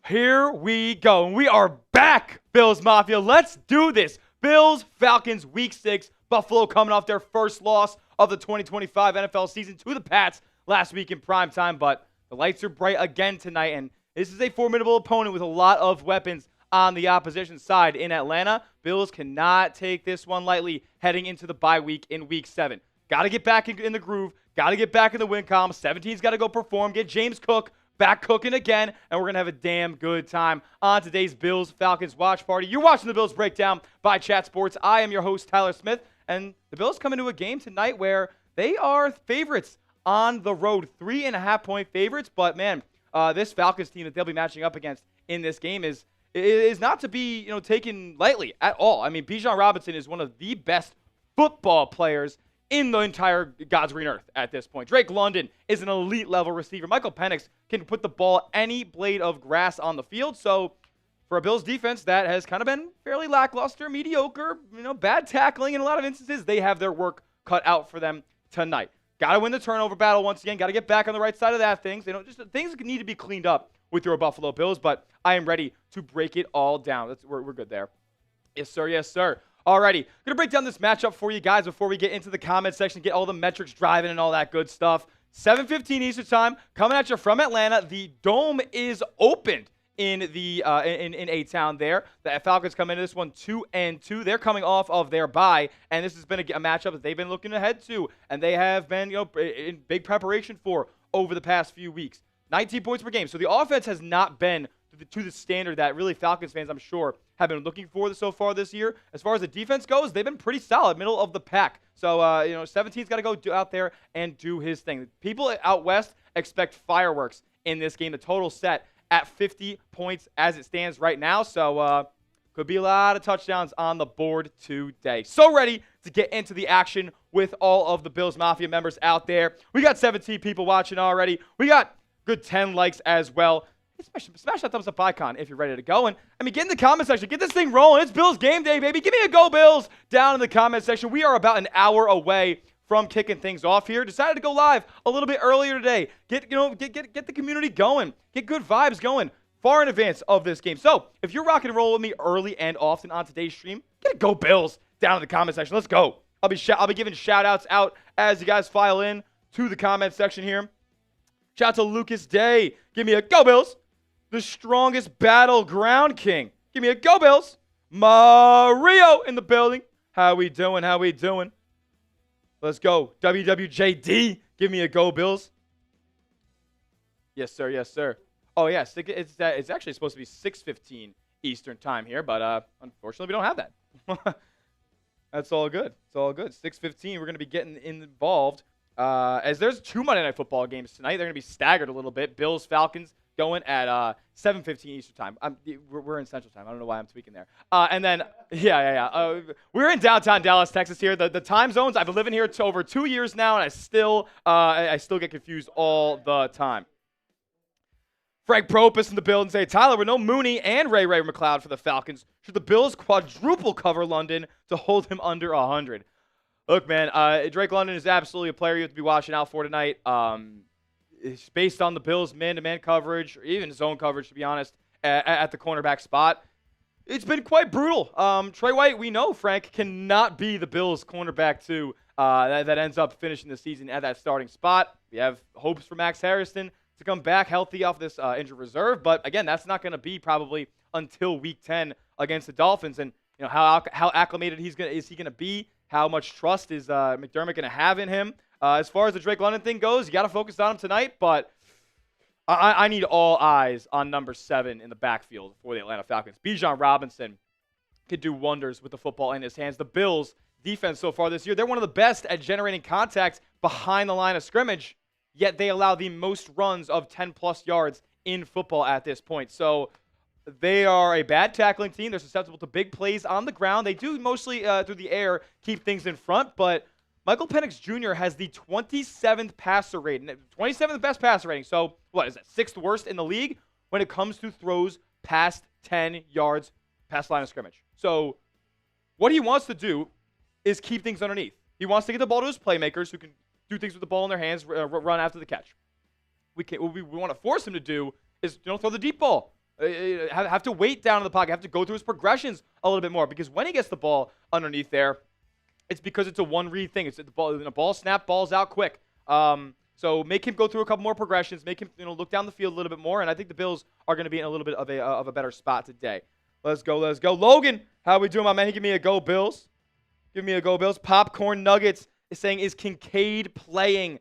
Here we go. And we are back, Bills Mafia. Let's do this. Bills, Falcons, Week 6. Buffalo coming off their first loss of the 2025 NFL season to the Pats last week in primetime. But the lights are bright again tonight. And this is a formidable opponent with a lot of weapons on the opposition side in Atlanta. Bills cannot take this one lightly heading into the bye week in Week 7. Got to get back in the groove. Got to get back in the win column. 17's got to go perform. Get James Cook back cooking again, and we're going to have a damn good time on today's Bills-Falcons watch party. You're watching the Bills Breakdown by Chat Sports. I am your host, Tyler Smith, and the Bills come into a game tonight where they are favorites on the road, 3.5-point favorites, but man, this Falcons team that they'll be matching up against in this game is not to be taken lightly at all. I mean, Bijan Robinson is one of the best football players in the entire God's green earth at this point. Drake London is an elite-level receiver. Michael Penix can put the ball any blade of grass on the field. So for a Bills defense that has kind of been fairly lackluster, mediocre, bad tackling in a lot of instances, they have their work cut out for them tonight. Got to win the turnover battle once again. Got to get back on the right side of that. Things need to be cleaned up with your Buffalo Bills, but I am ready to break it all down. We're good there. Yes, sir. Yes, sir. Alrighty, going to break down this matchup for you guys before we get into the comment section, get all the metrics driving and all that good stuff. 7:15 Eastern Time, coming at you from Atlanta. The Dome is opened in A-Town there. The Falcons come into this one 2-2. They're coming off of their bye, and this has been a matchup that they've been looking ahead to, and they have been in big preparation for over the past few weeks. 19 points per game. So the offense has not been to the standard that really Falcons fans, I'm sure, have been looking for so far this year. As far as the defense goes, they've been pretty solid, middle of the pack. So, 17's got to go out there and do his thing. People out west expect fireworks in this game. The total set at 50 points as it stands right now. So, could be a lot of touchdowns on the board today. So ready to get into the action with all of the Bills Mafia members out there. We got 17 people watching already. We got good 10 likes as well. Smash that thumbs up icon if you're ready to go. And, get in the comment section. Get this thing rolling. It's Bills game day, baby. Give me a go, Bills, down in the comment section. We are about an hour away from kicking things off here. Decided to go live a little bit earlier today. Get the community going. Get good vibes going far in advance of this game. So, if you're rocking and rolling with me early and often on today's stream, get a go, Bills, down in the comment section. Let's go. I'll be giving shout-outs out as you guys file in to the comment section here. Shout out to Lucas Day. Give me a go, Bills. The strongest battleground king. Give me a go, Bills. Mario in the building. How we doing? How we doing? Let's go. WWJD. Give me a go, Bills. Yes, sir. Yes, sir. Oh, yeah. It's actually supposed to be 6:15 Eastern time here, but unfortunately, we don't have that. That's all good. It's all good. 6:15, we're going to be getting involved. As there's 2 Monday Night Football games tonight. They're going to be staggered a little bit. Bills, Falcons, going at 7:15 Eastern time. We're in Central time. I don't know why I'm tweaking there. And then, we're in downtown Dallas, Texas here. The time zones, I've been living here over 2 years now, and I still get confused all the time. Frank Propus in the building say, Tyler, with no Mooney and Ray McLeod for the Falcons, should the Bills quadruple cover London to hold him under 100? Look, man, Drake London is absolutely a player you have to be watching out for tonight. It's based on the Bills' man-to-man coverage, or even zone coverage, to be honest, at the cornerback spot. It's been quite brutal. Trey White, we know, Frank, cannot be the Bills' cornerback, too, that ends up finishing the season at that starting spot. We have hopes for Max Harrison to come back healthy off this injured reserve, but, again, that's not going to be probably until Week 10 against the Dolphins. And, how acclimated is he going to be? How much trust is McDermott going to have in him? As far as the Drake London thing goes, you got to focus on him tonight, but I need all eyes on number 7 in the backfield for the Atlanta Falcons. Bijan Robinson could do wonders with the football in his hands. The Bills' defense so far this year, they're one of the best at generating contact behind the line of scrimmage, yet they allow the most runs of 10-plus yards in football at this point. So they are a bad tackling team. They're susceptible to big plays on the ground. They do mostly through the air keep things in front, but Michael Penix Jr. has the 27th passer rating, 27th best passer rating. So what is that, 6th worst in the league when it comes to throws past 10 yards past line of scrimmage. So what he wants to do is keep things underneath. He wants to get the ball to his playmakers who can do things with the ball in their hands, run after the catch. What we want to force him to do is throw the deep ball. have to wait down in the pocket, have to go through his progressions a little bit more, because when he gets the ball underneath there, it's because it's a one-read thing. It's the ball snap, ball's out quick. So make him go through a couple more progressions, make him look down the field a little bit more, and I think the Bills are going to be in a little bit of a better spot today. Let's go. Logan, how are we doing, my man? He give me a go, Bills. Give me a go, Bills. Popcorn Nuggets is saying, is Kincaid playing?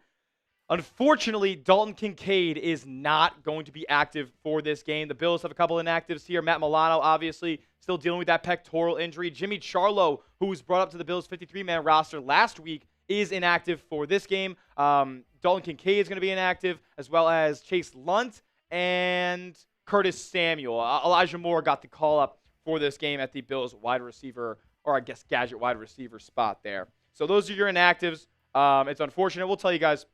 Unfortunately, Dalton Kincaid is not going to be active for this game. The Bills have a couple inactives here. Matt Milano, obviously, still dealing with that pectoral injury. Jimmy Charlo, who was brought up to the Bills' 53-man roster last week, is inactive for this game. Dalton Kincaid is going to be inactive, as well as Chase Lunt and Curtis Samuel. Elijah Moore got the call up for this game at the Bills wide receiver, or I guess gadget wide receiver spot there. So those are your inactives. It's unfortunate. We'll tell you guys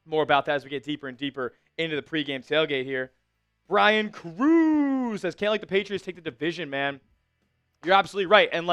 more about that as we get deeper and deeper into the pregame tailgate here. Brian Cruz says, can't let the Patriots take the division, man. You're absolutely right. And,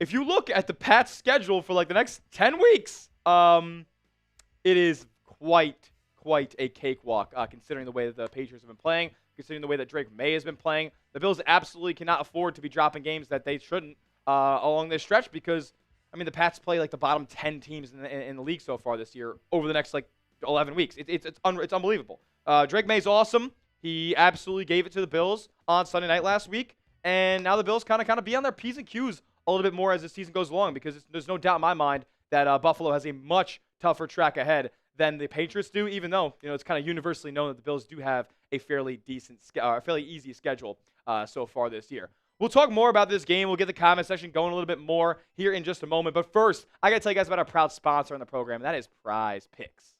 if you look at the Pats' schedule for, the next 10 weeks, it is quite a cakewalk, considering the way that the Patriots have been playing, considering the way that Drake May has been playing. The Bills absolutely cannot afford to be dropping games that they shouldn't along this stretch, because, the Pats play, the bottom 10 teams in the league so far this year over the next, 11 weeks. It's unbelievable. Drake May's awesome. He absolutely gave it to the Bills on Sunday night last week, and now the Bills kind of be on their P's and Q's a little bit more as the season goes along, because there's no doubt in my mind that Buffalo has a much tougher track ahead than the Patriots do, even though it's kind of universally known that the Bills do have a fairly easy schedule so far this year. We'll talk more about this game. We'll get the comment section going a little bit more here in just a moment. But first, I got to tell you guys about our proud sponsor on the program, and that is Prize Picks.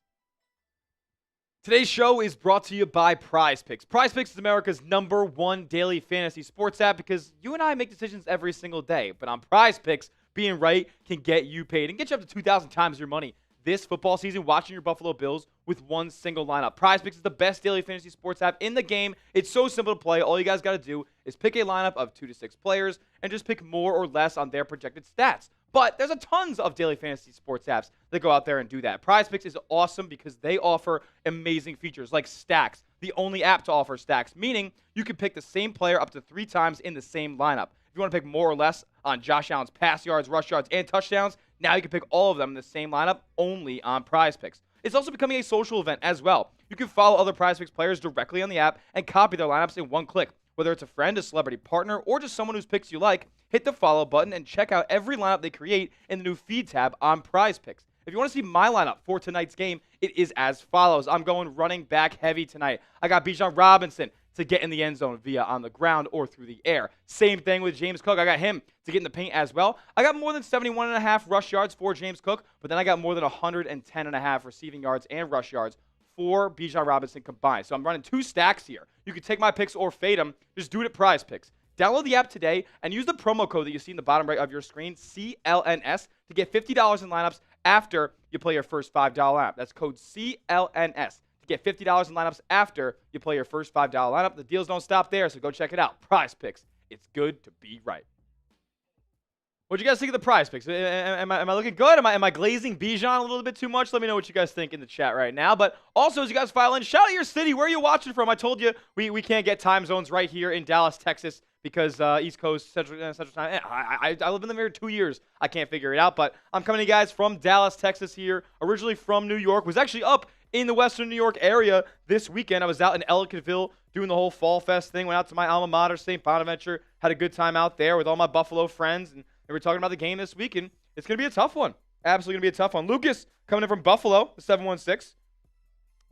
Today's show is brought to you by Prize Picks. Prize Picks is America's #1 daily fantasy sports app, because you and I make decisions every single day. But on Prize Picks, being right can get you paid and get you up to 2,000 times your money this football season watching your Buffalo Bills with one single lineup. Prize Picks is the best daily fantasy sports app in the game. It's so simple to play. All you guys got to do is pick a lineup of 2 to 6 players and just pick more or less on their projected stats. But there's a tons of daily fantasy sports apps that go out there and do that. Prize Picks is awesome because they offer amazing features like stacks, the only app to offer stacks, meaning you can pick the same player up to 3 times in the same lineup. If you want to pick more or less on Josh Allen's pass yards, rush yards, and touchdowns, now you can pick all of them in the same lineup only on Prize Picks. It's also becoming a social event as well. You can follow other Prize Picks players directly on the app and copy their lineups in one click. Whether it's a friend, a celebrity partner, or just someone whose picks you like, hit the follow button and check out every lineup they create in the new feed tab on Prize Picks. If you want to see my lineup for tonight's game, it is as follows. I'm going running back heavy tonight. I got Bijan Robinson to get in the end zone via on the ground or through the air. Same thing with James Cook. I got him to get in the paint as well. I got more than 71.5 rush yards for James Cook, but then I got more than 110.5 receiving yards and rush yards for Bijan Robinson combined. So I'm running 2 stacks here. You can take my picks or fade them. Just do it at Prize Picks. Download the app today and use the promo code that you see in the bottom right of your screen, CLNS, to get $50 in lineups after you play your first $5 lineup. That's code CLNS to get $50 in lineups after you play your first $5 lineup. The deals don't stop there, so go check it out. Prize Picks. It's good to be right. What'd you guys think of the Prize Picks? Am I looking good? Am I glazing Bijan a little bit too much? Let me know what you guys think in the chat right now. But also, as you guys file in, shout out your city. Where are you watching from? I told you we can't get time zones right here in Dallas, Texas, because East Coast, Central Time. I live in the mirror 2 years. I can't figure it out. But I'm coming to you guys from Dallas, Texas here. Originally from New York. Was actually up in the Western New York area this weekend. I was out in Ellicottville doing the whole Fall Fest thing. Went out to my alma mater, St. Bonaventure. Had a good time out there with all my Buffalo friends. And we're talking about the game this week, and it's going to be a tough one. Absolutely going to be a tough one. Lucas, coming in from Buffalo, 716.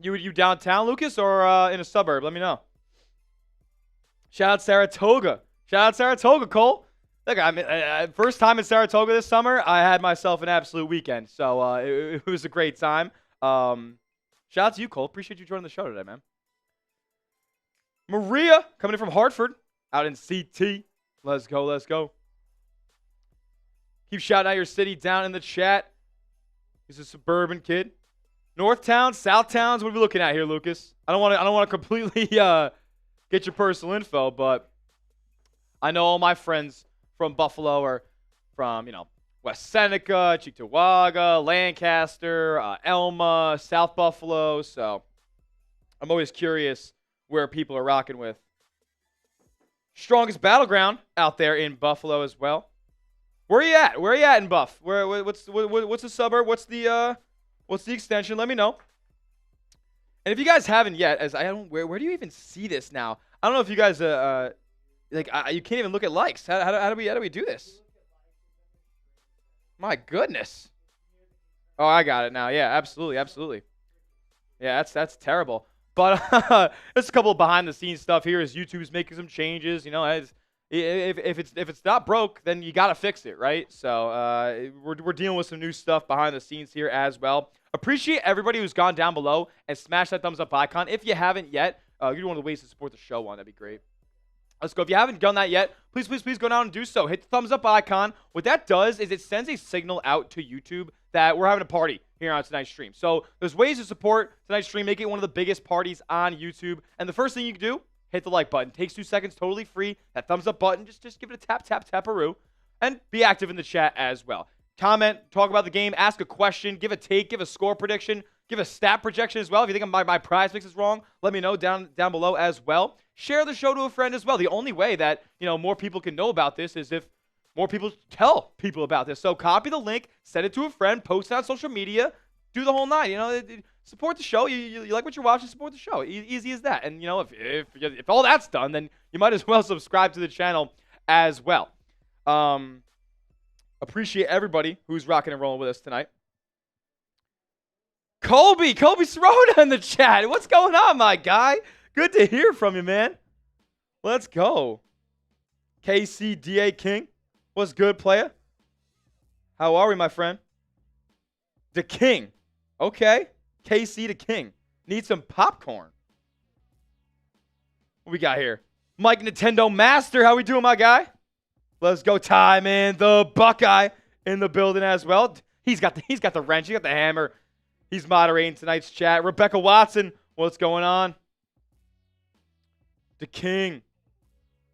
You downtown, Lucas, or in a suburb? Let me know. Shout out Saratoga. Shout out Saratoga, Cole. Look, first time in Saratoga this summer. I had myself an absolute weekend, so it was a great time. Shout out to you, Cole. Appreciate you joining the show today, man. Maria, coming in from Hartford, out in CT. Let's go, let's go. Keep shouting out your city down in the chat. He's a suburban kid. North Towns, South Towns. What are we looking at here, Lucas? I don't want to completely get your personal info, but I know all my friends from Buffalo are from West Seneca, Cheektowaga, Lancaster, Elma, South Buffalo. So I'm always curious where people are rocking with Strongest battleground out there in Buffalo as well. Where are you at? Where are you at in Buff? What's the suburb? What's the extension? Let me know. And if you guys haven't yet, where do you even see this now? I don't know if you guys you can't even look at likes. How do we do this? My goodness. Oh, I got it now. Yeah, absolutely. Yeah, that's terrible. But there's a couple of behind the scenes stuff here as YouTube's making some changes. You know, if it's not broke, then you gotta fix it, right? So we're dealing with some new stuff behind the scenes here as well. Appreciate everybody who's gone down below and smashed that thumbs up icon. If you haven't yet, you're one of the ways to support the show on. That'd be great. Let's go. If you haven't done that yet, please go down and do so. Hit the thumbs up icon. What that does is it sends a signal out to YouTube that we're having a party here on tonight's stream. So there's ways to support tonight's stream, make it one of the biggest parties on YouTube. And the first thing you can do, hit the like button. Takes 2 seconds, totally free. That thumbs up button, just give it a tap-a-roo. And be active in the chat as well. Comment, talk about the game, ask a question, give a take, give a score prediction, give a stat projection as well. If you think my prize mix is wrong, let me know down below as well. Share the show to a friend as well. The only way that, more people can know about this is if more people tell people about this. So copy the link, send it to a friend, post it on social media, do the whole nine. Support the show. You like what you're watching, support the show. Easy as that. And, if all that's done, then you might as well subscribe to the channel as well. Appreciate everybody who's rocking and rolling with us tonight. Colby Sirota in the chat. What's going on, my guy? Good to hear from you, man. Let's go. KCDA King. What's good, player? How are we, my friend? The King. Okay. KC the King. Need some popcorn. What we got here? Mike Nintendo Master. How we doing, my guy? Let's go, Ty, man. The Buckeye in the building as well. He's got the wrench. He got the hammer. He's moderating tonight's chat. Rebecca Watson, what's going on? The King.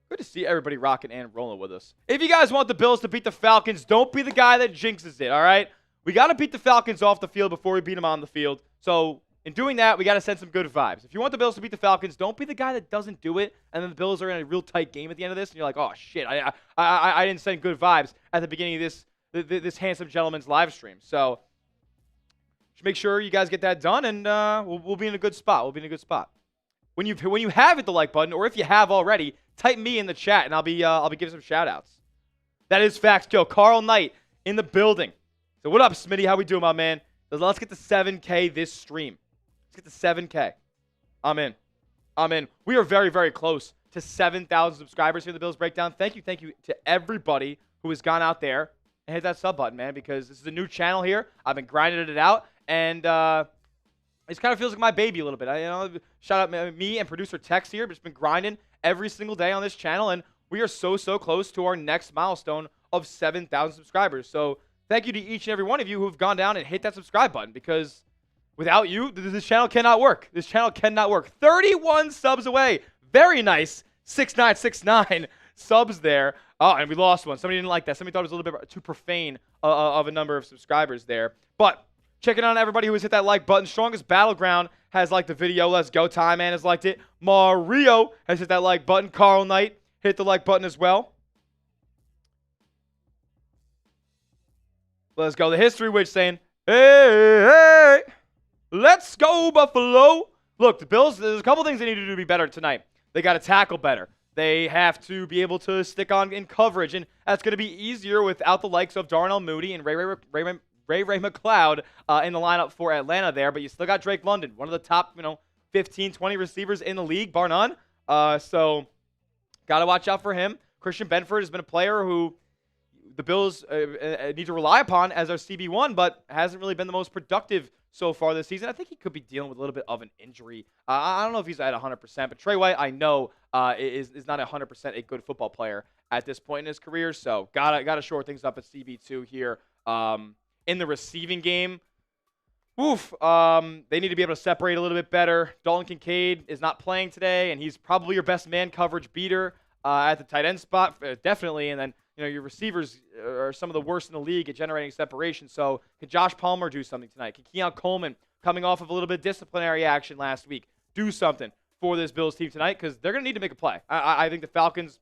Good to see everybody rocking and rolling with us. If you guys want the Bills to beat the Falcons, don't be the guy that jinxes it, all right? We got to beat the Falcons off the field before we beat them on the field. So in doing that, we got to send some good vibes. If you want the Bills to beat the Falcons, don't be the guy that doesn't do it, and then the Bills are in a real tight game at the end of this, and you're like, oh, shit, I didn't send good vibes at the beginning of this handsome gentleman's live stream. So make sure you guys get that done, and we'll be in a good spot. We'll be in a good spot. When you have hit the like button, or if you have already, type me in the chat, and I'll be giving some shout-outs. That is facts, Joe. Carl Knight in the building. So what up, Smitty? How we doing, my man? Let's get to 7K this stream. Let's get to 7K. I'm in. We are very, very close to 7,000 subscribers here in the Bills Breakdown. Thank you to everybody who has gone out there and hit that sub button, man, because this is a new channel here. I've been grinding it out, and it kind of feels like my baby a little bit. Shout out me and producer Tex here. Just been grinding every single day on this channel, and we are so close to our next milestone of 7,000 subscribers. So thank you to each and every one of you who have gone down and hit that subscribe button, because without you, this channel cannot work. This channel cannot work. 31 subs away. Very nice. 6969 subs there. Oh, and we lost one. Somebody didn't like that. Somebody thought it was a little bit too profane of a number of subscribers there. But checking on everybody who has hit that like button. Strongest Battleground has liked the video. Let's go. Ty Man has liked it. Mario has hit that like button. Carl Knight hit the like button as well. Let's go. The History Witch saying, hey, let's go, Buffalo. Look, the Bills, there's a couple things they need to do to be better tonight. They got to tackle better. They have to be able to stick on in coverage, and that's going to be easier without the likes of Darnell Mooney and Ray McLeod in the lineup for Atlanta there. But you still got Drake London, one of the top 15, 20 receivers in the league, bar none. So got to watch out for him. Christian Benford has been a player who the Bills need to rely upon as our CB1, but hasn't really been the most productive so far this season. I think he could be dealing with a little bit of an injury. I don't know if he's at 100%, but Trey White, I know, is not 100% a good football player at this point in his career. So gotta shore things up at CB2 here. In the receiving game, they need to be able to separate a little bit better. Dalton Kincaid is not playing today, and he's probably your best man coverage beater at the tight end spot, definitely. And then your receivers are some of the worst in the league at generating separation. So can Josh Palmer do something tonight? Can Keon Coleman, coming off of a little bit of disciplinary action last week, do something for this Bills team tonight? Because they're going to need to make a play. I think the Falcons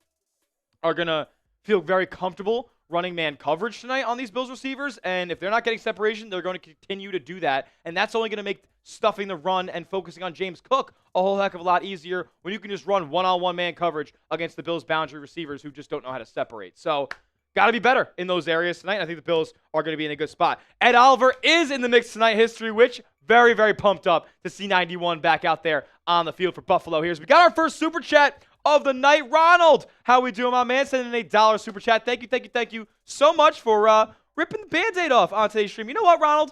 are going to feel very comfortable running man coverage tonight on these Bills receivers. And if they're not getting separation, they're going to continue to do that. And that's only going to make stuffing the run and focusing on James Cook a whole heck of a lot easier when you can just run one-on-one man coverage against the Bills' boundary receivers who just don't know how to separate. So, got to be better in those areas tonight. I think the Bills are going to be in a good spot. Ed Oliver is in the mix tonight, history, which very, very pumped up to see 91 back out there on the field for Buffalo here. So we got our first super chat of the night. Ronald, how we doing, my man? Sending an $8 super chat. Thank you so much for ripping the Band-Aid off on today's stream. You know what, Ronald?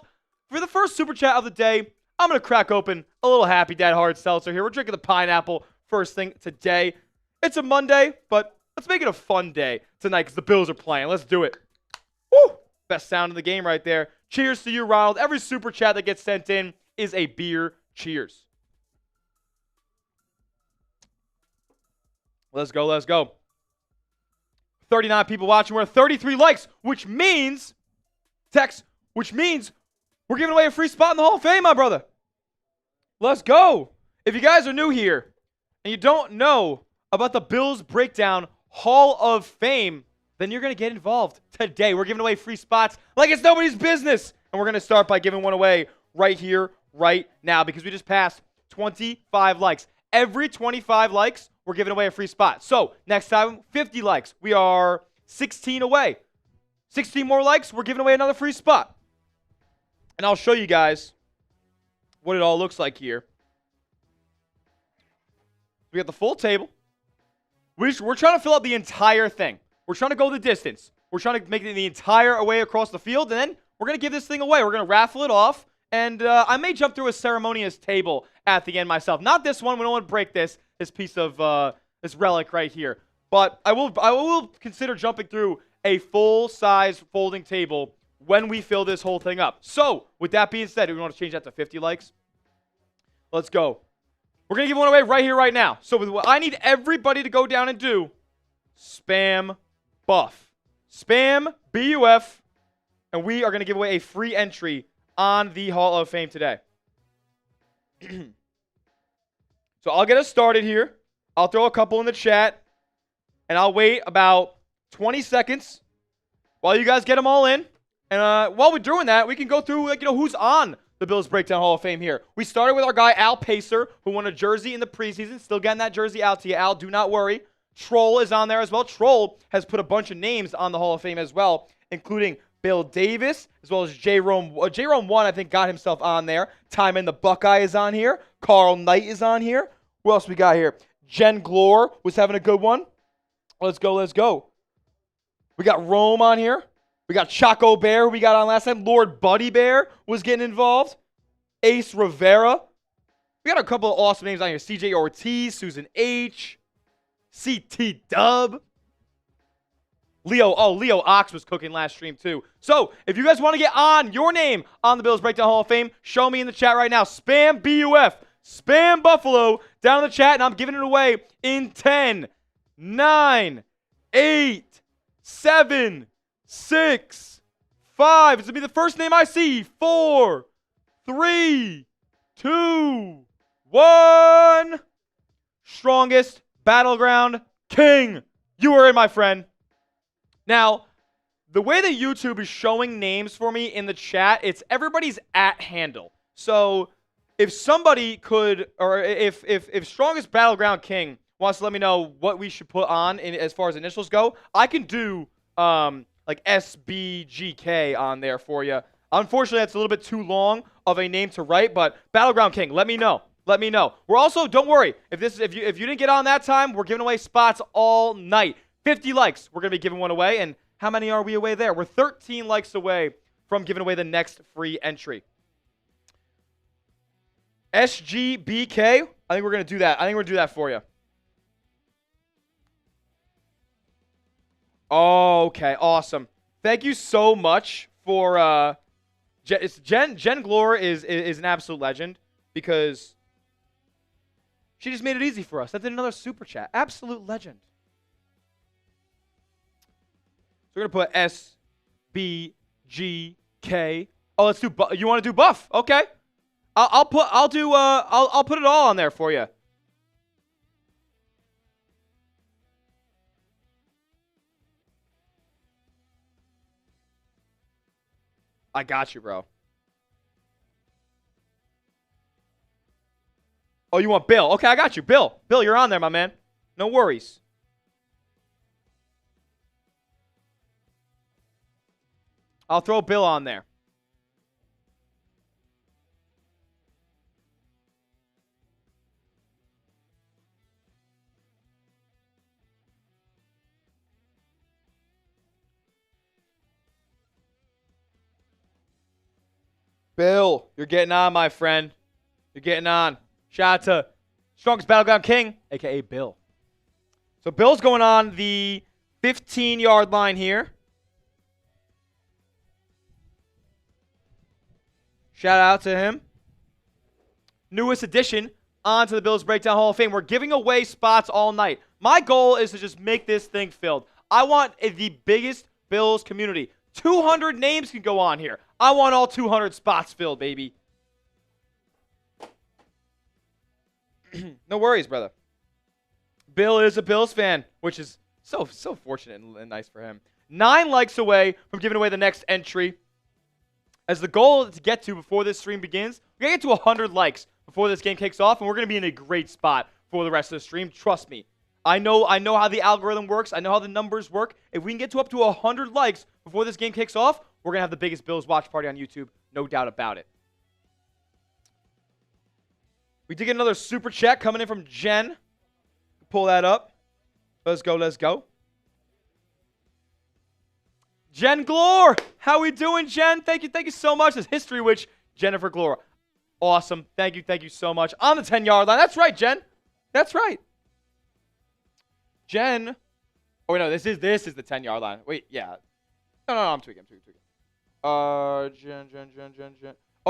For the first super chat of the day, I'm going to crack open a little Happy Dad hard seltzer here. We're drinking the pineapple first thing today. It's a Monday, but let's make it a fun day tonight because the Bills are playing. Let's do it. Woo! Best sound in the game right there. Cheers to you, Ronald. Every super chat that gets sent in is a beer. Cheers. Let's go. 39 people watching. We're at 33 likes, which means we're giving away a free spot in the Hall of Fame, my brother. Let's go. If you guys are new here and you don't know about the Bills Breakdown Hall of Fame, then you're going to get involved today. We're giving away free spots like it's nobody's business. And we're going to start by giving one away right here, right now, because we just passed 25 likes. Every 25 likes, we're giving away a free spot. So next time, 50 likes. We are 16 away. 16 more likes, we're giving away another free spot. And I'll show you guys what it all looks like here. We got the full table. We're trying to fill out the entire thing. We're trying to go the distance. We're trying to make it the entire way across the field, and then we're going to give this thing away. We're going to raffle it off, and I may jump through a ceremonious table at the end myself. Not this one. We don't want to break this piece of this relic right here. But I will consider jumping through a full-size folding table when we fill this whole thing up. So, with that being said, do we want to change that to 50 likes? Let's go. We're going to give one away right here, right now. So, I need everybody to go down and do Spam Buff. Spam BUF. And we are going to give away a free entry on the Hall of Fame today. So, I'll get us started here. I'll throw a couple in the chat. And I'll wait about 20 seconds while you guys get them all in. And while we're doing that, we can go through, who's on the Bills Breakdown Hall of Fame here. We started with our guy, Al Pacer, who won a jersey in the preseason. Still getting that jersey out to you, Al. Do not worry. Troll is on there as well. Troll has put a bunch of names on the Hall of Fame as well, including Bill Davis, as well as J-Rome. J-Rome 1, I think, got himself on there. Timon the Buckeye is on here. Carl Knight is on here. Who else we got here? Jen Glore was having a good one. Let's go. We got Rome on here. We got Choco Bear, who we got on last time. Lord Buddy Bear was getting involved. Ace Rivera. We got a couple of awesome names on here. CJ Ortiz, Susan H. CT Dub. Leo Ox was cooking last stream too. So, if you guys want to get on your name on the Bills Breakdown Hall of Fame, show me in the chat right now. Spam BUF. Spam Buffalo down in the chat, and I'm giving it away in 10, 9, 8, 7, 6, 5. It's going to be the first name I see. 4, 3, 2, 1. Strongest Battleground King. You are in, my friend. Now, the way that YouTube is showing names for me in the chat, it's everybody's @ handle. So, if somebody could, or if Strongest Battleground King wants to let me know what we should put on as far as initials go, I can do like SBGK on there for you. Unfortunately, that's a little bit too long of a name to write, but Battleground King, let me know. We're also, don't worry, if you didn't get on that time, we're giving away spots all night. 50 likes, we're going to be giving one away, and how many are we away there? We're 13 likes away from giving away the next free entry. SGBK, I think we're going to do that. We're going to do that for you. Okay, awesome. Thank you so much for Jen Glore is an absolute legend because she just made it easy for us. That did another super chat. Absolute legend. So we're going to put SBGK. Oh, let's do you want to do Buff? Okay. I'll put it all on there for you. I got you, bro. Oh, you want Bill? Okay, I got you. Bill, you're on there, my man. No worries. I'll throw Bill on there. Bill, you're getting on, my friend. You're getting on. Shout out to Strongest Battleground King, a.k.a. Bill. So Bill's going on the 15-yard line here. Shout out to him. Newest addition onto the Bills Breakdown Hall of Fame. We're giving away spots all night. My goal is to just make this thing filled. I want the biggest Bills community. 200 names can go on here. I want all 200 spots filled, baby. No worries, brother. Bill is a Bills fan, which is so fortunate and nice for him. 9 likes away from giving away the next entry. As the goal to get to before this stream begins, we're going to get to 100 likes before this game kicks off, and we're going to be in a great spot for the rest of the stream. Trust me. I know how the algorithm works. I know how the numbers work. If we can get to up to 100 likes before this game kicks off, we're going to have the biggest Bills watch party on YouTube. No doubt about it. We did get another super chat coming in from Jen. Pull that up. Let's go. Jen Glore. How we doing, Jen? Thank you so much. This History Witch, Jennifer Glore. Awesome. Thank you so much. On the 10-yard line. That's right, Jen. That's right. Jen. Oh, wait, no, this is the 10-yard line. Wait, yeah. No, I'm tweaking. Jen. Oh,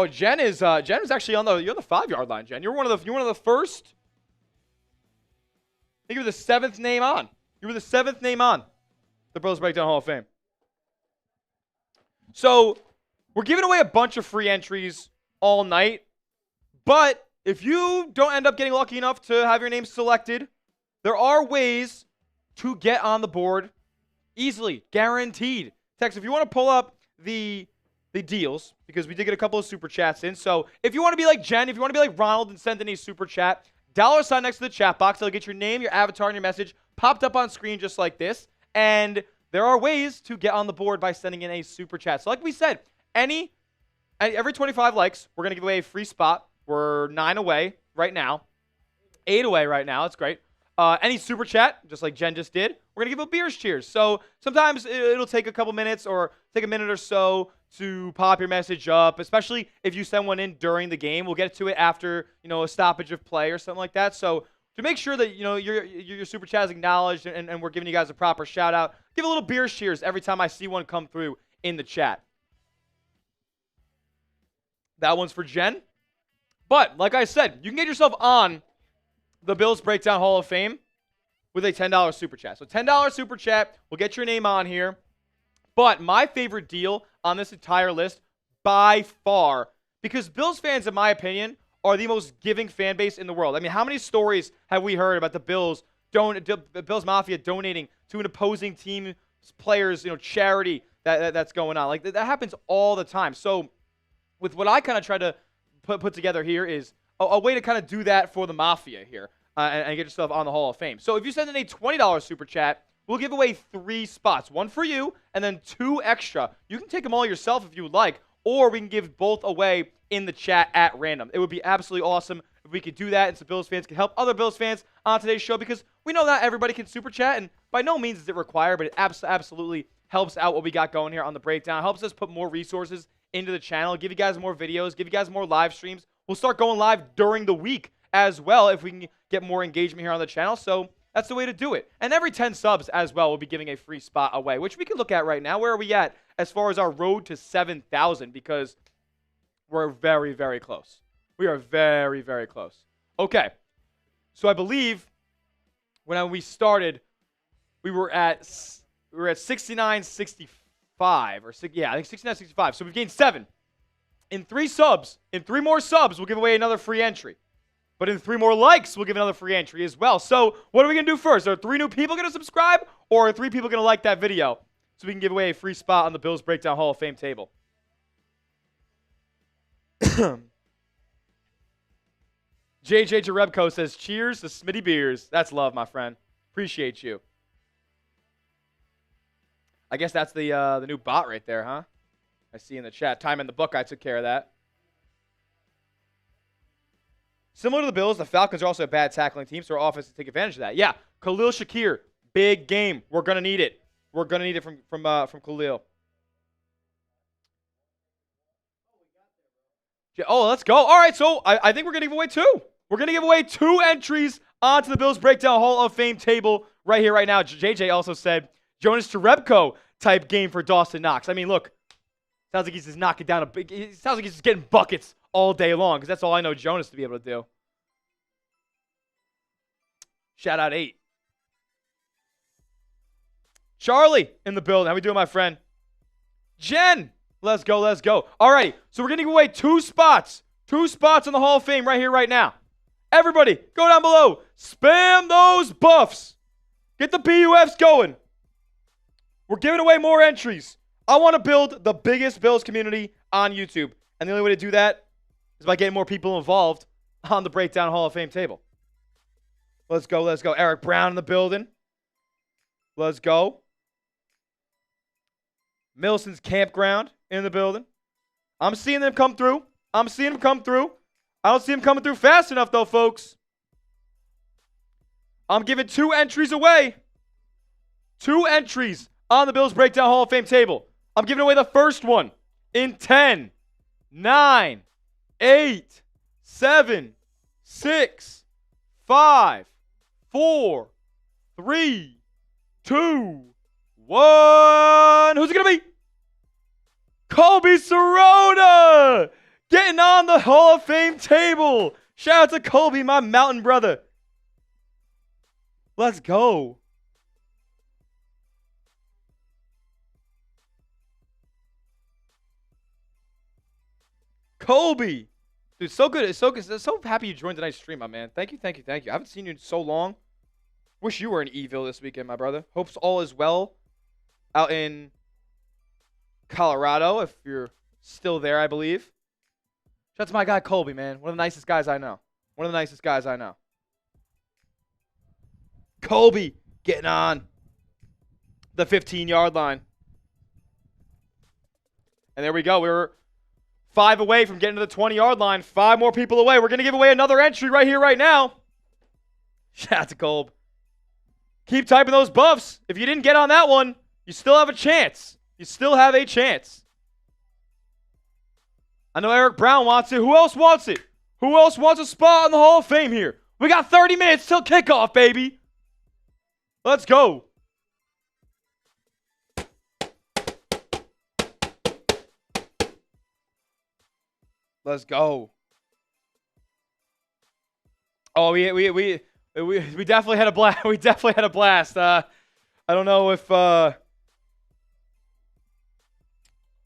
Jen is actually you're the 5-yard line, Jen. You're one of the first. I think you were the 7th name on. You were the 7th name on the Bills Breakdown Hall of Fame. So, we're giving away a bunch of free entries all night. But if you don't end up getting lucky enough to have your name selected, there are ways to get on the board easily, guaranteed. Text, if you want to pull up the deals, because we did get a couple of super chats in. So if you want to be like Jen, if you want to be like Ronald and send in a super chat, $sign next to the chat box. That'll get your name, your avatar, and your message popped up on screen just like this. And there are ways to get on the board by sending in a super chat. So like we said, every 25 likes, we're going to give away a free spot. We're 9 away right now. 8 away right now. That's great. Any super chat, just like Jen just did, we're going to give a beers cheers. So sometimes it'll take a couple minutes or take a minute or so to pop your message up, especially if you send one in during the game. We'll get to it after, a stoppage of play or something like that. So to make sure that, your super chat is acknowledged and we're giving you guys a proper shout out, give a little beers cheers every time I see one come through in the chat. That one's for Jen. But like I said, you can get yourself on the Bills Breakdown Hall of Fame with a $10 super chat. So $10 super chat will get your name on here. But my favorite deal on this entire list by far, because Bills fans, in my opinion, are the most giving fan base in the world. I mean, how many stories have we heard about the Bills Mafia donating to an opposing team players, charity that's going on? Like, that happens all the time. So with what I kind of try to put together here is a way to kind of do that for the Mafia here and get yourself on the Hall of Fame. So if you send in a $20 super chat, we'll give away 3 spots. 1 for you and then 2 extra. You can take them all yourself if you would like, or we can give both away in the chat at random. It would be absolutely awesome if we could do that and some Bills fans can help other Bills fans on today's show, because we know not everybody can super chat, and by no means is it required, but it absolutely helps out what we got going here on the breakdown. It helps us put more resources into the channel, give you guys more videos, give you guys more live streams. We'll start going live during the week as well if we can get more engagement here on the channel. So that's the way to do it. And every 10 subs as well, we'll be giving a free spot away, which we can look at right now. Where are we at as far as our road to 7,000? Because we're very, very close. We are very, very close. Okay. So I believe when we started, we were at 69.65 or yeah, I think 69.65. So we've gained 7. In 3 more subs, we'll give away another free entry. But in 3 more likes, we'll give another free entry as well. So what are we going to do first? Are 3 new people going to subscribe, or are 3 people going to like that video so we can give away a free spot on the Bills Breakdown Hall of Fame table? JJ Jarebko says, cheers to Smitty Beers. That's love, my friend. Appreciate you. I guess that's the new bot right there, huh? I see in the chat. Time in the book, I took care of that. Similar to the Bills, the Falcons are also a bad tackling team, so our offense to take advantage of that. Yeah, Khalil Shakir, big game. We're going to need it. We're going to need it from Khalil. Oh, let's go. All right, so I think we're going to give away 2. We're going to give away 2 entries onto the Bills Breakdown Hall of Fame table right here, right now. JJ also said Jonas Jerebko type game for Dawson Knox. I mean, look, sounds like he's just knocking down it sounds like he's just getting buckets all day long, because that's all I know Jonas to be able to do. Shout out 8. Charlie in the building. How we doing, my friend? Jen. Let's go, let's go. All right, so we're going to give away 2 spots. 2 spots in the Hall of Fame right here, right now. Everybody, go down below. Spam those buffs. Get the BUFs going. We're giving away more entries. I want to build the biggest Bills community on YouTube. And the only way to do that is by getting more people involved on the Breakdown Hall of Fame table. Let's go, let's go. Eric Brown in the building. Let's go. Milson's Campground in the building. I'm seeing them come through. I'm seeing them come through. I don't see them coming through fast enough, though, folks. I'm giving 2 entries away. 2 entries on the Bills Breakdown Hall of Fame table. I'm giving away the first one in 10, 9, 8, 7, 6, 5, 4, 3, 2, 1. Who's it going to be? Colby Sorota getting on the Hall of Fame table. Shout out to Colby, my mountain brother. Let's go. Colby. Dude, so good. It's so good. So happy you joined tonight's stream, my man. Thank you, thank you, thank you. I haven't seen you in so long. Wish you were in Eville this weekend, my brother. Hopes all is well out in Colorado, if you're still there, I believe. Shout out to my guy, Colby, man. One of the nicest guys I know. One of the nicest guys I know. Colby getting on the 15-yard line. And there we go. We were 5 away from getting to the 20-yard line. 5 more people away. We're going to give away another entry right here, right now. Shout out to Colb. Keep typing those buffs. If you didn't get on that one, you still have a chance. You still have a chance. I know Eric Brown wants it. Who else wants it? Who else wants a spot in the Hall of Fame here? We got 30 minutes till kickoff, baby. Let's go. Let's go. Oh, we definitely had a blast. We definitely had a blast. I don't know if I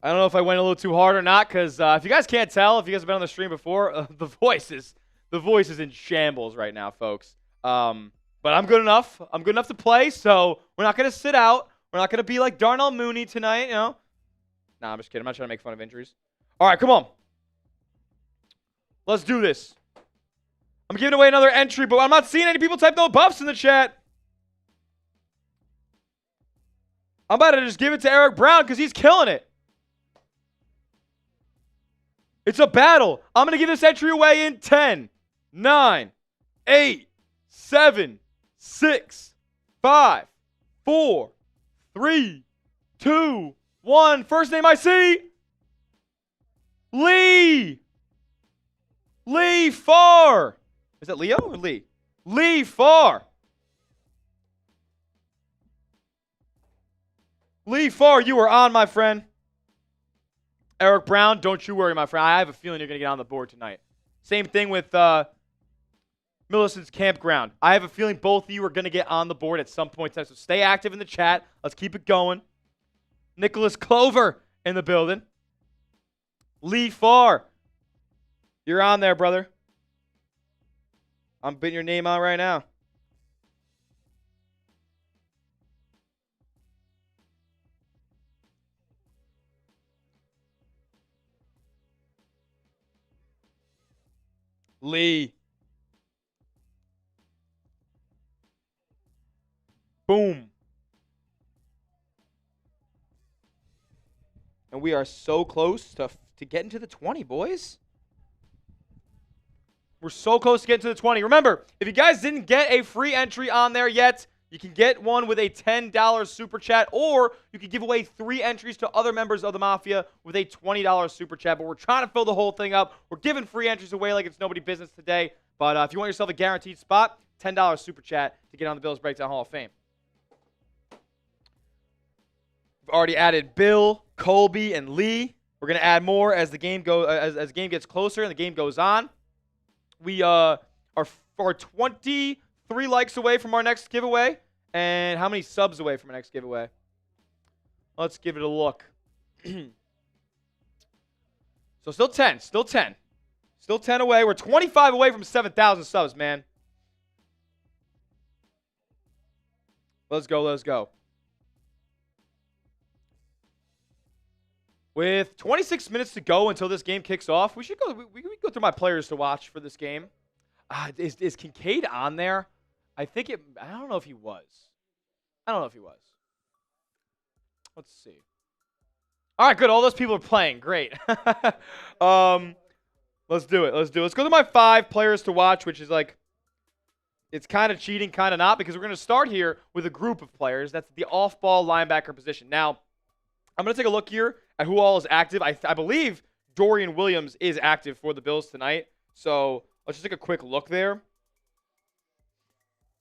went a little too hard or not, because if you guys can't tell, if you guys have been on the stream before, the voice is in shambles right now, folks. But I'm good enough. I'm good enough to play, so we're not gonna sit out. We're not gonna be like Darnell Mooney tonight, you know. Nah, I'm just kidding. I'm not trying to make fun of injuries. All right, come on. Let's do this. I'm giving away another entry, but I'm not seeing any people type no buffs in the chat. I'm about to just give it to Eric Brown because he's killing it. It's a battle. I'm going to give this entry away in 10, 9, 8, 7, 6, 5, 4, 3, 2, 1. First name I see. Lee. Lee Farr. Is that Leo or Lee? Lee Farr. Lee Farr, you are on, my friend. Eric Brown, don't you worry, my friend. I have a feeling you're going to get on the board tonight. Same thing with Millicent's Campground. I have a feeling both of you are going to get on the board at some point tonight. So stay active in the chat. Let's keep it going. Nicholas Clover in the building. Lee Farr. You're on there, brother. I'm putting your name on right now. Lee. Boom. And we are so close to getting to the 20, boys. We're so close to getting to the 20. Remember, if you guys didn't get a free entry on there yet, you can get one with a $10 super chat, or you can give away 3 entries to other members of the Mafia with a $20 super chat. But we're trying to fill the whole thing up. We're giving free entries away like it's nobody business today. But if you want yourself a guaranteed spot, $10 super chat to get on the Bills Breakdown Hall of Fame. We've already added Bill, Colby, and Lee. We're going to add more as the game as the game gets closer and the game goes on. We are 23 likes away from our next giveaway. And how many subs away from our next giveaway? Let's give it a look. So still 10. Still 10. Still 10 away. We're 25 away from 7,000 subs, man. Let's go. Let's go. With 26 minutes to go until this game kicks off, we should go. We can go through my players to watch for this game. Is Kincaid on there? I don't know if he was. Let's see. All right, good. All those people are playing. Great. Let's do it. Let's go to my 5 players to watch, which is like, it's kind of cheating, kind of not, because we're going to start here with a group of players. That's the off-ball linebacker position. Now, I'm going to take a look here at who all is active. I believe Dorian Williams is active for the Bills tonight. So let's just take a quick look there.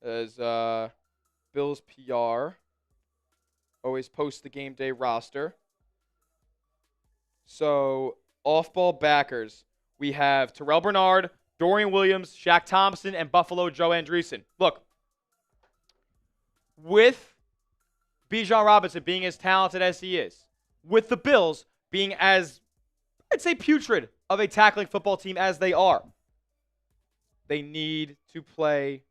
As Bills PR always posts the game day roster. So off-ball backers, we have Terrell Bernard, Dorian Williams, Shaq Thompson, and Buffalo Joe Andreessen. Look, with Bijan Robinson being as talented as he is, with the Bills being as, I'd say, putrid of a tackling football team as they are, they need to play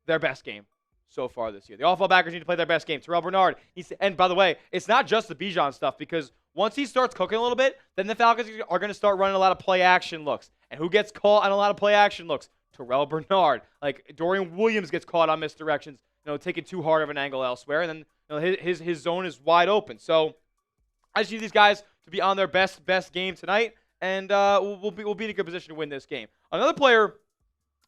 their best game so far this year. The off-ball backers need to play their best game. Terrell Bernard and by the way, it's not just the Bijan stuff, because once he starts cooking a little bit, then the Falcons are going to start running a lot of play-action looks. And who gets caught on a lot of play-action looks? Terrell Bernard. Like, Dorian Williams gets caught on misdirections, taking too hard of an angle elsewhere, and then his zone is wide open. So I just need these guys to be on their best game tonight, and we'll be in a good position to win this game. Another player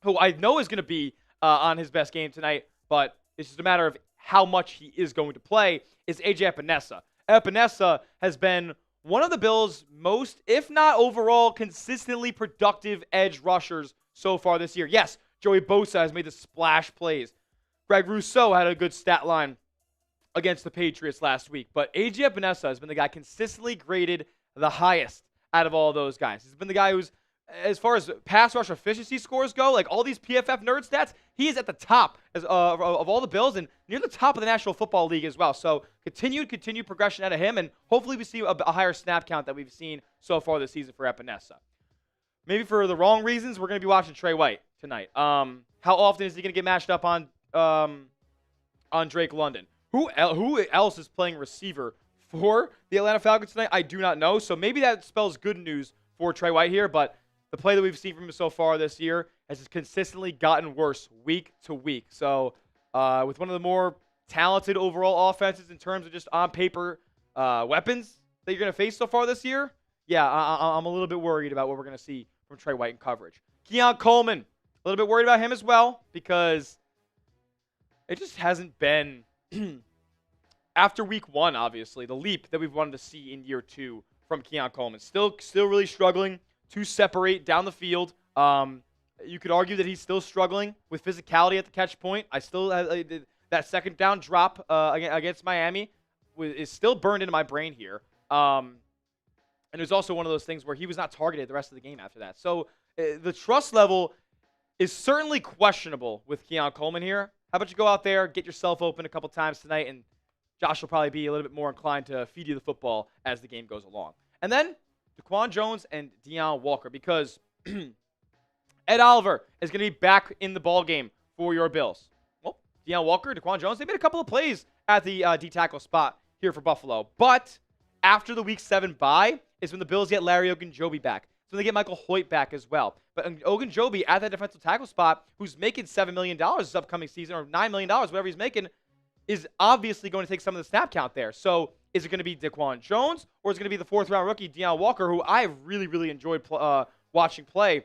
who I know is going to be on his best game tonight, but it's just a matter of how much he is going to play, is A.J. Epinesa. Epinesa has been one of the Bills' most, if not overall, consistently productive edge rushers so far this year. Yes, Joey Bosa has made the splash plays. Greg Rousseau had a good stat line against the Patriots last week, but A.J. Epinesa has been the guy consistently graded the highest out of all those guys. He's been the guy who's, as far as pass rush efficiency scores go, like all these PFF nerd stats, he is at the top of all the Bills and near the top of the National Football League as well. So continued progression out of him, and hopefully we see a higher snap count that we've seen so far this season for Epinesa. Maybe for the wrong reasons, we're going to be watching Trey White tonight. How often is he going to get matched up on Drake London? Who else is playing receiver for the Atlanta Falcons tonight? I do not know. So maybe that spells good news for Trey White here, but the play that we've seen from him so far this year has consistently gotten worse week to week. So with one of the more talented overall offenses in terms of just on-paper weapons that you're going to face so far this year, yeah, I'm a little bit worried about what we're going to see from Trey White in coverage. Keon Coleman, a little bit worried about him as well, because it just hasn't been, after week 1, obviously, the leap that we've wanted to see in year 2 from Keon Coleman. Still really struggling to separate down the field. You could argue that he's still struggling with physicality at the catch point. I still that second down drop against Miami is still burned into my brain here. And it was also one of those things where he was not targeted the rest of the game after that. So the trust level is certainly questionable with Keon Coleman here. How about you go out there, get yourself open a couple times tonight, and Josh will probably be a little bit more inclined to feed you the football as the game goes along. And then Daquan Jones and Deion Walker, because Ed Oliver is going to be back in the ball game for your Bills. Well, Deion Walker, Daquan Jones, they made a couple of plays at the D-tackle spot here for Buffalo. But after the Week 7 bye is when the Bills get Larry Ogunjobi back. So they get Michael Hoyt back as well. But Ogunjobi at that defensive tackle spot, who's making $7 million this upcoming season, or $9 million, whatever he's making, is obviously going to take some of the snap count there. So is it going to be Daquan Jones, or is it going to be the fourth-round rookie, Deion Walker, who I really, really enjoyed watching play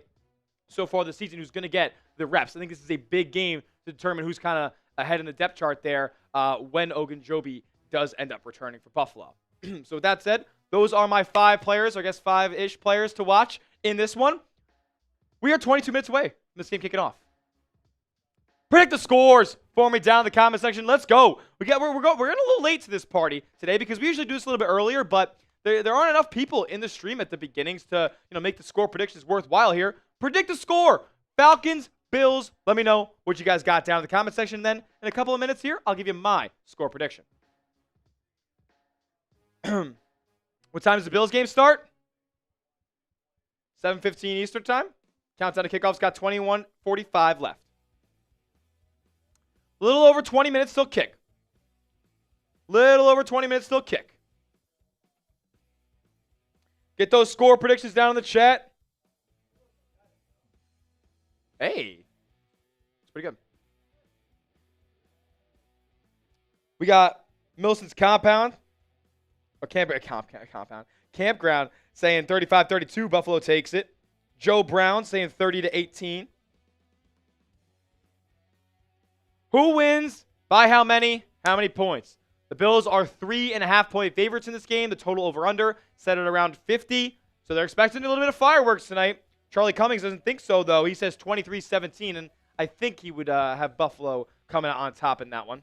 so far this season, who's going to get the reps? I think this is a big game to determine who's kind of ahead in the depth chart there when Ogunjobi does end up returning for Buffalo. So with that said, those are my 5 players, or I guess 5-ish players to watch in this one. We are 22 minutes away from this game kicking off. Predict the scores for me down in the comment section. Let's go. We're getting a little late to this party today because we usually do this a little bit earlier, but there aren't enough people in the stream at the beginnings to make the score predictions worthwhile here. Predict the score. Falcons, Bills. Let me know what you guys got down in the comment section. Then in a couple of minutes here, I'll give you my score prediction. What time does the Bills game start? 7:15 Eastern time. Countdown to kickoff's got 21:45 left. A little over 20 minutes till kick. Little over 20 minutes till kick. Get those score predictions down in the chat. Hey. It's pretty good. We got Milson's compound. Or Campground saying 35-32. Buffalo takes it. Joe Brown saying 30-18. Who wins? By how many? How many points? The Bills are 3.5-point favorites in this game. The total over-under set at around 50. So they're expecting a little bit of fireworks tonight. Charlie Cummings doesn't think so, though. He says 23-17, and I think he would have Buffalo coming out on top in that one.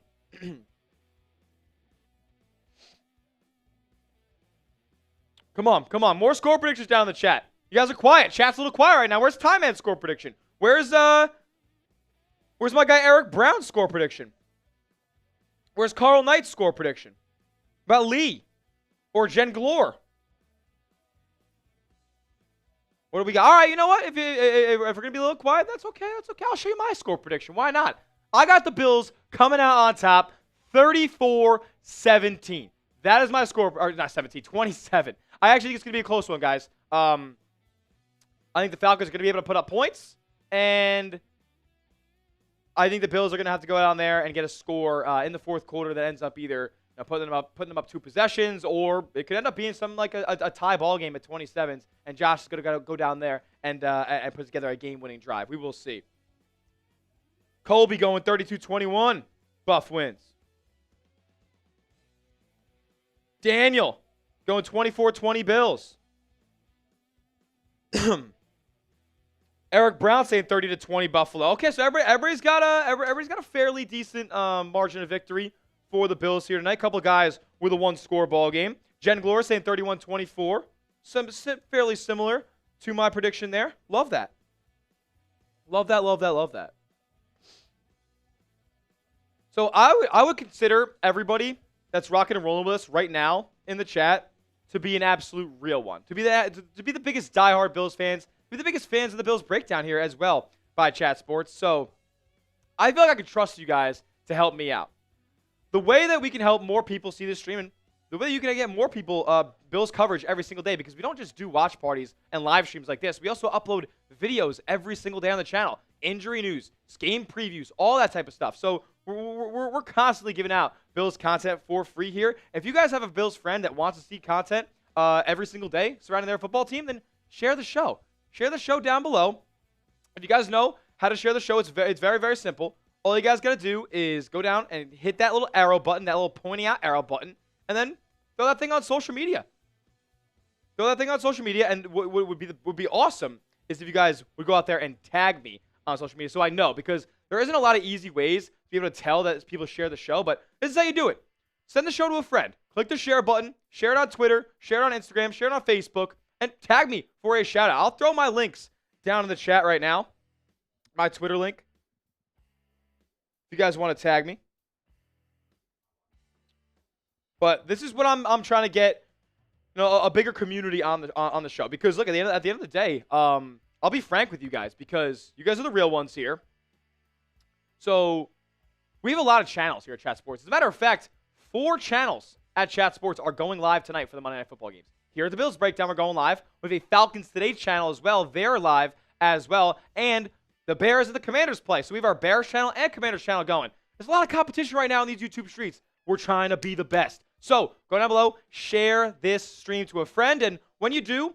Come on. More score predictions down in the chat. You guys are quiet. Chat's a little quiet right now. Where's Time Man's score prediction? Where's my guy Eric Brown's score prediction? Where's Carl Knight's score prediction? About Lee or Jen Glore? What do we got? All right, you know what? If we're going to be a little quiet, that's okay. That's okay. I'll show you my score prediction. Why not? I got the Bills coming out on top 34-17. That is my score. Or not 17, 27. I actually think it's going to be a close one, guys. I think the Falcons are going to be able to put up points. And I think the Bills are going to have to go down there and get a score in the fourth quarter that ends up either putting them up 2 possessions, or it could end up being something like a tie ball game at 27s, and Josh is going to go down there and put together a game-winning drive. We will see. Colby going 32-21. Buff wins. Daniel going 24-20 Bills. Eric Brown saying 30-20 Buffalo. Okay, so everybody's got a fairly decent margin of victory for the Bills here tonight. A couple of guys with a 1-score ball game. Jen Glore saying 31-24. Some fairly similar to my prediction there. Love that. Love that. So I would consider everybody that's rocking and rolling with us right now in the chat to be an absolute real one. To be the biggest diehard Bills fans. To be the biggest fans of the Bills breakdown here as well by Chat Sports. So I feel like I can trust you guys to help me out. The way that we can help more people see this stream, and the way you can get more people Bills coverage every single day, because we don't just do watch parties and live streams like this. We also upload videos every single day on the channel. Injury news, game previews, all that type of stuff. So we're constantly giving out Bills content for free here. If you guys have a Bills friend that wants to see content every single day surrounding their football team, then share the show. Share the show down below. If you guys know how to share the show, it's very, very simple. All you guys got to do is go down and hit that little arrow button, that little pointing out arrow button, and then throw that thing on social media. And what would be awesome is if you guys would go out there and tag me on social media so I know, because there isn't a lot of easy ways to be able to tell that people share the show, but this is how you do it. Send the show to a friend. Click the share button. Share it on Twitter. Share it on Instagram. Share it on Facebook. And tag me for a shout out. I'll throw my links down in the chat right now. My Twitter link. If you guys want to tag me. But this is what I'm trying to get, a bigger community on the show. Because look, at the end of the day, I'll be frank with you guys, because you guys are the real ones here. So we have a lot of channels here at Chat Sports. As a matter of fact, 4 channels at Chat Sports are going live tonight for the Monday Night Football games here at the Bills Breakdown, we're going live with a Falcons Today channel as well. They're live as well. And the Bears and the Commanders play. So we have our Bears channel and Commanders channel going. There's a lot of competition right now in these YouTube streets. We're trying to be the best. So go down below, share this stream to a friend. And when you do,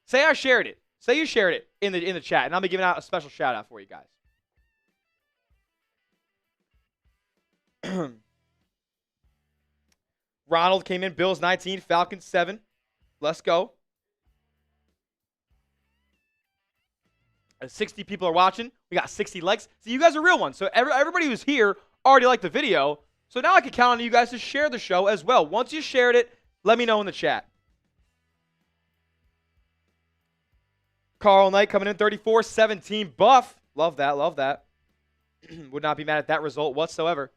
say I shared it. Say you shared it in the chat. And I'll be giving out a special shout out for you guys. Ronald came in. Bills 19, Falcons 7. Let's go. 60 people are watching. We got 60 likes. So you guys are real ones. So everybody who's here already liked the video. So now I can count on you guys to share the show as well. Once you shared it, let me know in the chat. Carl Knight coming in 34-17. Buff. Love that. Love that. Would not be mad at that result whatsoever.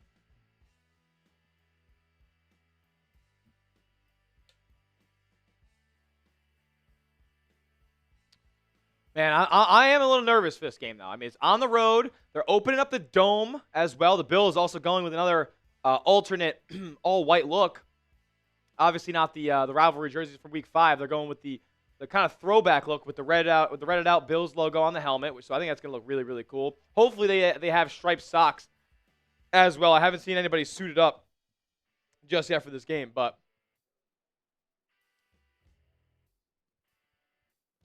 Man, I am a little nervous for this game, though. I mean, it's on the road. They're opening up the dome as well. The Bills also going with another alternate all-white look. Obviously not the rivalry jerseys from Week 5. They're going with the kind of throwback look with the red out Bills logo on the helmet, so I think that's going to look really, really cool. Hopefully they have striped socks as well. I haven't seen anybody suited up just yet for this game, but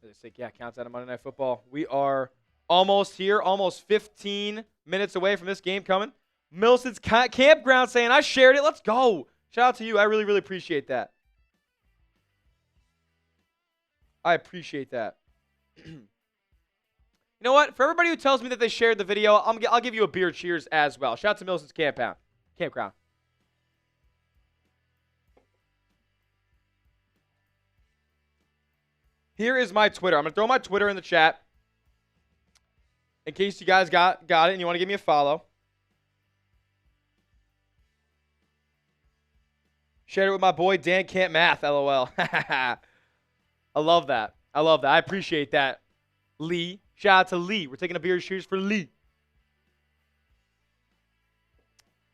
they say, yeah, counts out of Monday Night Football. We are almost here, almost 15 minutes away from this game coming. Milson's campground saying, I shared it. Let's go. Shout out to you. I really, really appreciate that. I appreciate that. You know what? For everybody who tells me that they shared the video, I'll give you a beer cheers as well. Shout out to Milson's campground. Here is my Twitter. I'm going to throw my Twitter in the chat in case you guys got it and you want to give me a follow. Shared it with my boy Dan Can't Math, LOL. I love that. I love that. I appreciate that, Lee. Shout out to Lee. We're taking a beer cheers for Lee.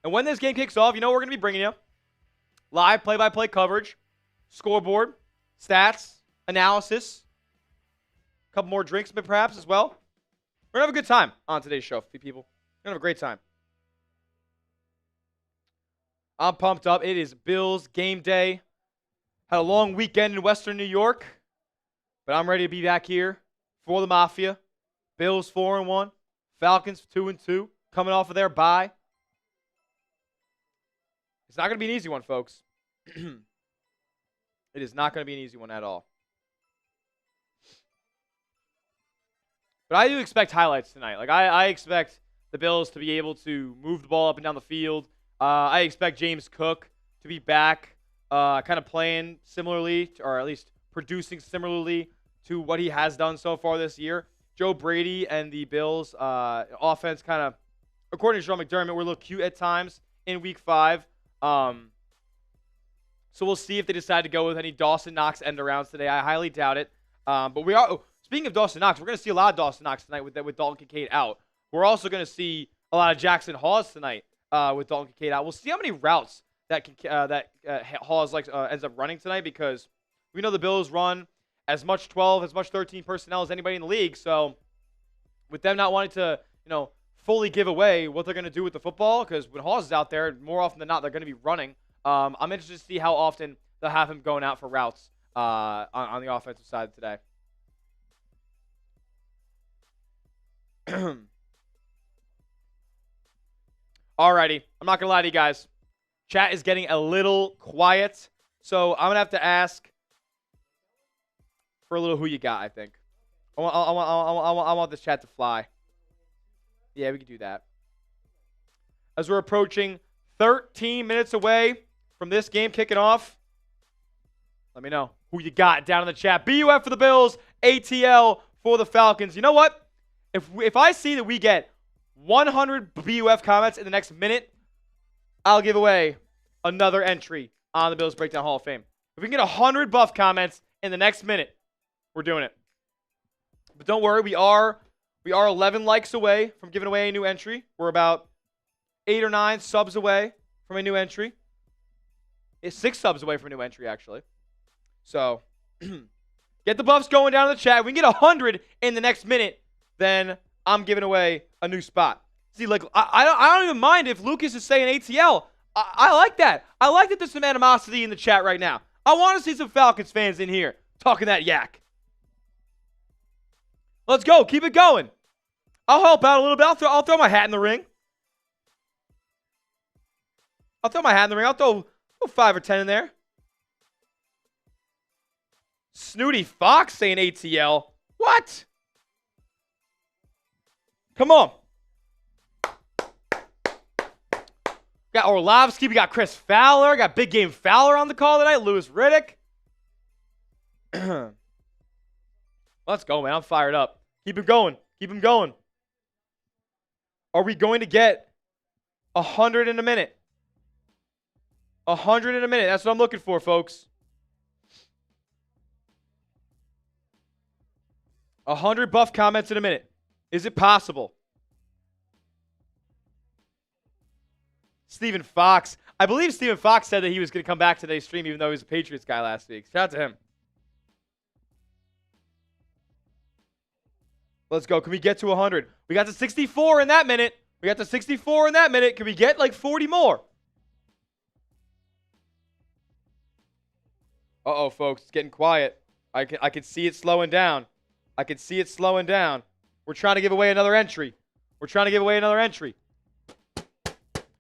And when this game kicks off, you know what we're going to be bringing you? Live play-by-play coverage, scoreboard, stats, analysis, a couple more drinks perhaps as well. We're going to have a good time on today's show, people. We're going to have a great time. I'm pumped up. It is Bills game day. Had a long weekend in Western New York, but I'm ready to be back here for the Mafia. Bills 4-1, Falcons 2-2, coming off of their bye. It's not going to be an easy one, folks. It is not going to be an easy one at all. But I do expect highlights tonight. Like I expect the Bills to be able to move the ball up and down the field. I expect James Cook to be back, kind of playing similarly, or at least producing similarly to what he has done so far this year. Joe Brady and the Bills offense kind of, according to Sean McDermott, were a little cute at times in Week 5. So we'll see if they decide to go with any Dawson Knox end-arounds today. I highly doubt it. But we are. Oh, speaking of Dawson Knox, we're going to see a lot of Dawson Knox tonight with Dalton Kincaid out. We're also going to see a lot of Jackson Hawes tonight with Dalton Kincaid out. We'll see how many routes that Hawes ends up running tonight, because we know the Bills run as much 12, as much 13 personnel as anybody in the league. So with them not wanting to, fully give away what they're going to do with the football, because when Hawes is out there, more often than not, they're going to be running. I'm interested to see how often they'll have him going out for routes on the offensive side today. Alrighty, I'm not going to lie to you guys. Chat is getting a little quiet, so I'm going to have to ask for a little who you got, I think. I want this chat to fly. Yeah, we can do that. As we're approaching 13 minutes away from this game kicking off, let me know who you got down in the chat. BUF for the Bills, ATL for the Falcons. You know what? If I see that we get 100 BUF comments in the next minute, I'll give away another entry on the Bills Breakdown Hall of Fame. If we can get 100 buff comments in the next minute, we're doing it. But don't worry, we are 11 likes away from giving away a new entry. We're about 8 or 9 subs away from a new entry. It's 6 subs away from a new entry, actually. So Get the buffs going down in the chat. If we can get 100 in the next minute, then I'm giving away a new spot. See, like, I don't even mind if Lucas is saying ATL. I like that. I like that there's some animosity in the chat right now. I want to see some Falcons fans in here talking that yak. Let's go. Keep it going. I'll help out a little bit. I'll throw my hat in the ring. I'll throw 5 or 10 in there. Snooty Fox saying ATL. What? Come on. Got Orlovsky. We got Chris Fowler. Got Big Game Fowler on the call tonight. Louis Riddick. Let's go, man. I'm fired up. Keep him going. Keep him going. Are we going to get 100 in a minute? 100 in a minute. That's what I'm looking for, folks. 100 buff comments in a minute. Is it possible? Stephen Fox. I believe Stephen Fox said that he was going to come back to today's stream even though he was a Patriots guy last week. Shout out to him. Let's go. Can we get to 100? We got to 64 in that minute. Can we get like 40 more? Uh-oh, folks. It's getting quiet. I can see it slowing down. We're trying to give away another entry.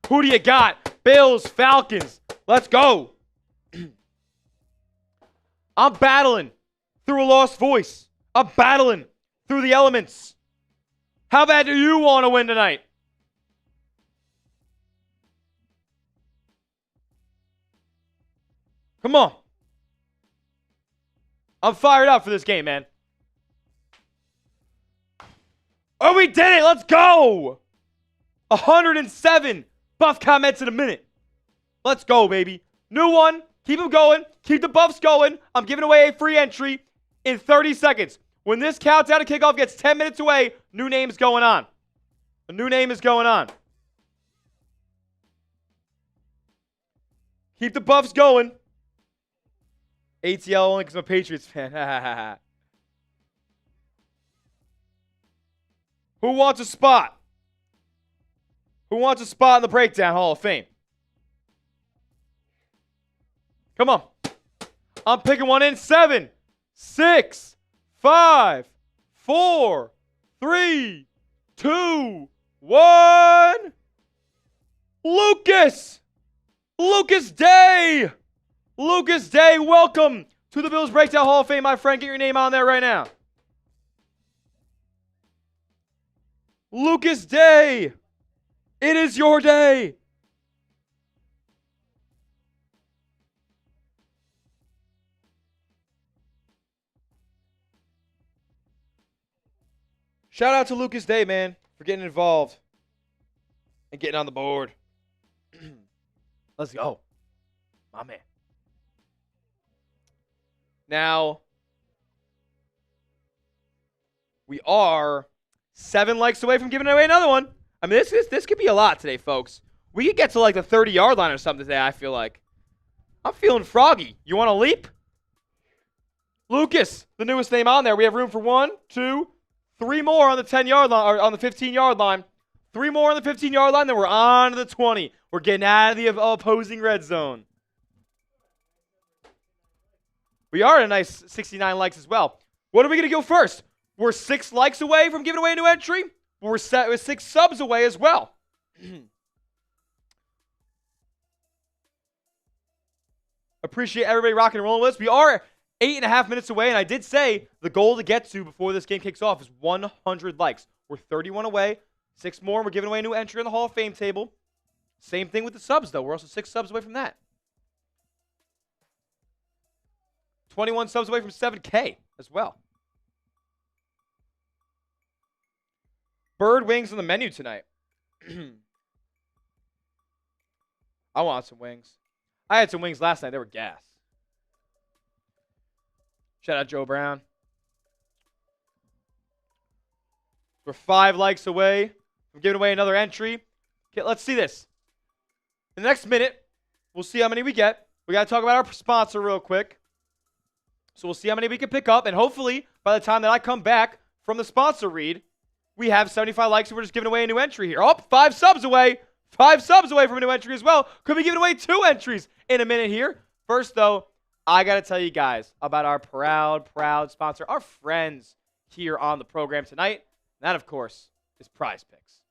Who do you got? Bills, Falcons. Let's go. I'm battling through a lost voice. I'm battling through the elements. How bad do you want to win tonight? Come on. I'm fired up for this game, man. Oh, we did it. Let's go. 107 buff comments in a minute. Let's go, baby. New one. Keep them going. Keep the buffs going. I'm giving away a free entry in 30 seconds. When this countdown to kickoff gets 10 minutes away, new name's going on. A new name is going on. Keep the buffs going. ATL only because I'm a Patriots fan. Who wants a spot? Who wants a spot in the Breakdown Hall of Fame? Come on. I'm picking one in 7, 6, 5, 4, 3, 2, 1. Lucas! Lucas Day! Lucas Day, welcome to the Bills Breakdown Hall of Fame, my friend. Get your name on there right now. Lucas Day! It is your day! Shout out to Lucas Day, man, for getting involved and getting on the board. Let's go. My man. Now, we are 7 likes away from giving away another one. I mean, this could be a lot today, folks. We could get to like the 30-yard line or something today, I feel like. I'm feeling froggy. You want to leap? Lucas, the newest name on there. We have room for 1, 2, 3 more on the 10-yard line, or on the 15-yard line. 3 more on the 15-yard line, then we're on to the 20. We're getting out of the opposing red zone. We are at a nice 69 likes as well. What are we going to go first? We're 6 likes away from giving away a new entry. We're 6 subs away as well. Appreciate everybody rocking and rolling with us. We are 8.5 minutes away, and I did say the goal to get to before this game kicks off is 100 likes. We're 31 away. 6 more, and we're giving away a new entry in the Hall of Fame table. Same thing with the subs, though. We're also 6 subs away from that. 21 subs away from 7K as well. Bird wings on the menu tonight. I want some wings. I had some wings last night. They were gas. Shout out Joe Brown. We're 5 likes away from giving away another entry. Okay, let's see this. In the next minute, we'll see how many we get. We got to talk about our sponsor real quick. So we'll see how many we can pick up. And hopefully, by the time that I come back from the sponsor read, we have 75 likes and we're just giving away a new entry here. Oh, 5 subs away. 5 subs away from a new entry as well. Could be giving away 2 entries in a minute here. First, though, I got to tell you guys about our proud sponsor, our friends here on the program tonight. And that, of course, is Prize Picks.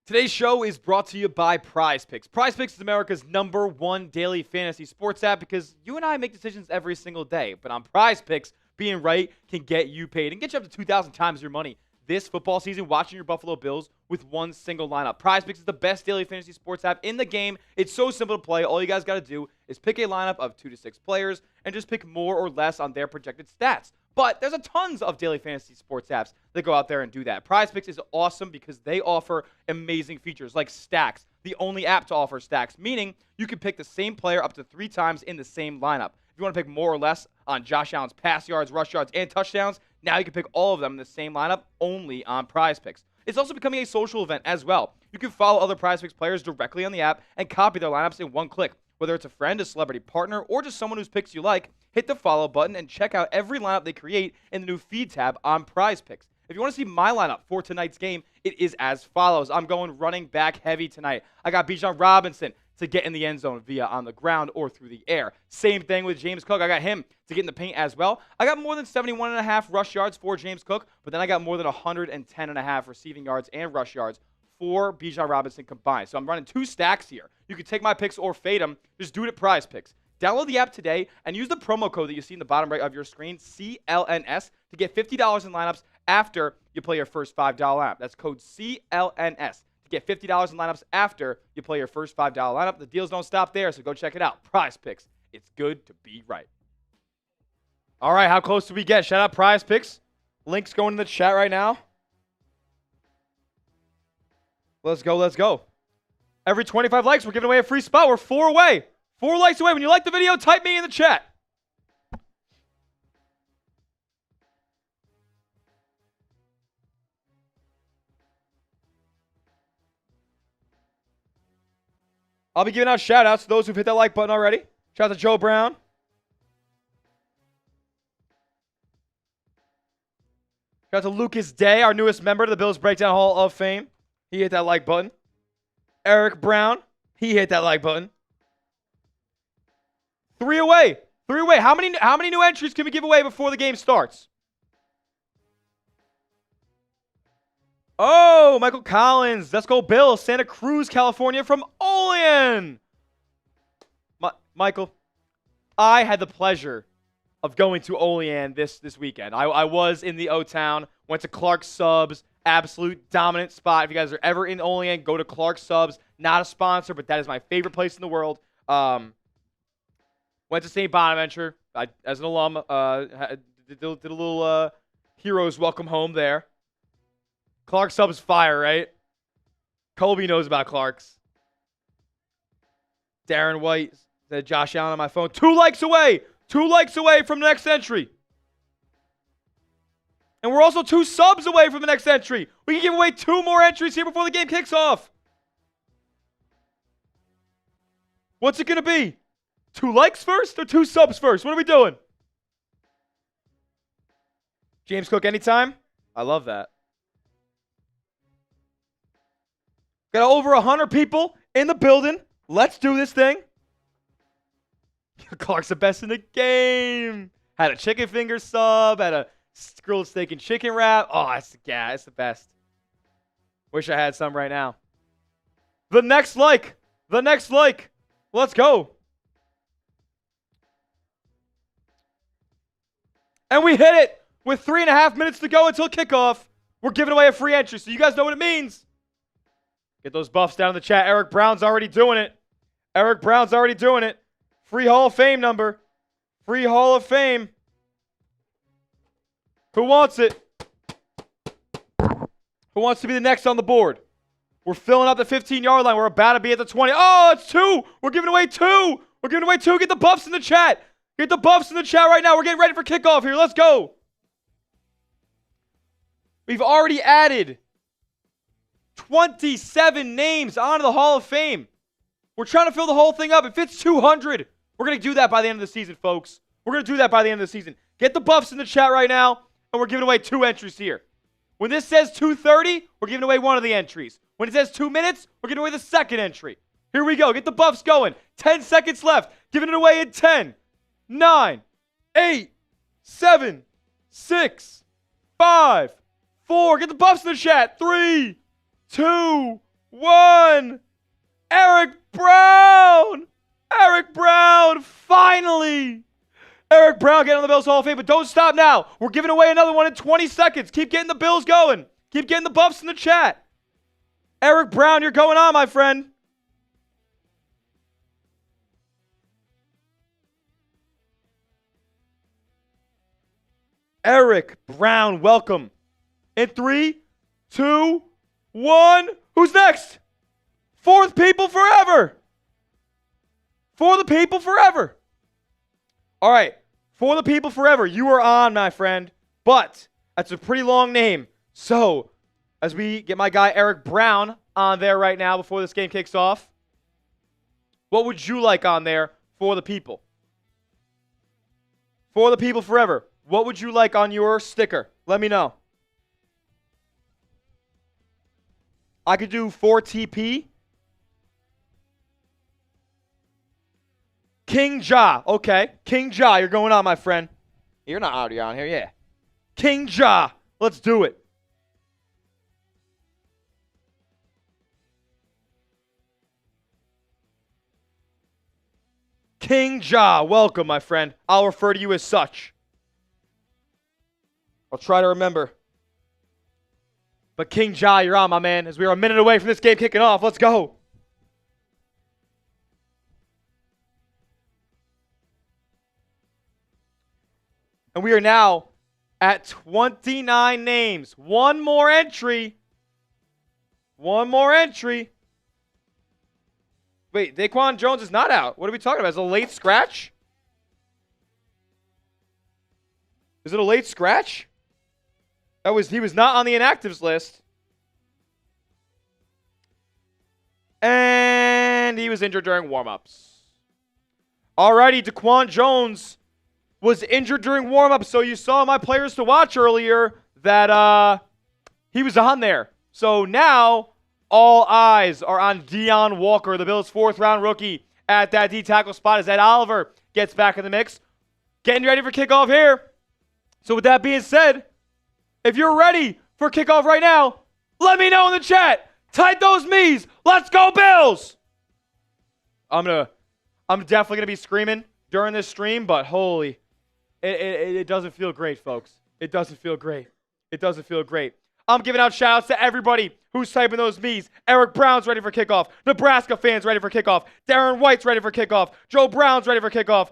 Today's show is brought to you by Prize Picks. Prize Picks is America's #1 daily fantasy sports app because you and I make decisions every single day. But on Prize Picks, being right can get you paid and get you up to 2,000 times your money this football season watching your Buffalo Bills with one single lineup. Prize Picks is the best daily fantasy sports app in the game. It's so simple to play. All you guys got to do is pick a lineup of 2 to 6 players and just pick more or less on their projected stats. But there's a tons of daily fantasy sports apps that go out there and do that. Prize Picks is awesome because they offer amazing features like stacks, the only app to offer stacks, meaning you can pick the same player up to 3 times in the same lineup. If you want to pick more or less on Josh Allen's pass yards, rush yards, and touchdowns, now you can pick all of them in the same lineup only on Prize Picks. It's also becoming a social event as well. You can follow other Prize Picks players directly on the app and copy their lineups in one click. Whether it's a friend, a celebrity partner, or just someone whose picks you like, hit the follow button and check out every lineup they create in the new feed tab on Prize Picks. If you want to see my lineup for tonight's game, it is as follows. I'm going running back heavy tonight. I got Bijan Robinson to get in the end zone via on the ground or through the air. Same thing with James Cook. I got him to get in the paint as well. I got more than 71.5 rush yards for James Cook, but then I got more than 110.5 receiving yards and rush yards for Bijan Robinson combined. So I'm running 2 stacks here. You can take my picks or fade them. Just do it at Prize Picks. Download the app today and use the promo code that you see in the bottom right of your screen, CLNS, to get $50 in lineups after you play your first $5 lineup. That's code CLNS to get $50 in lineups after you play your first $5 lineup. The deals don't stop there, so go check it out. Prize Picks. It's good to be right. All right, how close do we get? Shout out Prize Picks. Links going in the chat right now. Let's go, let's go. Every 25 likes, we're giving away a free spot. We're 4 away. 4 likes away. When you like the video, type me in the chat. I'll be giving out shout-outs to those who've hit that like button already. Shout out to Joe Brown. Shout out to Lucas Day, our newest member to the Bills Breakdown Hall of Fame. He hit that like button. Eric Brown, he hit that like button. 3 away. 3 away. How many new entries can we give away before the game starts? Oh, Michael Collins. Let's go Bills. Santa Cruz, California from Olean. Michael, I had the pleasure of going to Olean this weekend. I was in the O-Town, went to Clark Subs, absolute dominant spot. If you guys are ever in Olean, go to Clark Subs. Not a sponsor, but that is my favorite place in the world. Went to St. Bonaventure as an alum. Did a little heroes welcome home there. Clark Subs fire, right? Colby knows about Clark's. Darren White said Josh Allen on my phone. 2 likes away. 2 likes away from the next entry. And we're also 2 subs away from the next entry. We can give away 2 more entries here before the game kicks off. What's it going to be? 2 likes first or 2 subs first? What are we doing? James Cook anytime? I love that. Got over 100 people in the building. Let's do this thing. Clark's the best in the game. Had a chicken finger sub. Had a grilled steak and chicken wrap. Oh, it's the best. Wish I had some right now. The next like. Let's go. And we hit it with 3.5 minutes to go until kickoff. We're giving away a free entry, so you guys know what it means. Get those buffs down in the chat. Eric Brown's already doing it. Free Hall of Fame number. Free Hall of Fame. Who wants it? Who wants to be the next on the board? We're filling up the 15-yard line. We're about to be at the 20. Oh, it's 2. We're giving away 2. Get the buffs in the chat. Get the buffs in the chat right now. We're getting ready for kickoff here. Let's go. We've already added 27 names onto the Hall of Fame. We're trying to fill the whole thing up. If it's 200, we're going to do that by the end of the season, folks. We're going to do that by the end of the season. Get the buffs in the chat right now, and we're giving away 2 entries here. When this says 2:30, we're giving away one of the entries. When it says 2 minutes, we're giving away the second entry. Here we go. Get the buffs going. 10 seconds left. Giving it away in 10, 9, 8, 7, 6, 5, 4. Get the buffs in the chat. 3, 2, 1. Eric Brown. Eric Brown. Finally. Eric Brown getting on the Bills Hall of Fame, but don't stop now. We're giving away another one in 20 seconds. Keep getting the Bills going. Keep getting the buffs in the chat. Eric Brown, you're going on, my friend. Eric Brown, welcome. In 3, 2, 1. Who's next? For the people forever. For the people forever. All right. For the people forever. You are on, my friend. But that's a pretty long name. So, as we get my guy Eric Brown on there right now before this game kicks off, what would you like on there for the people? For the people forever. What would you like on your sticker? Let me know. I could do 4TP. King Ja. Okay. King Ja, you're going on, my friend. You're not already on here, yeah. King Ja. Let's do it. King Ja, welcome, my friend. I'll refer to you as such. I'll try to remember. But King Ja, you're on, my man, as we are a minute away from this game kicking off. Let's go. And we are now at 29 names. One more entry. One more entry. Wait, Daquan Jones is not out. What are we talking about? Is it a late scratch? Is it a late scratch? He was not on the inactives list. And he was injured during warmups. Alrighty, Daquan Jones was injured during warmups, so you saw my players to watch earlier that he was on there. So now all eyes are on Deion Walker, the Bills' 4th-round rookie at that D-tackle spot as Ed Oliver gets back in the mix. Getting ready for kickoff here. So with that being said, if you're ready for kickoff right now, let me know in the chat. Tight those me's. Let's go, Bills! I'm definitely gonna be screaming during this stream, but holy, it doesn't feel great, folks. It doesn't feel great. It doesn't feel great. I'm giving out shout outs to everybody who's typing those me's. Eric Brown's ready for kickoff. Nebraska fans ready for kickoff. Darren White's ready for kickoff. Joe Brown's ready for kickoff.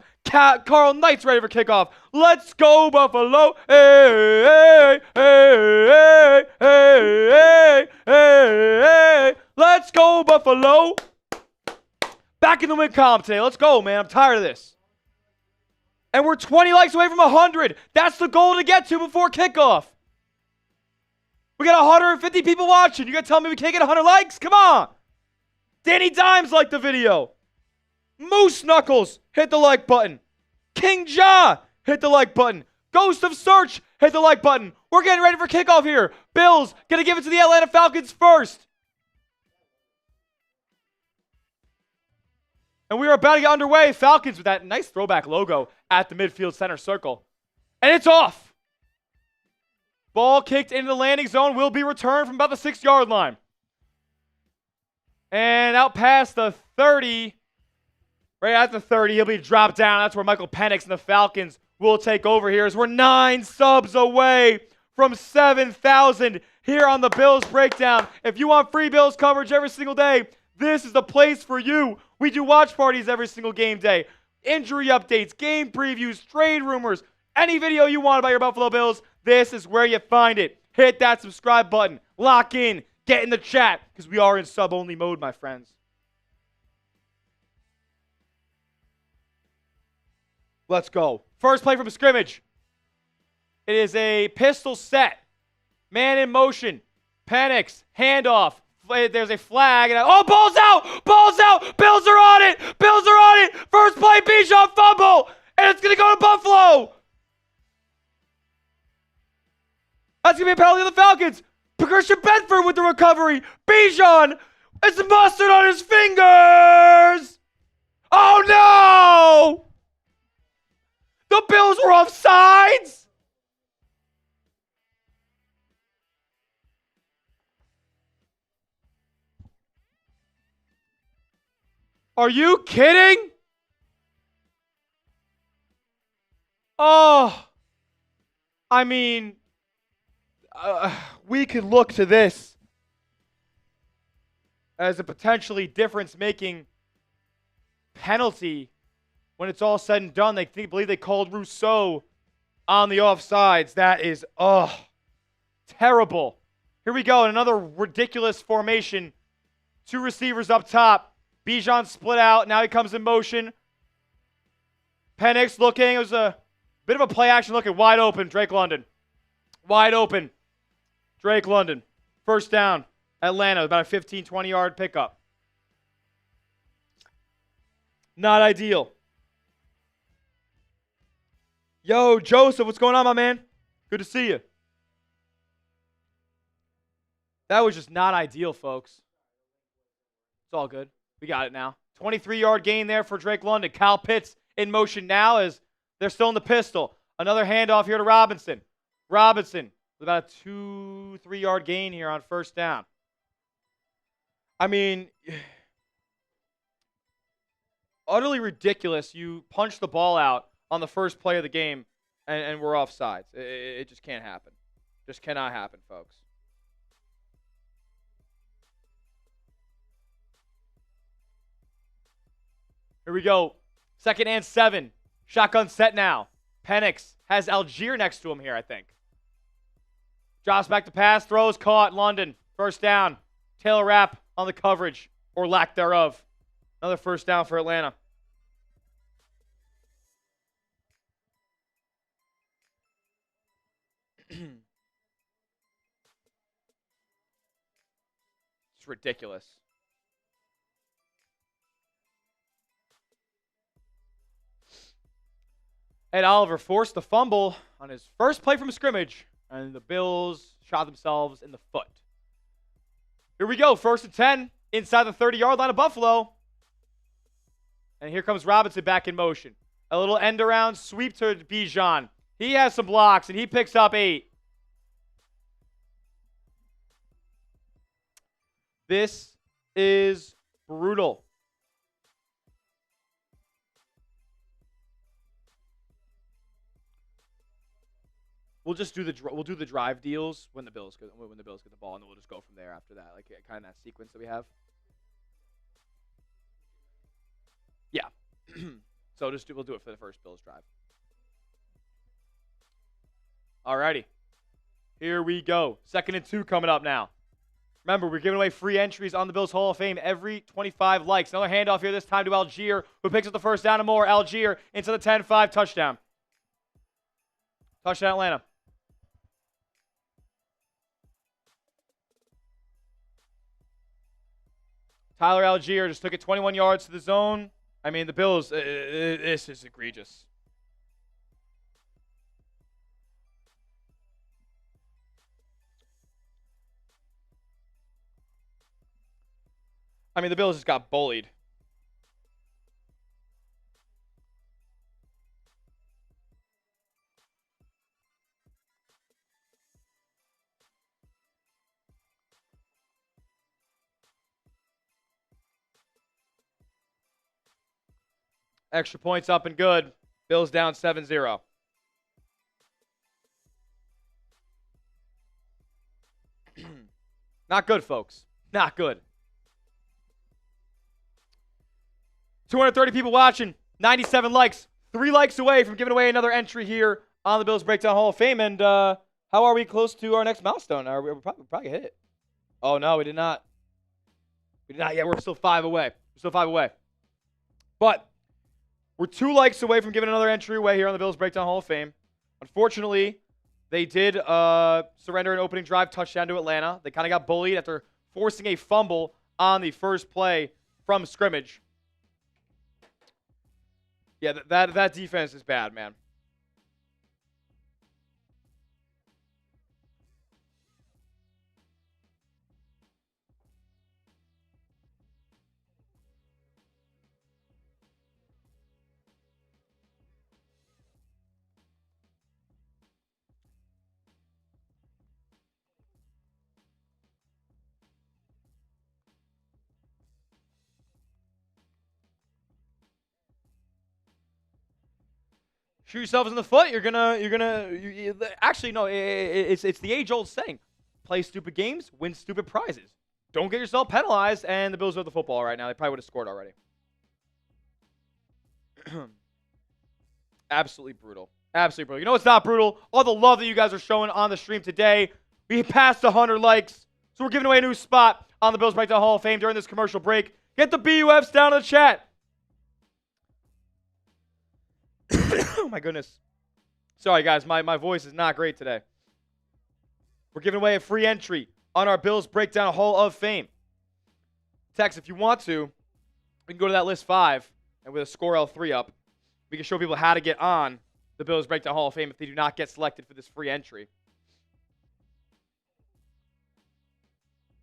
Carl Knight's ready for kickoff. Let's go, Buffalo. Hey, hey, hey, hey, hey, hey, hey. Let's go, Buffalo. Back in the win column today. Let's go, man. I'm tired of this. And we're 20 likes away from 100. That's the goal to get to before kickoff. We got 150 people watching. You got to tell me we can't get 100 likes? Come on. Danny Dimes liked the video. Moose Knuckles, hit the like button. King Ja, hit the like button. Ghost of Search, hit the like button. We're getting ready for kickoff here. Bills going to give it to the Atlanta Falcons first. And we are about to get underway. Falcons with that nice throwback logo at the midfield center circle. And it's off. Ball kicked into the landing zone will be returned from about the 6-yard line. And out past the 30. Right at the 30, he'll be dropped down. That's where Michael Penix and the Falcons will take over here as we're 9 subs away from 7,000 here on the Bills Breakdown. If you want free Bills coverage every single day, this is the place for you. We do watch parties every single game day. Injury updates, game previews, trade rumors, any video you want about your Buffalo Bills, this is where you find it. Hit that subscribe button. Lock in. Get in the chat because we are in sub-only mode, my friends. Let's go. First play from a scrimmage. It is a pistol set. Man in motion. Penix. Handoff. There's a flag. And ball's out. Ball's out. Bills are on it. Bills are on it. First play, Bijan fumble. And it's going to go to Buffalo. That's going to be a penalty on the Falcons. Christian Bedford with the recovery. Bijan. It's mustard on his fingers. Oh, no. The Bills were offsides. Are you kidding? Oh, I mean, we could look to this as a potentially difference-making penalty when it's all said and done. They believe they called Rousseau on the offsides. That is, terrible. Here we go, another ridiculous formation. 2 receivers up top. Bijan split out. Now he comes in motion. Penix looking. It was a bit of a play action looking wide open. Drake London. Wide open. Drake London. First down. Atlanta. About a 15, 20-yard pickup. Not ideal. Yo, Joseph, what's going on, my man? Good to see you. That was just not ideal, folks. It's all good. We got it now. 23-yard gain there for Drake London. Kyle Pitts in motion now as they're still in the pistol. Another handoff here to Robinson. Robinson with about a 2-3-yard gain here on first down. I mean, utterly ridiculous. You punch the ball out on the first play of the game and we're offsides. It just can't happen. Just cannot happen, folks. Here we go. 2nd and 7. Shotgun set now. Penix has Algier next to him here, I think. Drops back to pass. Throws caught. London. First down. Taylor Rapp on the coverage, or lack thereof. Another first down for Atlanta. It's ridiculous. Ed Oliver forced the fumble on his first play from scrimmage, and the Bills shot themselves in the foot. Here we go, 1st and 10, inside the 30-yard line of Buffalo. And here comes Robinson back in motion. A little end-around sweep to Bijan. He has some blocks, and he picks up 8. This is brutal. We'll just do the drive deals when the Bills get the ball, and then we'll just go from there after that, like kind of that sequence that we have. Yeah. So we'll do it for the first Bills drive. Alrighty. Here we go. 2nd and 2 coming up now. Remember, we're giving away free entries on the Bills Hall of Fame every 25 likes. Another handoff here, this time to Algier, who picks up the first down and more. Algier into the 10-5 touchdown. Touchdown, Atlanta. Tyler Algier just took it 21 yards to the zone. I mean, the Bills, this is egregious. I mean, the Bills just got bullied. Extra points up and good. Bills down 7-0. Not good, folks. Not good. 230 people watching. 97 likes. 3 likes away from giving away another entry here on the Bills Breakdown Hall of Fame. And how are we close to our next milestone? We're probably hit it. Oh, no, we did not. We did not yet. We're still 5 away. We're still 5 away. But we're 2 likes away from giving another entry away here on the Bills Breakdown Hall of Fame. Unfortunately, they did surrender an opening drive touchdown to Atlanta. They kind of got bullied after forcing a fumble on the first play from scrimmage. Yeah, that defense is bad, man. Shoot yourselves in the foot. Actually, no, it's the age-old saying. Play stupid games, win stupid prizes. Don't get yourself penalized, and the Bills have the football right now. They probably would have scored already. Absolutely brutal. Absolutely brutal. You know what's not brutal? All the love that you guys are showing on the stream today. We passed 100 likes, so we're giving away a new spot on the Bills Breakdown Hall of Fame during this commercial break. Get the BUFs down in the chat. Oh, my goodness. Sorry, guys. My voice is not great today. We're giving away a free entry on our Bills Breakdown Hall of Fame. Text, if you want to, we can go to that list 5, and with a score L3 up, we can show people how to get on the Bills Breakdown Hall of Fame if they do not get selected for this free entry.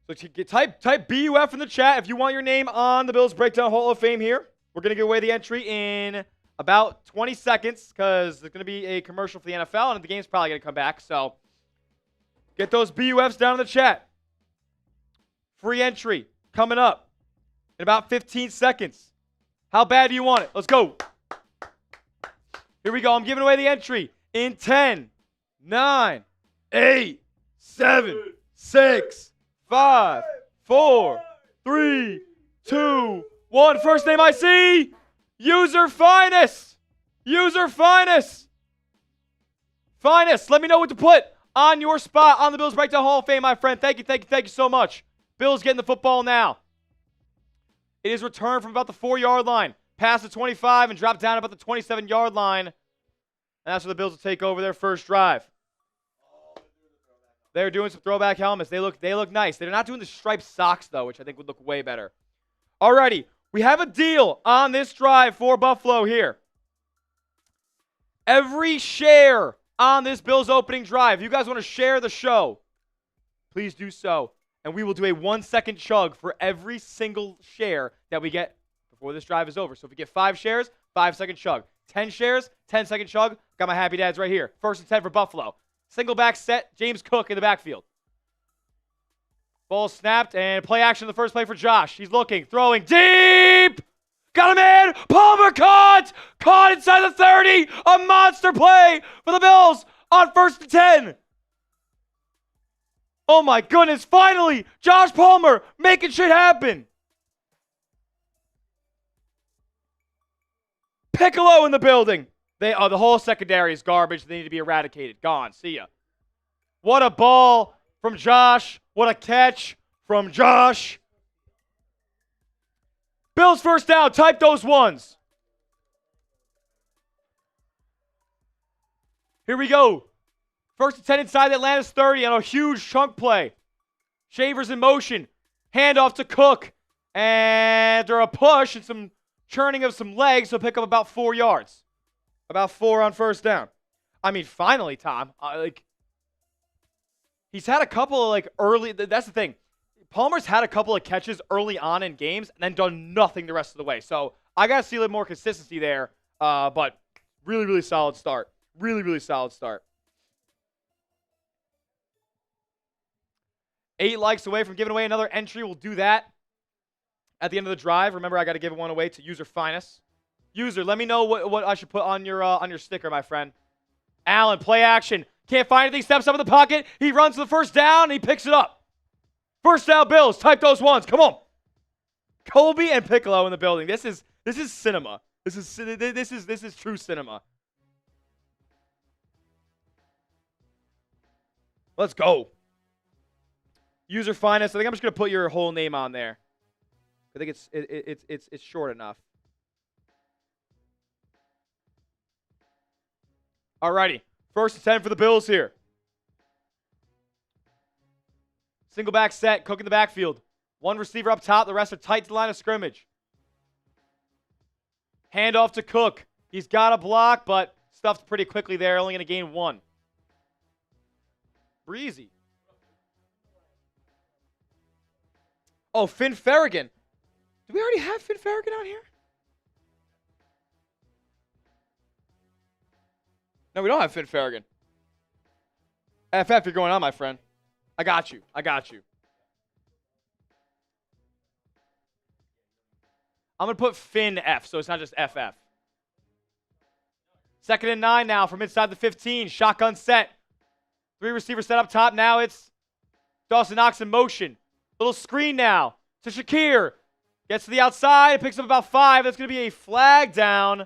So type BUF in the chat if you want your name on the Bills Breakdown Hall of Fame here. We're going to give away the entry in about 20 seconds because there's going to be a commercial for the NFL, and the game's probably going to come back. So get those BUFs down in the chat. Free entry coming up in about 15 seconds. How bad do you want it? Let's go. Here we go. I'm giving away the entry in 10, 9, 8, 7, 6, 5, 4, 3, 2, 1. First name I see. User Finest. User Finest. Finest. Let me know what to put on your spot on the Bills Breakdown Hall of Fame, my friend. Thank you so much. Bills getting the football now. It is returned from about the 4-yard line, past the 25, and dropped down about the 27-yard line. And that's where the Bills will take over their first drive. They're doing some throwback helmets. They look nice. They're not doing the striped socks, though, which I think would look way better. Alrighty. We have a deal on this drive for Buffalo here. Every share on this Bills opening drive, if you guys want to share the show, please do so. And we will do a 1-second chug for every single share that we get before this drive is over. So if we get 5 shares, 5-second chug. 10 shares, 10-second chug. Got my happy dads right here. 1st and 10 for Buffalo. Single back set, James Cook in the backfield. Ball snapped, and play action the first play for Josh. He's looking, throwing deep. Got him in. Palmer caught. Caught inside the 30. A monster play for the Bills on 1st and 10. Oh, my goodness. Finally, Josh Palmer making shit happen. Piccolo in the building. The whole secondary is garbage. They need to be eradicated. Gone. See ya. What a ball from Josh. What a catch from Josh. Bills first down. Type those ones. Here we go. 1st and 10 inside the Atlanta's 30 on a huge chunk play. Shavers in motion. Handoff to Cook. And after a push and some churning of some legs, he'll pick up about 4 yards. About 4 on 1st down. I mean, finally, Tom. He's had a couple of, early... That's the thing. Palmer's had a couple of catches early on in games and then done nothing the rest of the way. So, I got to see a little more consistency there. But really, really solid start. Really, really solid start. 8 likes away from giving away another entry. We'll do that at the end of the drive. Remember, I got to give one away to User Finest. User, let me know what I should put on your sticker, my friend. Allen, play action. Can't find anything. Steps up in the pocket. He runs to the 1st down, and he picks it up. 1st down, Bills. Type those ones. Come on. Colby and Piccolo in the building. This is cinema. This is true cinema. Let's go. User Finest. I think I'm just gonna put your whole name on there. I think it's short enough. Alrighty. 1st and 10 for the Bills here. Single back set. Cook in the backfield. 1 receiver up top. The rest are tight to the line of scrimmage. Handoff to Cook. He's got a block, but stuffed pretty quickly there. Only going to gain 1. Breezy. Oh, Finn Farragon. Do we already have Finn Farragon out here? No, we don't have Finn Farragon. FF, you're going on, my friend. I got you. I got you. I'm going to put Finn F, so it's not just FF. 2nd and 9 now from inside the 15. Shotgun set. 3 receivers set up top. Now it's Dawson Knox in motion. Little screen now to Shakir. Gets to the outside. Picks up about 5. That's going to be a flag down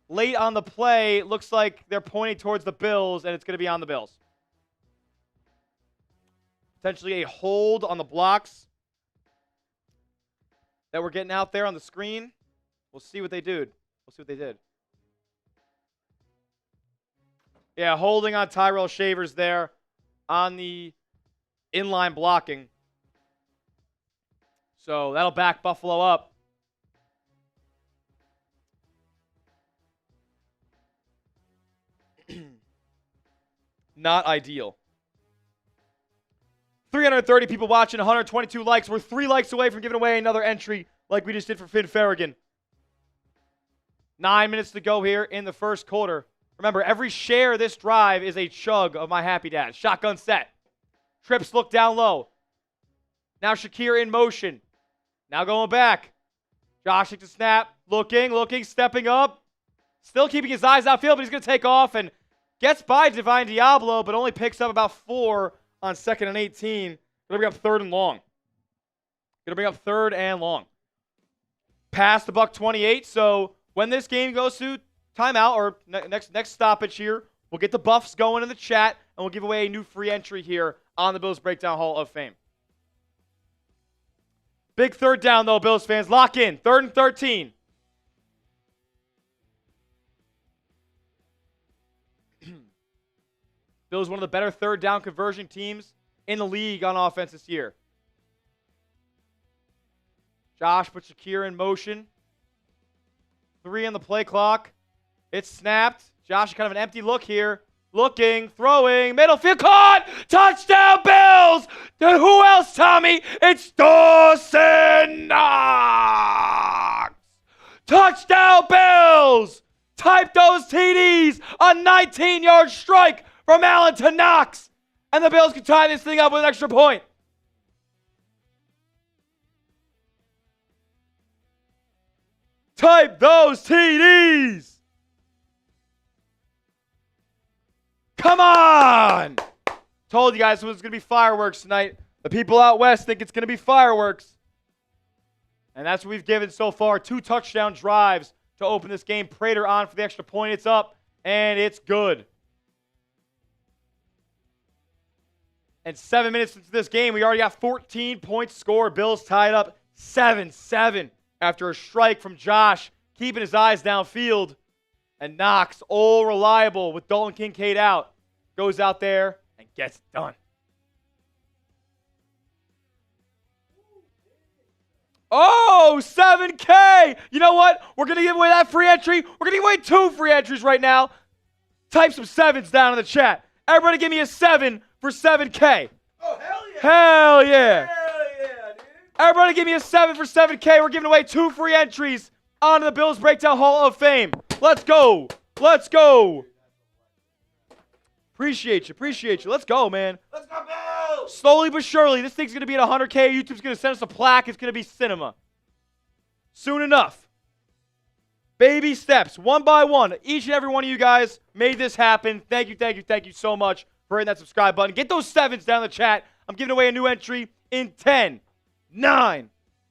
late on the play. Looks like they're pointing towards the Bills, and it's going to be on the Bills. Potentially a hold on the blocks that we're getting out there on the screen. We'll see what they do. We'll see what they did. Yeah, holding on Tyrell Shavers there on the inline blocking. So that'll back Buffalo up. Not ideal. 330 people watching, 122 likes. We're 3 likes away from giving away another entry like we just did for Finn Farragon. 9 minutes to go here in the first quarter. Remember, every share of this drive is a chug of my happy dad. Shotgun set. Trips look down low. Now Shakir in motion. Now going back. Josh takes a snap. Looking, stepping up. Still keeping his eyes outfield, but he's going to take off and gets by Divine Diablo, but only picks up about 4 on 2nd and 18. Going to bring up 3rd and long. Going to bring up 3rd and long. Past the buck 28, so when this game goes to timeout or next stoppage here, we'll get the buffs going in the chat, and we'll give away a new free entry here on the Bills Breakdown Hall of Fame. Big 3rd down, though, Bills fans. Lock in. 3rd and 13. Bills one of the better 3rd down conversion teams in the league on offense this year. Josh puts Shakir in motion. 3 on the play clock. It's snapped. Josh, kind of an empty look here. Looking, throwing, middle field, caught! Touchdown, Bills! Then who else, Tommy? It's Dawson Knox! Touchdown, Bills! Type those TDs! A 19-yard strike from Allen to Knox! And the Bills can tie this thing up with an extra point. Type those TDs! Come on! Told you guys it was going to be fireworks tonight. The people out west think it's going to be fireworks. And that's what we've given so far. 2 touchdown drives to open this game. Prater on for the extra point. It's up, and it's good. And 7 minutes into this game, we already got 14 points scored. Bills tied up 7-7 after a strike from Josh, keeping his eyes downfield. And Knox, all reliable with Dalton Kincaid out, goes out there and gets it done. Oh, 7K! You know what? We're going to give away that free entry. We're going to give away 2 free entries right now. Type some 7s down in the chat. Everybody give me a 7 for 7K. Oh, hell yeah. Hell yeah. Hell yeah, dude. Everybody give me a 7 for 7K. We're giving away 2 free entries onto the Bills Breakdown Hall of Fame. Let's go. Let's go. Appreciate you. Let's go, man. Let's go, Bills. Slowly but surely, this thing's going to be at 100K. YouTube's going to send us a plaque. It's going to be cinema. Soon enough. Baby steps, one by one. Each and every one of you guys made this happen. Thank you so much for hitting that subscribe button. Get those 7s down in the chat. I'm giving away a new entry in 10, 9,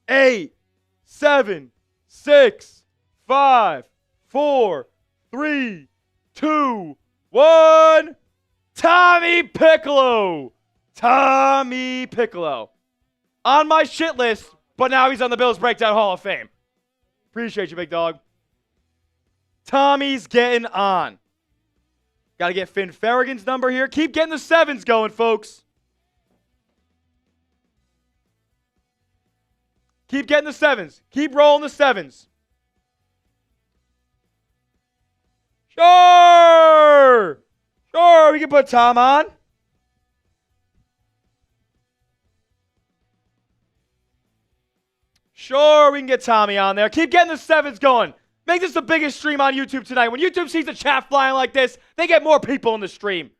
8, 7, 6, 5, 4, 3, 2, 1. Tommy Piccolo. Tommy Piccolo. On my shit list, but now he's on the Bills Breakdown Hall of Fame. Appreciate you, big dog. Tommy's getting on. Got to get Finn Farragon's number here. Keep getting the 7s going, folks. Keep getting the 7s. Keep rolling the 7s. Sure. Sure, we can put Tom on. Sure, we can get Tommy on there. Keep getting the sevens going. Make this the biggest stream on YouTube tonight. When YouTube sees the chat flying like this, they get more people in the stream.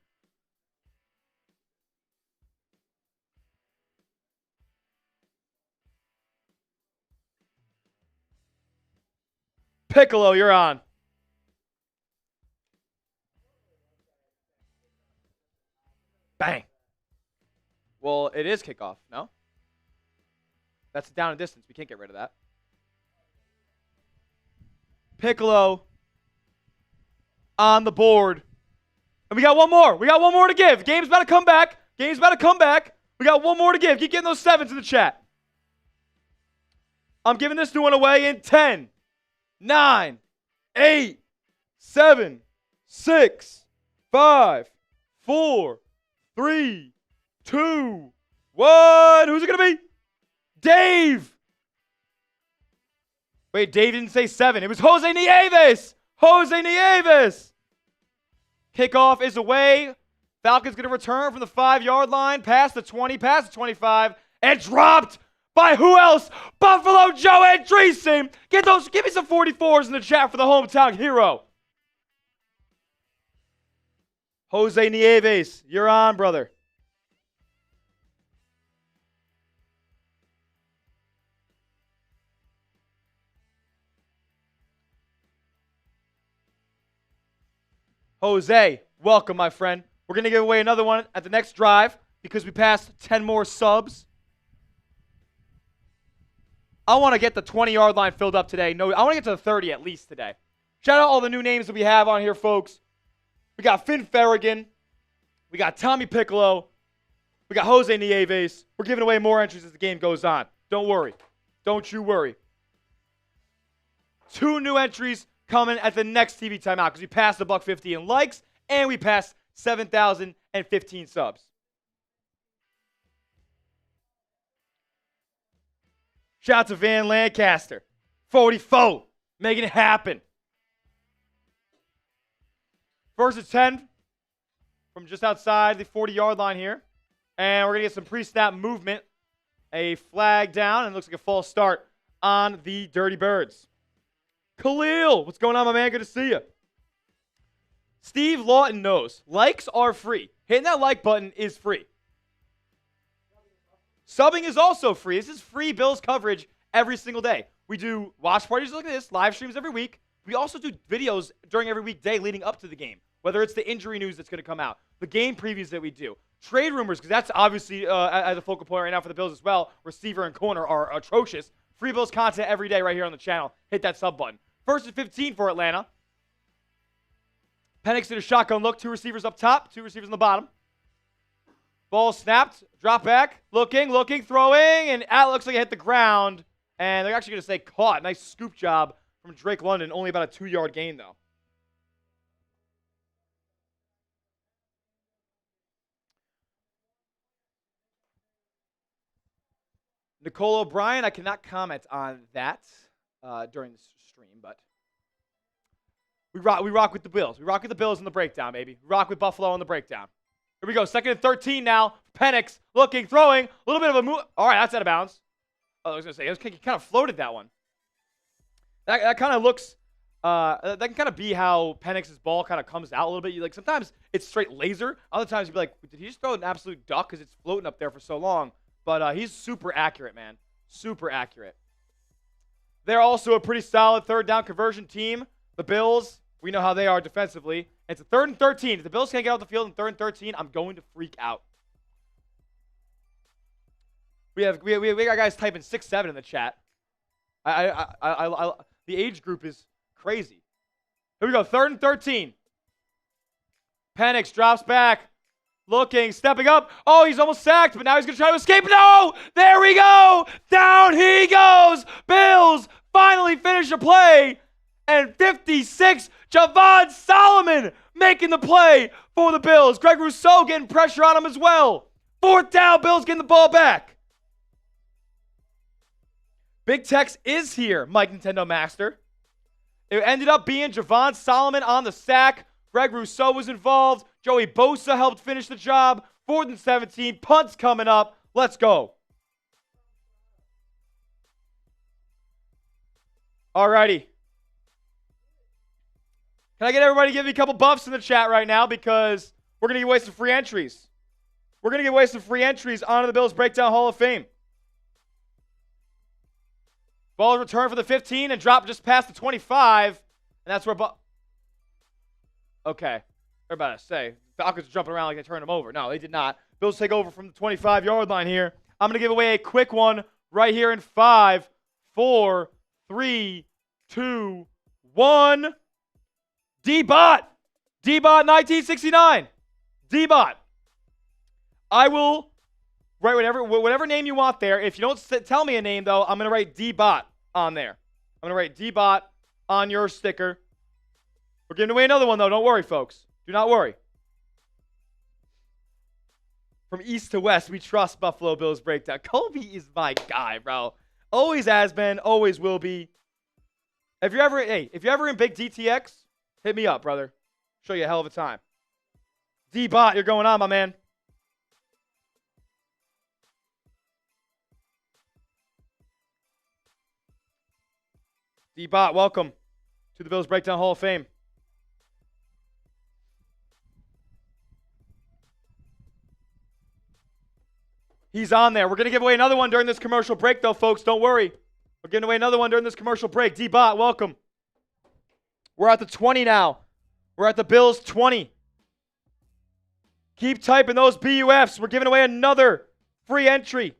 Piccolo, you're on. Bang. Well, it is kickoff, no? That's down and distance. We can't get rid of that. Piccolo on the board. And we got one more. We got one more to give. Game's about to come back. Game's about to come back. We got one more to give. Keep getting those sevens in the chat. I'm giving this new one away in 10, 9, 8, 7, 6, 5, 4, 3, 2, 1. Who's it going to be? Dave. Wait, Dave didn't say 7. It was Jose Nieves. Jose Nieves. Kickoff is away. Falcons going to return from the 5-yard line, past the 20, past the 25, and dropped by who else? Buffalo Joe Andreessen. Give me some 44s in the chat for the hometown hero. Jose Nieves, you're on, brother. Jose, welcome, my friend. We're going to give away another one at the next drive because we passed 10 more subs. I want to get the 20-yard line filled up today. No, I want to get to the 30 at least today. Shout out all the new names that we have on here, folks. We got Finn Farragon. We got Tommy Piccolo. We got Jose Nieves. We're giving away more entries as the game goes on. Don't worry. Don't you worry. 2 new entries coming at the next TV timeout because we passed the $150 in likes and we passed 7,015 subs. Shout out to Van Lancaster. 44. Making it happen. First and 10 from just outside the 40-yard line here. And we're going to get some pre-snap movement. A flag down, and it looks like a false start on the Dirty Birds. Khalil, what's going on, my man? Good to see you. Steve Lawton knows. Likes are free. Hitting that like button is free. Subbing is also free. This is free Bills coverage every single day. We do watch parties like this, live streams every week. We also do videos during every weekday leading up to the game, whether it's the injury news that's going to come out, the game previews that we do, trade rumors, because that's obviously at the focal point right now for the Bills as well. Receiver and corner are atrocious. Free Bills content every day right here on the channel. Hit that sub button. First and 15 for Atlanta. Penix did a shotgun look. 2 receivers up top, 2 receivers on the bottom. Ball snapped, drop back, looking, throwing, and it looks like it hit the ground. And they're actually going to say caught. Nice scoop job from Drake London. Only about a 2-yard gain, though. Nicole O'Brien, I cannot comment on that during the stream, but we rock with the Bills. We rock with the Bills in the breakdown, baby. We rock with Buffalo in the breakdown. Here we go. 2nd and 13 now. Penix looking, throwing. A little bit of a move. All right, that's out of bounds. Oh, I was going to say, he kind of floated that one. That kind of looks, that can kind of be how Penix's ball kind of comes out a little bit. Like sometimes it's straight laser. Other times you'd be like, did he just throw an absolute duck because it's floating up there for so long? But he's super accurate, man. Super accurate. They're also a pretty solid 3rd down conversion team. The Bills, we know how they are defensively. It's a 3rd and 13. If the Bills can't get off the field in 3rd and 13, I'm going to freak out. We got guys typing 6-7 in the chat. The age group is crazy. Here we go. 3rd and 13. Penix drops back. Looking, stepping up. Oh, he's almost sacked, but now he's going to try to escape. No! There we go! Down he goes! Bills finally finish a play. And 56, Javon Solomon making the play for the Bills. Greg Rousseau getting pressure on him as well. 4th down, Bills getting the ball back. Big Tex is here, Mike Nintendo Master. It ended up being Javon Solomon on the sack. Greg Rousseau was involved. Joey Bosa helped finish the job. 4th and 17. Punts coming up. Let's go. Alrighty. Can I get everybody to give me a couple buffs in the chat right now because we're going to give away some free entries. We're going to give away some free entries onto the Bills Breakdown Hall of Fame. Ball returned for the 15 and dropped just past the 25. And that's where okay. They're about to say. Falcons are jumping around like they turned them over. No, they did not. Bills take over from the 25-yard line here. I'm going to give away a quick one right here in 5, 4, 3, 2, 1. D-Bot. D-Bot 1969. D-Bot. I will write whatever name you want there. If you don't tell me a name, though, I'm going to write D-Bot on there. I'm going to write D-Bot on your sticker. We're giving away another one, though. Don't worry, folks. Do not worry. From east to west, we trust Buffalo Bills Breakdown. Kobe is my guy, bro. Always has been, always will be. If you're ever in big DTX, hit me up, brother. Show you a hell of a time. D-Bot, you're going on, my man. D-Bot, welcome to the Bills Breakdown Hall of Fame. He's on there. We're going to give away another one during this commercial break, though, folks. Don't worry. We're giving away another one during this commercial break. D-Bot, welcome. We're at the 20 now. We're at the Bills 20. Keep typing those BUFs. We're giving away another free entry.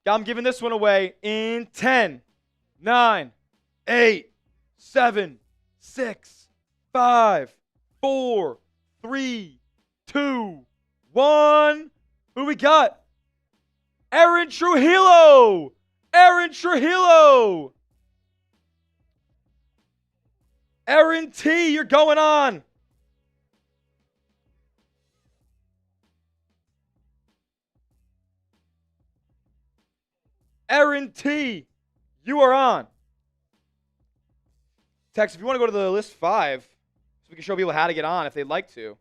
I'm giving this one away in 10, 9, 8, 7, 6, 5, 4, 3, 2, 1. Who we got? Aaron Trujillo. Aaron Trujillo. Aaron T, you're going on. Aaron T, you are on. Tex, if you want to go to the list 5, so we can show people how to get on if they'd like to.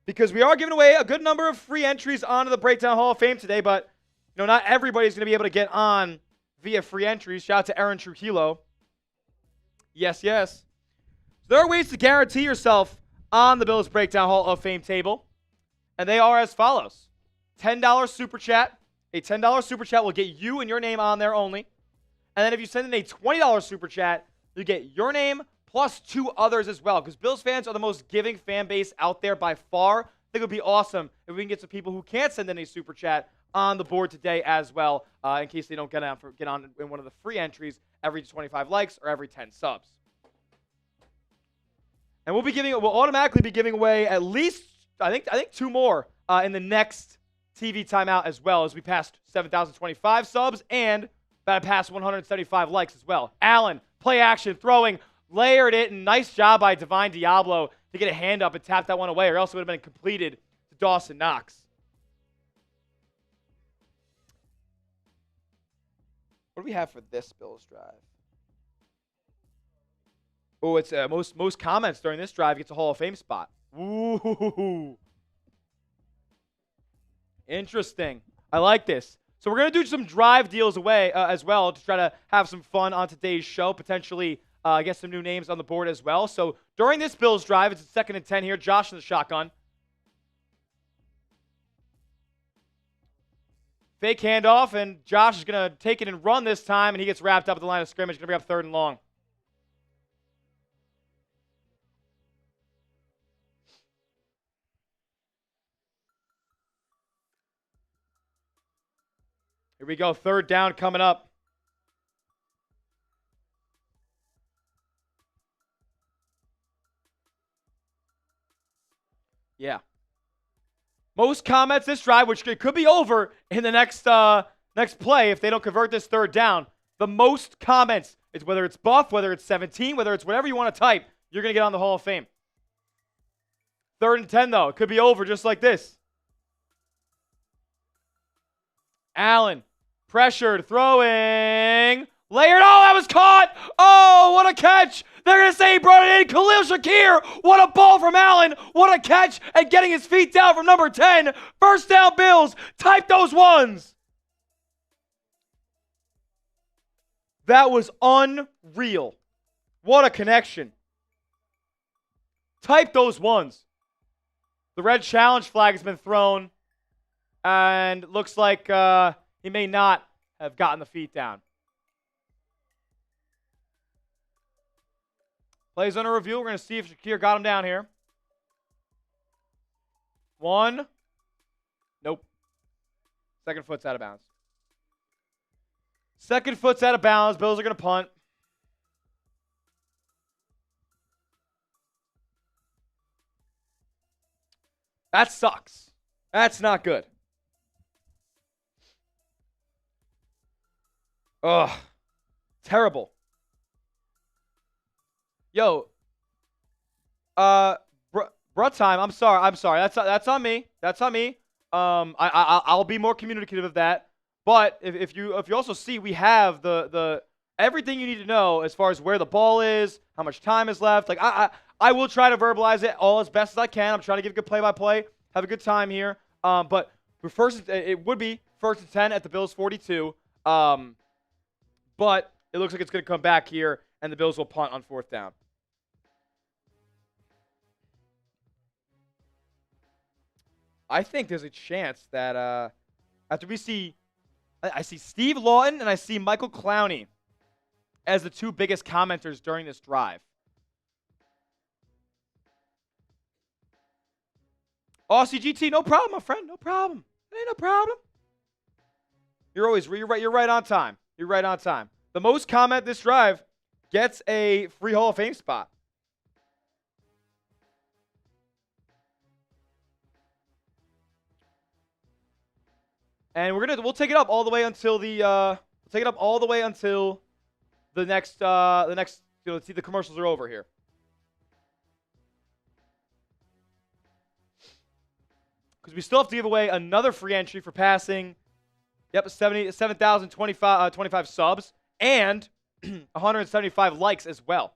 Because we are giving away a good number of free entries onto the Breakdown Hall of Fame today, but not everybody's going to be able to get on via free entries. Shout out to Aaron Trujillo. Yes, yes. There are ways to guarantee yourself on the Bills Breakdown Hall of Fame table, and they are as follows. $10 super chat. A $10 super chat will get you and your name on there only. And then if you send in a $20 super chat, you get your name plus 2 others as well. Because Bills fans are the most giving fan base out there by far. I think it would be awesome if we can get some people who can't send in a super chat on the board today as well, in case they don't get on in one of the free entries every 25 likes or every 10 subs. And we'll automatically be giving away at least I think 2 more in the next TV timeout as well, as we passed 7,025 subs and about past 175 likes as well. Allen, play action, throwing, layered it, and nice job by Divine Diablo to get a hand up and tap that one away, or else it would have been completed to Dawson Knox. What do we have for this Bills drive? Oh, it's most comments during this drive gets a Hall of Fame spot. Ooh. Interesting. I like this. So we're going to do some drive deals away as well to try to have some fun on today's show, potentially get some new names on the board as well. So during this Bills drive, it's a 2nd and 10 here. Josh in the shotgun. Fake handoff, and Josh is going to take it and run this time, and he gets wrapped up at the line of scrimmage. Going to bring up 3rd and long. Here we go, 3rd down coming up. Yeah. Most comments this drive, which could be over in the next play if they don't convert this 3rd down. The most comments, it's whether it's buff, whether it's 17, whether it's whatever you want to type, you're going to get on the Hall of Fame. 3rd and 10, though. It could be over just like this. Allen, pressured, throwing. Layered. Oh, that was caught. Oh, what a catch. They're going to say he brought it in. Khalil Shakir. What a ball from Allen. What a catch. And getting his feet down from number 10. First down, Bills. Type those ones. That was unreal. What a connection. Type those ones. The red challenge flag has been thrown. And looks like he may not have gotten the feet down. Plays under review. We're going to see if Shakir got him down here. One. Nope. Second foot's out of bounds. Second foot's out of bounds. Bills are going to punt. That sucks. That's not good. Ugh. Terrible. Yo. Bruh time. I'm sorry. That's on me. That's on me. I'll be more communicative of that. But if you also see, we have the everything you need to know as far as where the ball is, how much time is left. Like I will try to verbalize it all as best as I can. I'm trying to give a good play-by-play. Have a good time here. But it would be 1st and 10 at the Bills 42. But it looks like it's going to come back here, and the Bills will punt on 4th down. I think there's a chance that after we see, I see Steve Lawton and I see Michael Clowney as the two biggest commenters during this drive. Aussie GT, no problem, my friend, no problem. It ain't no problem. You're right on time. You're right on time. The most comment this drive gets a free Hall of Fame spot. And we'll take it up all the way until the next let's see, the commercials are over here. Because we still have to give away another free entry for passing. Yep, 7,025 subs and 175 likes as well.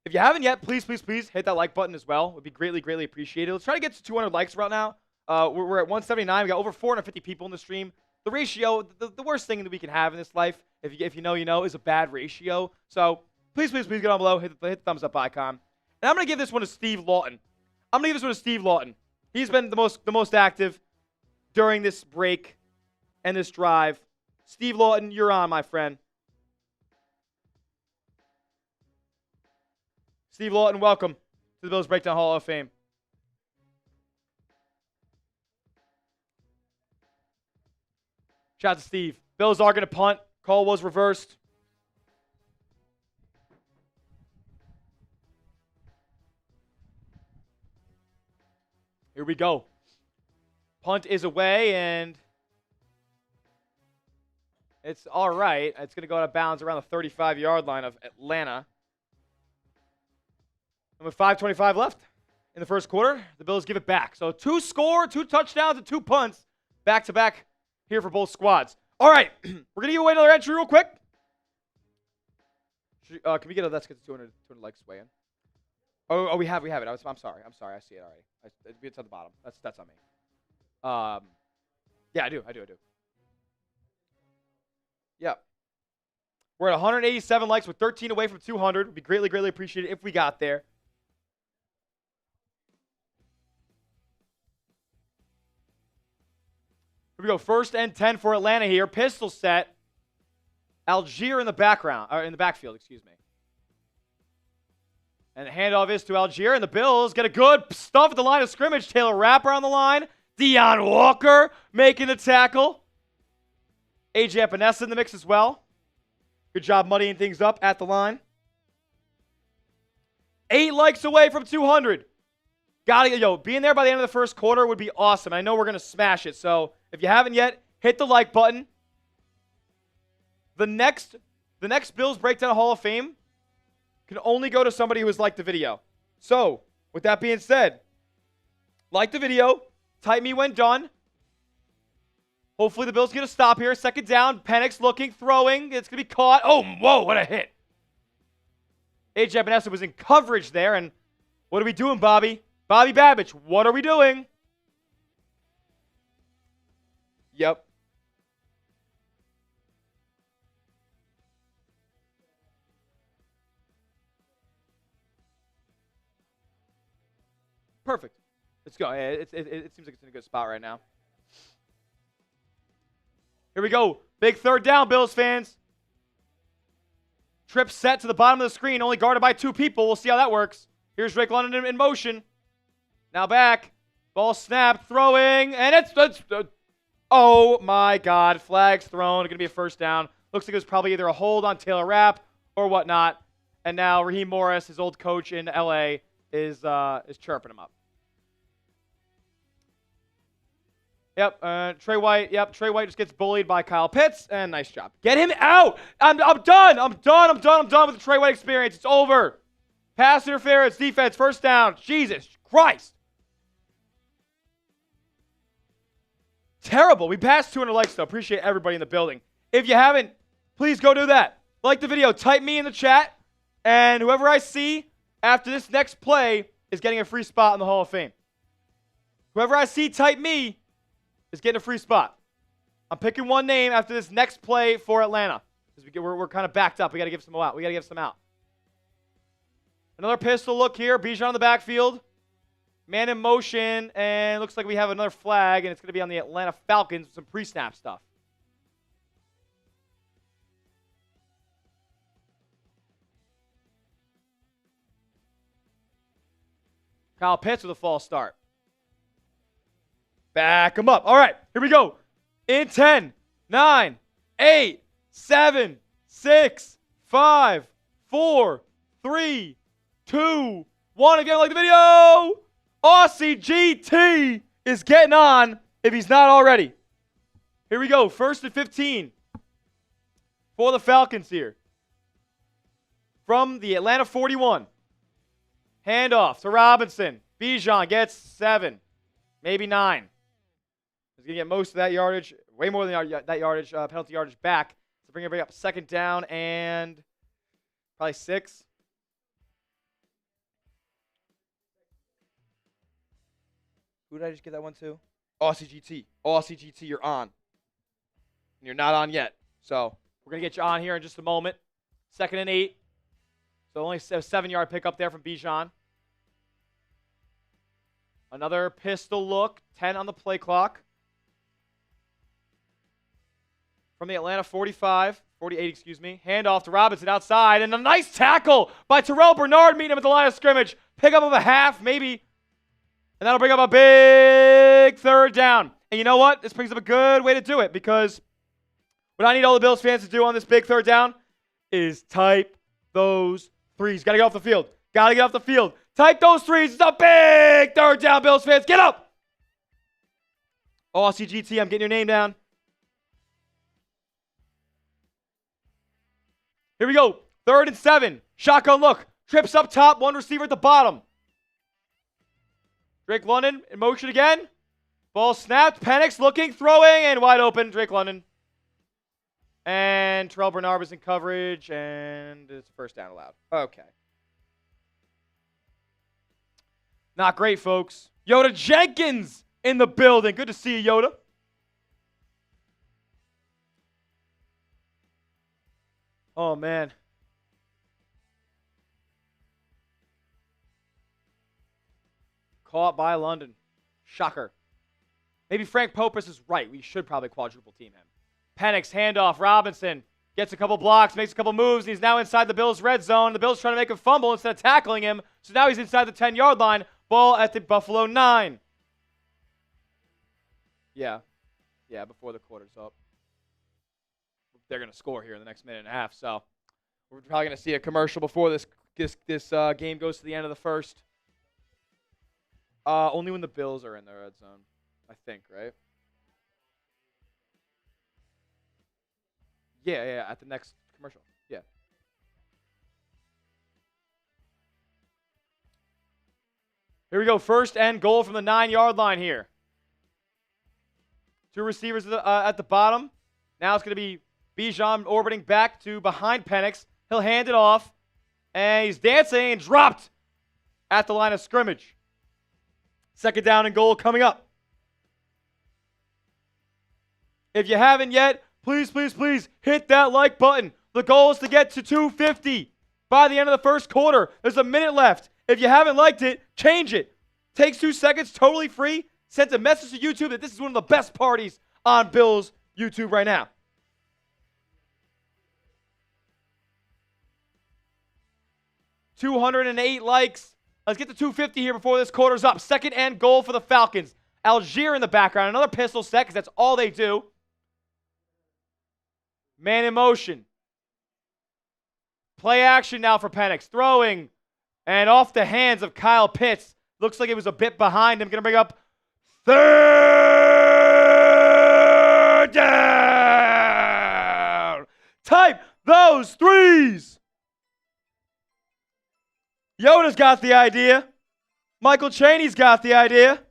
If you haven't yet, please hit that like button as well. It would be greatly appreciated. Let's try to get to 200 likes right now. We're at 179. We got over 450 people in the stream. The ratio, the worst thing that we can have in this life, if you know, is a bad ratio. So please get on below. Hit the thumbs up icon. And I'm gonna give this one to Steve Lawton. He's been the most active during this break and this drive. Steve Lawton, you're on, my friend. Steve Lawton, welcome to the Bills Breakdown Hall of Fame. Shout out to Steve. Bills are going to punt. Call was reversed. Here we go. Punt is away, and it's all right. It's going to go out of bounds around the 35-yard line of Atlanta. And with 5:25 left in the first quarter, the Bills give it back. So 2 touchdowns, and 2 punts back-to-back here for both squads. All right, we're going to give away another entry real quick. Can we let's get to 200 likes way in. Oh, we have it. I'm sorry. I see it already. It's at the bottom. That's on me. Yeah, I do. Yeah. We're at 187 likes with 13 away from 200. Would be greatly appreciated if we got there. Here we go. 1st and 10 for Atlanta here. Pistol set. Algier in the backfield, excuse me. And the handoff is to Algier, and the Bills get a good stuff at the line of scrimmage. Taylor Rapper on the line. Deion Walker making the tackle. AJ Epinesa in the mix as well. Good job muddying things up at the line. 8 likes away from 200. Being there by the end of the first quarter would be awesome. I know we're going to smash it. So if you haven't yet, hit the like button. The next Bills Breakdown Hall of Fame can only go to somebody who has liked the video. So with that being said, like the video, type me when done. Hopefully the Bills get a stop here. Second down. Penix looking, throwing. It's going to be caught. Oh, whoa, what a hit. A.J. Epinesa was in coverage there, and what are we doing, Bobby? Bobby Babbage, what are we doing? Yep. Perfect. Let's go. It seems like it's in a good spot right now. Here we go. Big third down, Bills fans. Trip set to the bottom of the screen, only guarded by 2 people. We'll see how that works. Here's Drake London in motion. Now back. Ball snapped, throwing, and it's oh my God. Flags thrown. It's going to be a first down. Looks like it was probably either a hold on Taylor Rapp or whatnot. And now Raheem Morris, his old coach in LA, is chirping him up. Yep, Trey White. Yep, Trey White just gets bullied by Kyle Pitts, and nice job. Get him out. I'm done. I'm done with the Trey White experience. It's over. Pass interference, defense, first down. Jesus Christ. Terrible. We passed 200 likes, though. Appreciate everybody in the building. If you haven't, please go do that. Like the video. Type me in the chat, and whoever I see after this next play is getting a free spot in the Hall of Fame. Whoever I see type me is getting a free spot. I'm picking one name after this next play for Atlanta. Because we're kind of backed up. We got to give some out. We got to give some out. Another pistol look here. Bijan on the backfield. Man in motion. And looks like we have another flag. And it's going to be on the Atlanta Falcons with some pre-snap stuff. Kyle Pitts with a false start. Back him up. All right, here we go. In 10, 9, 8, 7, 6, 5, 4, 3, 2, 1. If you like the video, Aussie GT is getting on if he's not already. Here we go. 1st and 15 for the Falcons here. From the Atlanta 41. Handoff to Robinson. Bijan gets 7, maybe 9. He's going to get most of that yardage, way more than that yardage, penalty yardage back. So bring everybody up second down and probably 6. Who did I just get that one to? Aussie GT. Aussie GT, you're on. And you're not on yet. So we're going to get you on here in just a moment. 2nd and 8. So only a 7-yard pickup there from Bijan. Another pistol look. 10 on the play clock. From the Atlanta 48, excuse me. Handoff to Robinson outside. And a nice tackle by Terrell Bernard meeting him at the line of scrimmage. Pickup of a half, maybe. And that'll bring up a big 3rd down. And you know what? This brings up a good way to do it because what I need all the Bills fans to do on this big 3rd down is type those 3s. Got to get off the field. Got to get off the field. Type those 3s. It's a big 3rd down, Bills fans. Get up. Aussie GT, I'm getting your name down. Here we go. 3rd and 7. Shotgun look. Trips up top. 1 receiver at the bottom. Drake London in motion again. Ball snapped. Penix looking, throwing, and wide open. Drake London. And Terrell Bernard was in coverage, and it's first down allowed. Okay. Not great, folks. Yoda Jenkins in the building. Good to see you, Yoda. Oh, man. Caught by London. Shocker. Maybe Frank Popus is right. We should probably quadruple team him. Penix, handoff. Robinson gets a couple blocks, makes a couple moves, and he's now inside the Bills' red zone. The Bills trying to make him fumble instead of tackling him. So now he's inside the 10-yard line. Ball at the Buffalo 9. Yeah, before the quarter's up. They're going to score here in the next minute and a half. So we're probably going to see a commercial before this game goes to the end of the first. Only when the Bills are in the red zone, I think, right? Yeah, at the next commercial. Yeah. Here we go. 1st and goal from the 9-yard line here. Two receivers at the bottom. Now it's going to be Bijan orbiting back to behind Penix. He'll hand it off. And he's dancing and dropped at the line of scrimmage. Second down and goal coming up. If you haven't yet, please, please, please hit that like button. The goal is to get to 250 by the end of the first quarter. There's a minute left. If you haven't liked it, change it. Takes 2 seconds, totally free. Sends a message to YouTube that this is one of the best parties on Bills YouTube right now. $208 likes. Let's get to 250 here before this quarter's up. Second and goal for the Falcons. Algier in the background. Another pistol set because that's all they do. Man in motion. Play action now for Penix. Throwing. And off the hands of Kyle Pitts. Looks like it was a bit behind him. Going to bring up third down. Type those threes. Yoda's got the idea. Michael Chaney's got the idea.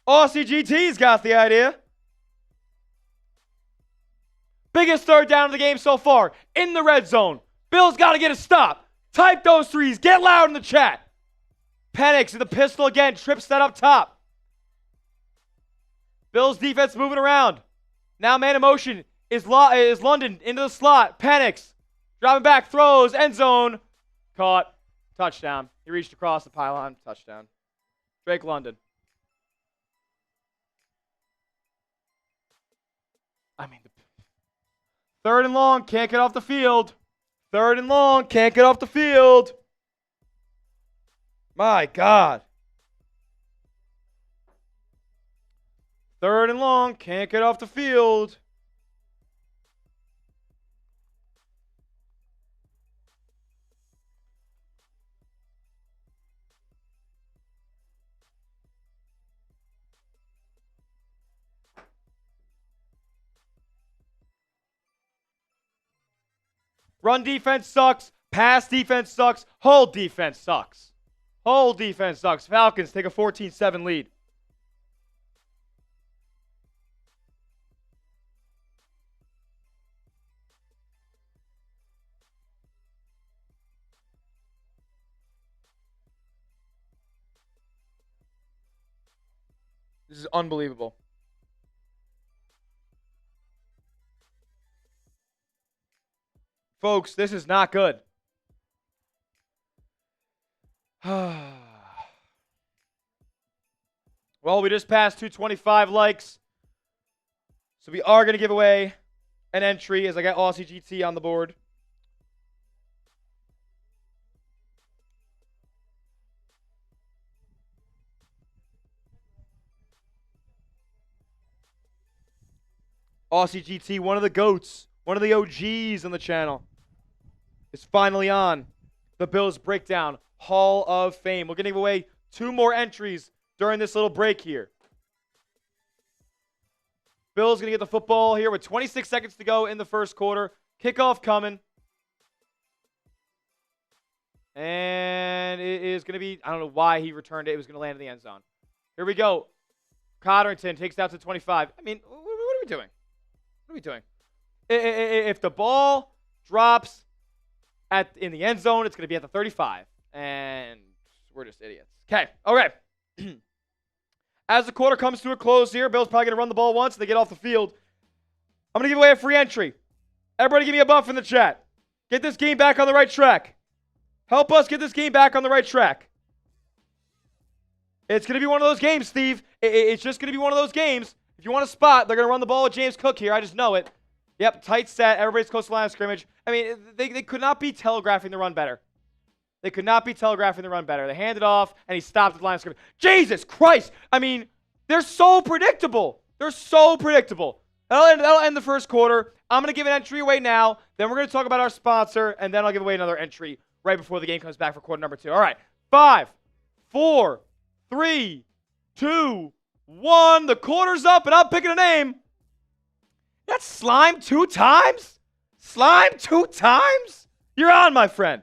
Aussie GT's got the idea. Biggest third down of the game so far. In the red zone. Bills got to get a stop. Type those threes. Get loud in the chat. Penix in the pistol again. Trips that up top. Bills defense moving around. Now man in motion is London into the slot. Penix dropping back. Throws. End zone. Caught. Touchdown. He reached across the pylon. Touchdown. Drake London. I mean, third and long. Can't get off the field. Third and long. Can't get off the field. My God. Third and long. Can't get off the field. Run defense sucks. Pass defense sucks. Whole defense sucks. Whole defense sucks. Falcons take a 14-7 lead. This is unbelievable. Folks, this is not good. Well, we just passed 225 likes. So we are going to give away an entry as I got Aussie GT on the board. Aussie GT, one of the GOATs, one of the OGs on the channel, is finally on the Bills Breakdown Hall of Fame. We're going to give away 2 more entries during this little break here. Bills going to get the football here with 26 seconds to go in the first quarter. Kickoff coming. And it is going to be, I don't know why he returned it. It was going to land in the end zone. Here we go. Cotterington takes it out to 25. I mean, what are we doing? What are we doing? If the ball drops in the end zone, it's going to be at the 35. And we're just idiots. Okay. All right. As the quarter comes to a close here, Bills probably going to run the ball once and they get off the field. I'm going to give away a free entry. Everybody give me a buff in the chat. Get this game back on the right track. Help us get this game back on the right track. It's going to be one of those games, Steve. It's just going to be one of those games. If you want a spot, they're going to run the ball with James Cook here. I just know it. Yep, tight set. Everybody's close to the line of scrimmage. I mean, they could not be telegraphing the run better. They could not be telegraphing the run better. They handed off, and he stopped at the line of scrimmage. Jesus Christ! I mean, they're so predictable. They're so predictable. That'll end the first quarter. I'm going to give an entry away now. Then we're going to talk about our sponsor, and then I'll give away another entry right before the game comes back for quarter number 2. All right, 5, 4, 3, 2, 1. The quarter's up, and I'm picking a name. That's Slime 2 times? Slime 2 times? You're on, my friend.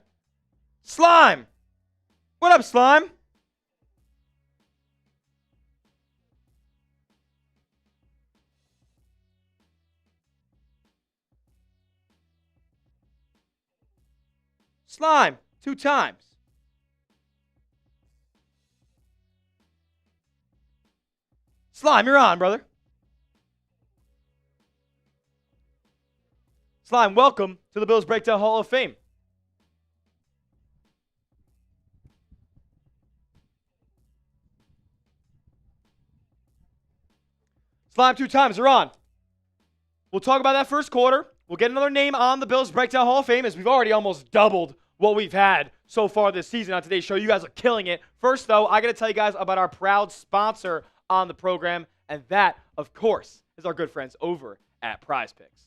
Slime. What up, Slime? Slime, 2 times. Slime, you're on, brother. Slime, welcome to the Bills Breakdown Hall of Fame. Slime, 2 times, you're on. We'll talk about that first quarter. We'll get another name on the Bills Breakdown Hall of Fame, as we've already almost doubled what we've had so far this season on today's show. You guys are killing it. First, though, I got to tell you guys about our proud sponsor on the program, and that, of course, is our good friends over at Prize Picks.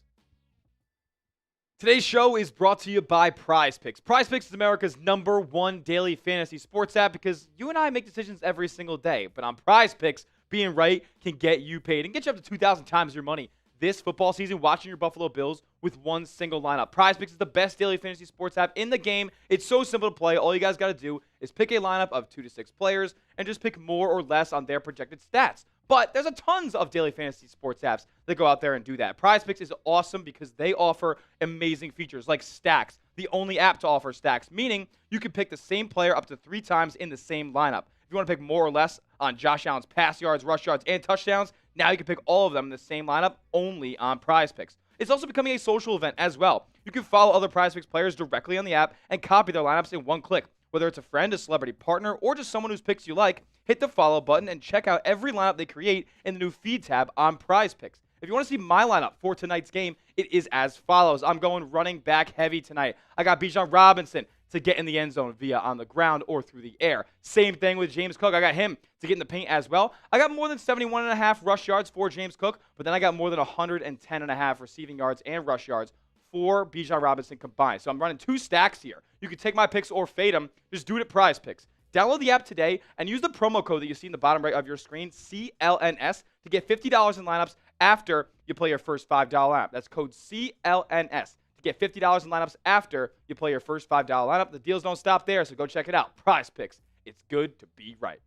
Today's show is brought to you by Prize Picks. Prize Picks is America's #1 daily fantasy sports app because you and I make decisions every single day. But on Prize Picks, being right can get you paid and get you up to 2,000 times your money this football season watching your Buffalo Bills with one single lineup. Prize Picks is the best daily fantasy sports app in the game. It's so simple to play. All you guys got to do is pick a lineup of 2 to 6 players and just pick more or less on their projected stats. But there's a tons of daily fantasy sports apps that go out there and do that. Prize Picks is awesome because they offer amazing features like stacks, the only app to offer stacks, meaning you can pick the same player up to 3 times in the same lineup. If you want to pick more or less on Josh Allen's pass yards, rush yards, and touchdowns, now you can pick all of them in the same lineup only on Prize Picks. It's also becoming a social event as well. You can follow other Prize Picks players directly on the app and copy their lineups in one click. Whether it's a friend, a celebrity partner, or just someone whose picks you like, hit the follow button and check out every lineup they create in the new feed tab on Prize Picks. If you want to see my lineup for tonight's game, it is as follows. I'm going running back heavy tonight. I got Bijan Robinson to get in the end zone via on the ground or through the air. Same thing with James Cook. I got him to get in the paint as well. I got more than 71.5 rush yards for James Cook, but then I got more than 110.5 receiving yards and rush yards for Bijan Robinson combined. So I'm running 2 stacks here. You can take my picks or fade them. Just do it at Prize Picks. Download the app today and use the promo code that you see in the bottom right of your screen, CLNS, to get $50 in lineups after you play your first $5 lineup. That's code CLNS to get $50 in lineups after you play your first $5 lineup. The deals don't stop there, so go check it out. Prize Picks. It's good to be right.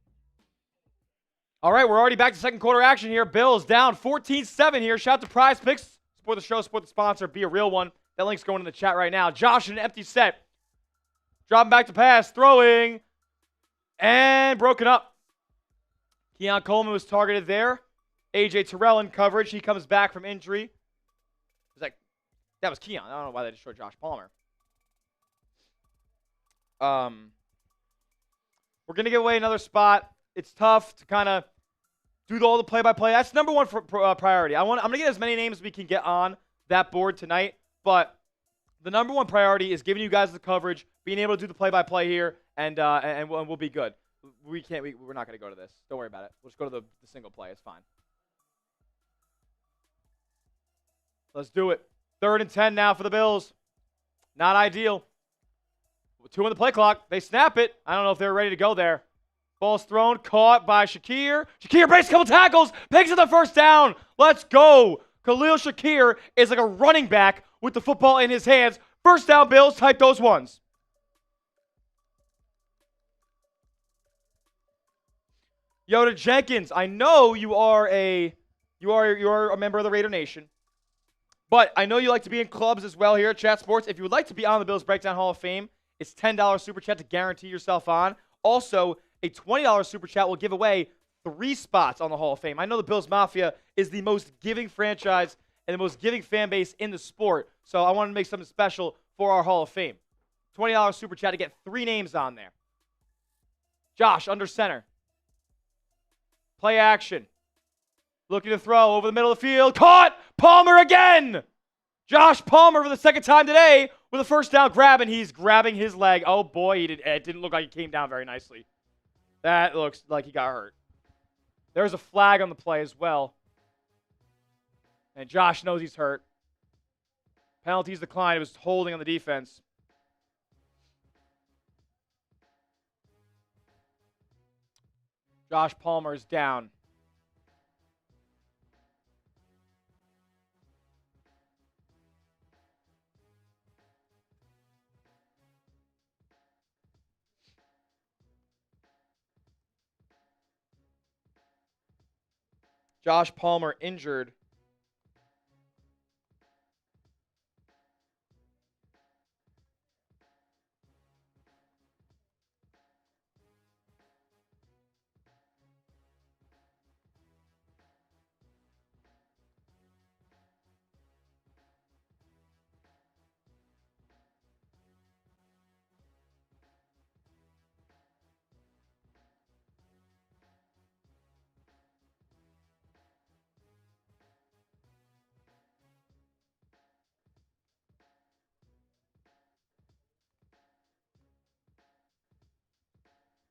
All right, we're already back to second quarter action here. Bills down 14-7 here. Shout out to Prize Picks. Support the show, support the sponsor, be a real one. That link's going in the chat right now. Josh in an empty set. Dropping back to pass, throwing, and broken up. Keon Coleman was targeted there. A.J. Terrell in coverage. He comes back from injury. That was Keon. I don't know why they just showed Josh Palmer. We're going to give away another spot. It's tough to kind of do all the play-by-play. That's number one priority. I'm going to get as many names as we can get on that board tonight, but the number one priority is giving you guys the coverage, being able to do the play-by-play here, and we'll be good. We're not going to go to this. Don't worry about it. We'll just go to the single play. It's fine. Let's do it. 3rd and 10 now for the Bills. Not ideal. 2 on the play clock. They snap it. I don't know if they're ready to go there. Ball's thrown, caught by Shakir. Shakir breaks a couple tackles, picks up the first down. Let's go. Khalil Shakir is like a running back with the football in his hands. First down, Bills. Type those ones. Yoda Jenkins, I know you are a member of the Raider Nation, but I know you like to be in clubs as well here at Chat Sports. If you would like to be on the Bills Breakdown Hall of Fame, it's $10 super chat to guarantee yourself on. Also, a $20 super chat will give away 3 spots on the Hall of Fame. I know the Bills Mafia is the most giving franchise and the most giving fan base in the sport, so I wanted to make something special for our Hall of Fame. $20 super chat to get 3 names on there. Josh, under center. Play action. Looking to throw over the middle of the field. Caught! Palmer again! Josh Palmer for the second time today with a first down grab, and he's grabbing his leg. Oh, boy, it didn't look like he came down very nicely. That looks like he got hurt. There's a flag on the play as well. And Josh knows he's hurt. Penalties declined. It was holding on the defense. Josh Palmer is down. Josh Palmer injured.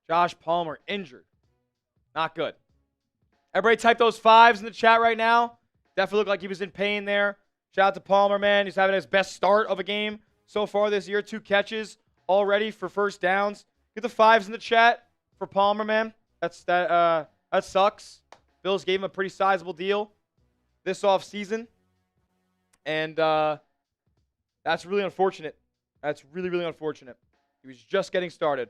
Josh Palmer injured. Not good. Everybody type those 5s in the chat right now. Definitely looked like he was in pain there. Shout out to Palmer, man. He's having his best start of a game so far this year. 2 catches already for first downs. Get the 5s in the chat for Palmer, man. That sucks. Bills gave him a pretty sizable deal this offseason. And that's really unfortunate. That's really, really unfortunate. He was just getting started.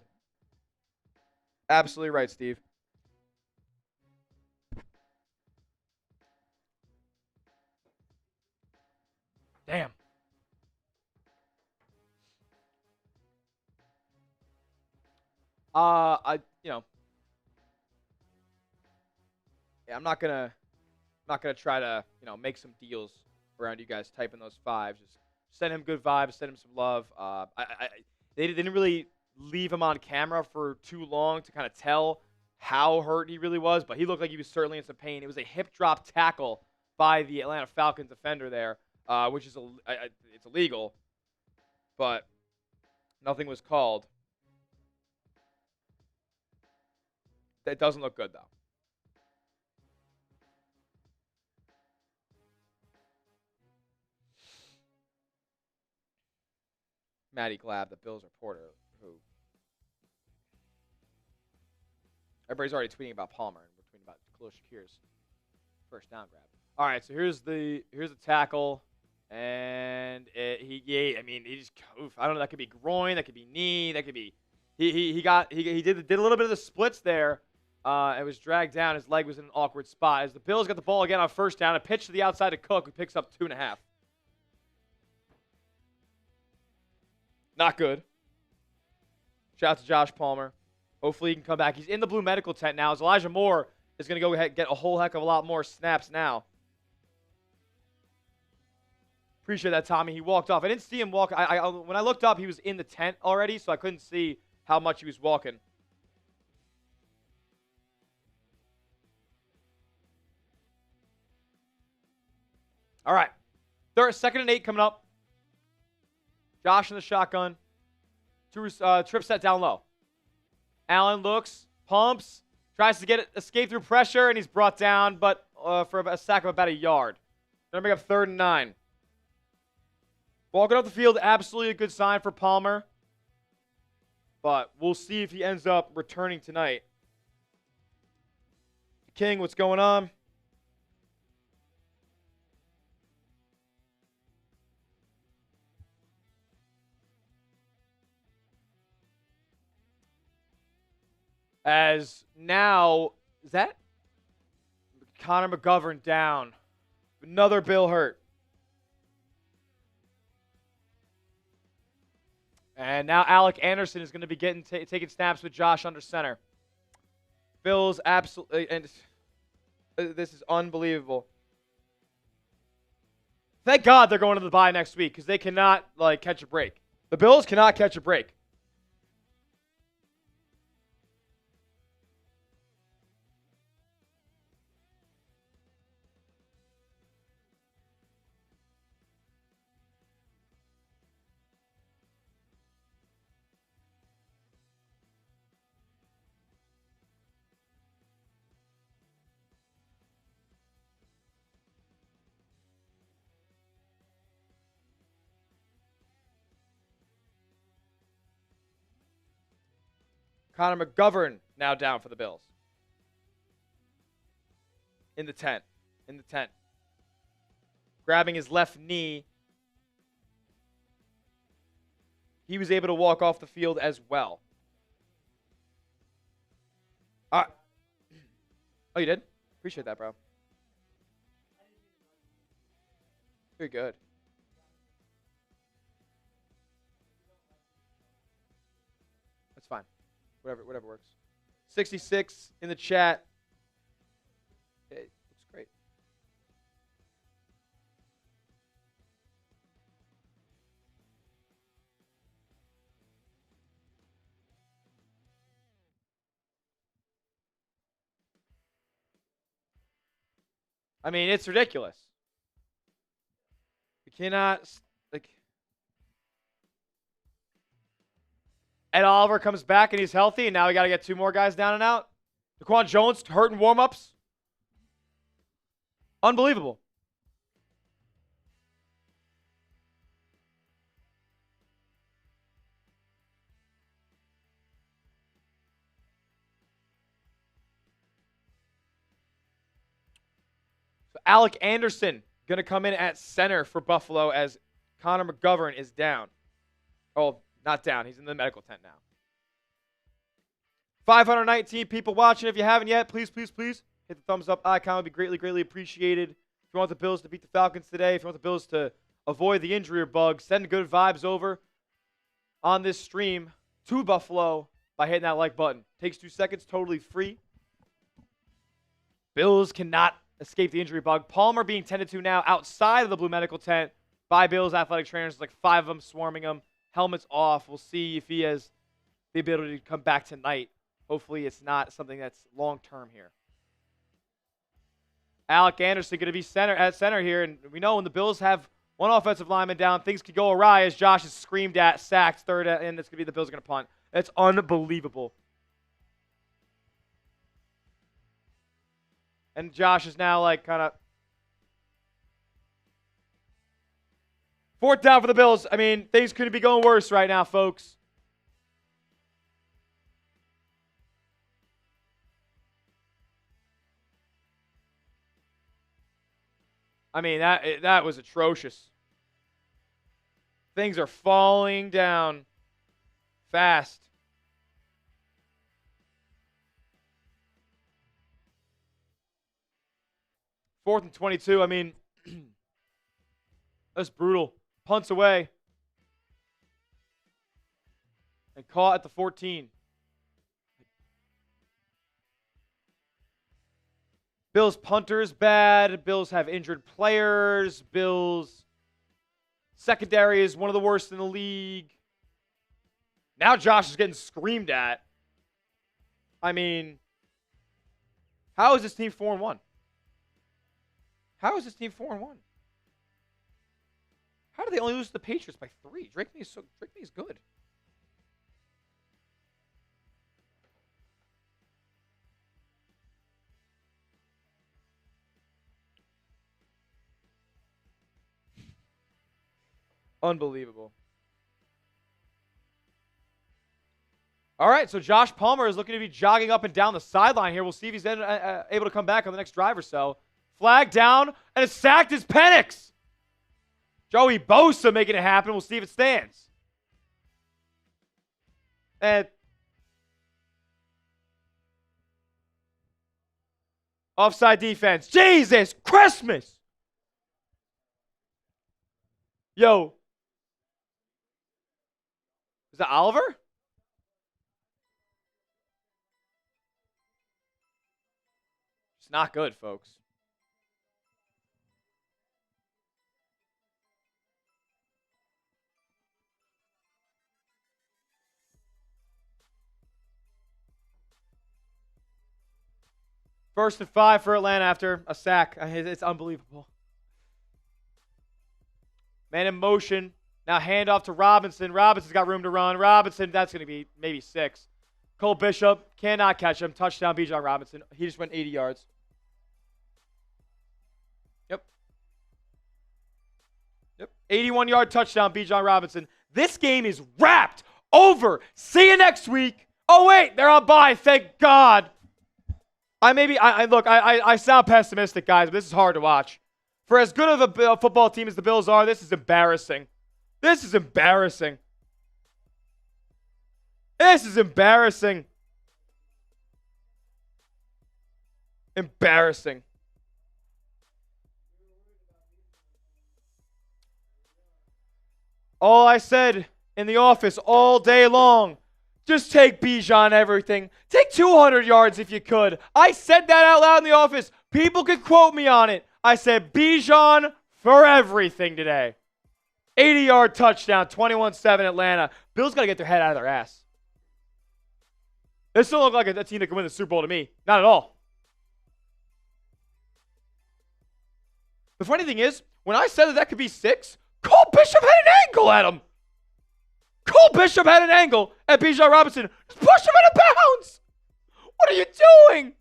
Absolutely right, Steve. Damn. I'm not gonna try to, make some deals around you guys typing those 5s. Just send him good vibes, send him some love. They didn't really leave him on camera for too long to kind of tell how hurt he really was, but he looked like he was certainly in some pain. It was a hip drop tackle by the Atlanta Falcons defender there, which is it's illegal, but nothing was called. That doesn't look good, though. Matty Glab, the Bills reporter, who everybody's already tweeting about Palmer, and we're tweeting about Khalil Shakir's first down grab. All right, so here's the tackle, and he just, I don't know, that could be groin, that could be knee, that could be he did a little bit of the splits there. It was dragged down. His leg was in an awkward spot. As the Bills got the ball again on first down, a pitch to the outside to Cook, who picks up 2.5. Not good. Shout out to Josh Palmer. Hopefully he can come back. He's in the blue medical tent now. As Elijah Moore is going to go ahead get a whole heck of a lot more snaps now. Appreciate that, Tommy. He walked off. I didn't see him walk. When I looked up, he was in the tent already, so I couldn't see how much he was walking. All right. Second and 8 coming up. Josh in the shotgun. Trip set down low. Allen looks, pumps, tries to escape through pressure, and he's brought down, but for a sack of about a yard. Gonna make up 3rd and 9. Walking up the field, absolutely a good sign for Palmer. But we'll see if he ends up returning tonight. King, what's going on? As now, is that Connor McGovern down? Another Bill hurt. And now Alec Anderson is going to be taking snaps with Josh under center. Bills absolutely, and this is unbelievable. Thank God they're going to the bye next week because they cannot catch a break. The Bills cannot catch a break. Connor McGovern now down for the Bills. In the tent. Grabbing his left knee. He was able to walk off the field as well. Oh, you did? Appreciate that, bro. Very good. That's fine. Whatever works. 66 in the chat. It looks great. I mean, it's ridiculous. You cannot, Ed Oliver comes back and he's healthy, and now we got to get 2 more guys down and out. Daquan Jones hurt in warm-ups. Unbelievable. So Alec Anderson going to come in at center for Buffalo as Connor McGovern is down. Oh, not down. He's in the medical tent now. 519 people watching. If you haven't yet, please, please, please hit the thumbs up icon. It would be greatly, greatly appreciated. If you want the Bills to beat the Falcons today, if you want the Bills to avoid the injury bug, send good vibes over on this stream to Buffalo by hitting that like button. Takes 2 seconds, totally free. Bills cannot escape the injury bug. Palmer being tended to now outside of the blue medical tent by Bills athletic trainers. Like 5 of them swarming him. Helmets off. We'll see if he has the ability to come back tonight. Hopefully it's not something that's long-term here. Alec Anderson going to be at center here. And we know when the Bills have one offensive lineman down, things could go awry as Josh is screamed at, sacked, third, and it's going to be the Bills going to punt. That's unbelievable. And Josh is now like kind of 4th down for the Bills. I mean, things couldn't be going worse right now, folks. I mean, that was atrocious. Things are falling down fast. Fourth and 22. I mean, that's brutal. Punts away. And caught at the 14. Bills punters bad. Bills have injured players. Bills secondary is one of the worst in the league. Now Josh is getting screamed at. I mean, how is this team 4-1? How is this team 4-1? How did they only lose to the Patriots by 3? Drake May is good. Unbelievable. All right, so Josh Palmer is looking to be jogging up and down the sideline here. We'll see if he's able to come back on the next drive or so. Flag down, and it's sacked is Penix. Joey Bosa making it happen. We'll see if it stands. And offside defense. Jesus Christmas. Yo. Is that Oliver? It's not good, folks. First and 5 for Atlanta after a sack. It's unbelievable. Man in motion. Now handoff to Robinson. Robinson's got room to run. Robinson, that's going to be maybe 6. Cole Bishop cannot catch him. Touchdown, Bijan Robinson. He just went 80 yards. Yep. 81-yard touchdown, Bijan Robinson. This game is wrapped. Over. See you next week. Oh, wait. They're on bye. Thank God. I sound pessimistic, guys, but this is hard to watch. For as good of a football team as the Bills are, this is embarrassing. This is embarrassing. This is embarrassing. Embarrassing. All I said in the office all day long, just take Bijan everything. Take 200 yards if you could. I said that out loud in the office. People could quote me on it. I said Bijan for everything today. 80-yard touchdown, 21-7 Atlanta. Bills got to get their head out of their ass. They still look like a team that can win the Super Bowl to me. Not at all. The funny thing is, when I said that could be 6, Cole Bishop had an angle at him. Cole Bishop had an angle at Bijan Robinson. Just push him out of bounds. What are you doing?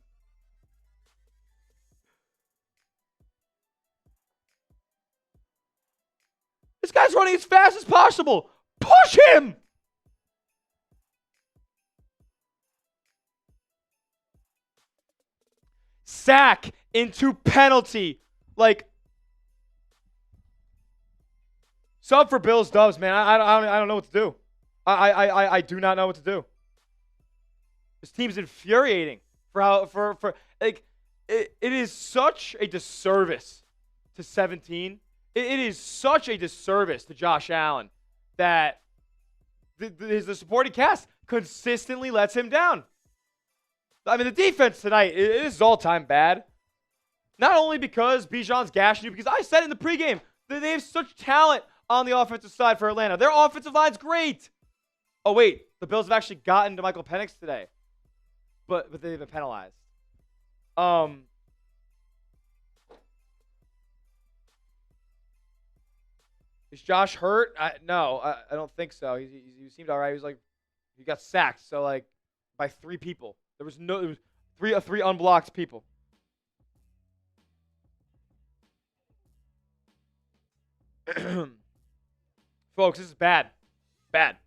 This guy's running as fast as possible. Push him. Sack into penalty. Like, sub for Bills Dubs, man. I don't know what to do. I do not know what to do. This team's infuriating for like it is such a disservice to 17. It is such a disservice to Josh Allen that the supporting cast consistently lets him down. I mean, the defense tonight it is all-time bad. Not only because Bijan's gashing you, because I said in the pregame that they have such talent on the offensive side for Atlanta. Their offensive line's great. Oh, wait. The Bills have actually gotten to Michael Penix today. But they've been penalized. Is Josh hurt? No, I don't think so. He seemed all right. He was like, he got sacked. So, like, by 3 people. There was three unblocked people. Folks, this is bad. Bad.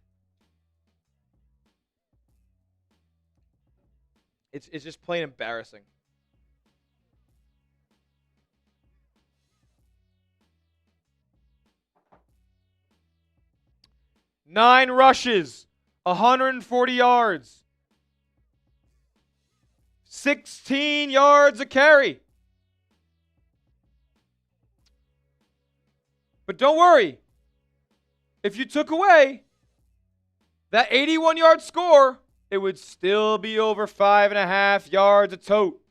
It's just plain embarrassing. Nine rushes, 140 yards, 16 yards a carry. But don't worry. If you took away that 81-yard score, it would still be over 5.5 yards a tote.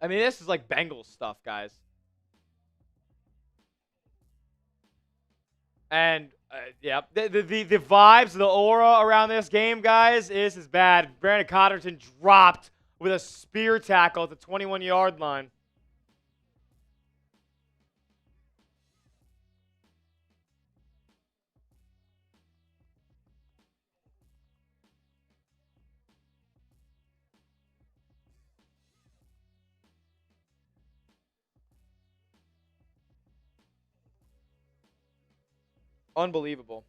I mean, this is like Bengals stuff, guys. And, yeah, the vibes, the aura around this game, guys, this is bad. Brandon Cotterton dropped with a spear tackle at the 21-yard line. Unbelievable.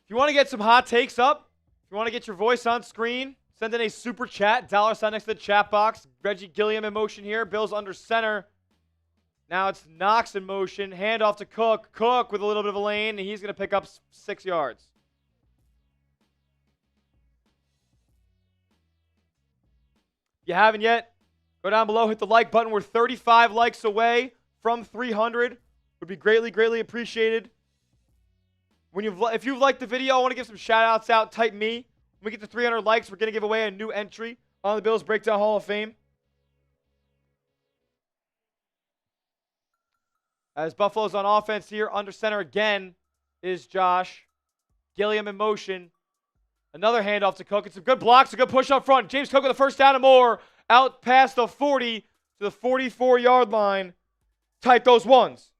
If you want to get some hot takes up, if you want to get your voice on screen, send in a super chat, $sign next to the chat box. Reggie Gilliam in motion here. Bills under center. Now it's Knox in motion. Handoff to Cook. Cook with a little bit of a lane, and he's going to pick up 6 yards. If you haven't yet, go down below, hit the like button. We're 35 likes away from 300. Would be greatly, greatly appreciated. If you've liked the video, I want to give some shout-outs out. Type me. When we get to 300 likes, we're going to give away a new entry on the Bills Breakdown Hall of Fame. As Buffalo's on offense here, under center again is Josh. Gilliam in motion. Another handoff to Cook. It's some good blocks, a good push up front. James Cook with the first down and more. Out past the 40 to the 44-yard line. Type those ones.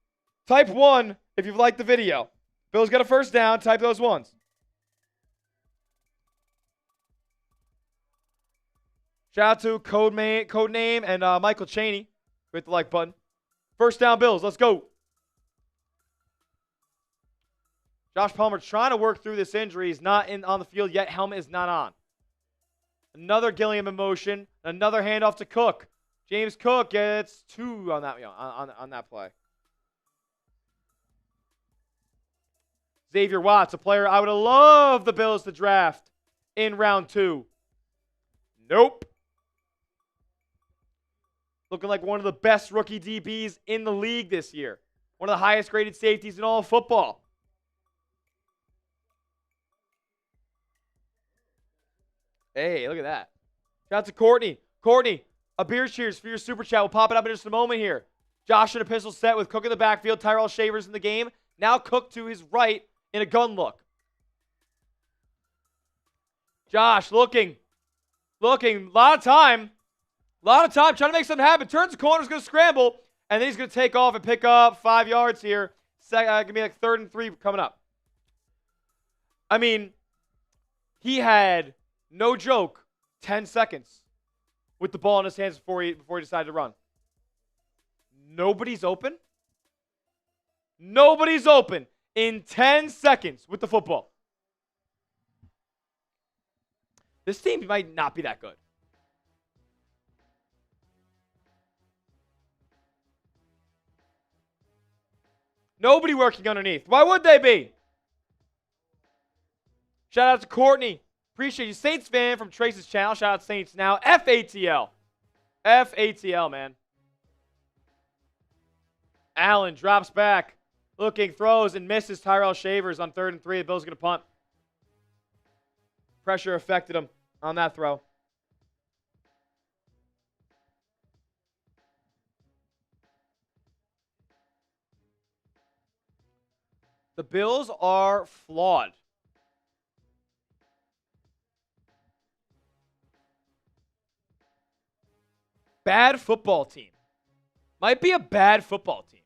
Type 1 if you've liked the video. Bills got a first down. Type those ones. Shout out to Codename and Michael Chaney with the like button. First down, Bills. Let's go. Josh Palmer trying to work through this injury. He's not on the field yet. Helmet is not on. Another Gilliam in motion. Another handoff to Cook. James Cook gets 2 on that on that play. Xavier Watts, a player I would have loved the Bills to draft in round 2. Nope. looking like one of the best rookie DBs in the league this year. One of the highest graded safeties in all of football. Hey, look at that. Shout out to Courtney. Courtney, a beer cheers for your super chat. We'll pop it up in just a moment here. Josh in a pistol set with Cook in the backfield. Tyrell Shavers in the game. Now Cook to his right in a gun look. Josh looking. A lot of time trying to make something happen. Turns the corner, is going to scramble, and then he's going to take off and pick up 5 yards here. Going to be like 3rd and 3 coming up. I mean, he had, no joke, 10 seconds with the ball in his hands before he decided to run. Nobody's open. Nobody's open in 10 seconds with the football. This team might not be that good. Nobody working underneath. Why would they be? Shout out to Courtney. Appreciate you. Saints fan from Trace's channel. Shout out to Saints now. FATL. FATL, man. Allen drops back. Looking, throws, and misses Tyrell Shavers on 3rd and 3. The Bills are going to punt. Pressure affected him on that throw. The Bills are flawed. Bad football team. Might be a bad football team.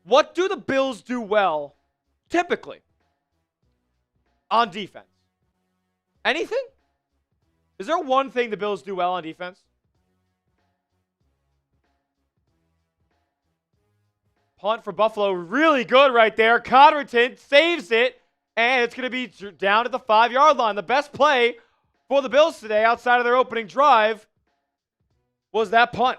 What do the Bills do well, typically, on defense? Anything? Is there one thing the Bills do well on defense? Punt for Buffalo, really good right there. Codrington saves it, and it's going to be down to the 5-yard line. The best play for the Bills today, outside of their opening drive, was that punt.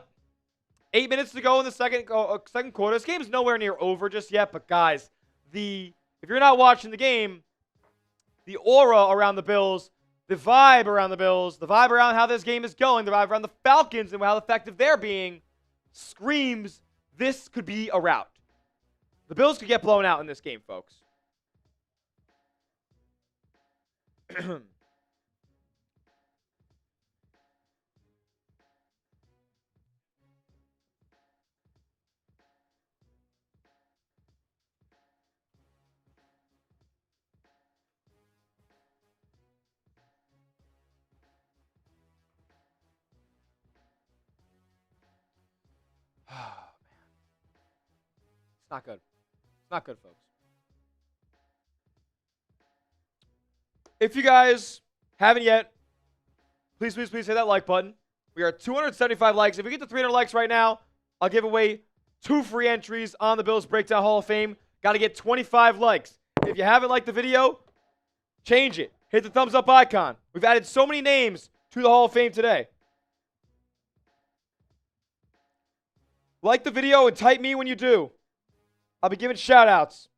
8 minutes to go in the second quarter. This game's nowhere near over just yet, but guys, if you're not watching the game, the aura around the Bills, the vibe around the Bills, the vibe around how this game is going, the vibe around the Falcons and how effective they're being, screams this could be a rout. The Bills could get blown out in this game, folks. It's not good. It's not good, folks. If you guys haven't yet, please hit that like button. We are at 275 likes. If we get to 300 likes right now, I'll give away 2 free entries on the Bills Breakdown Hall of Fame. Got to get 25 likes. If you haven't liked the video, change it. Hit the thumbs up icon. We've added so many names to the Hall of Fame today. Like the video and type me when you do. I'll be giving shout-outs.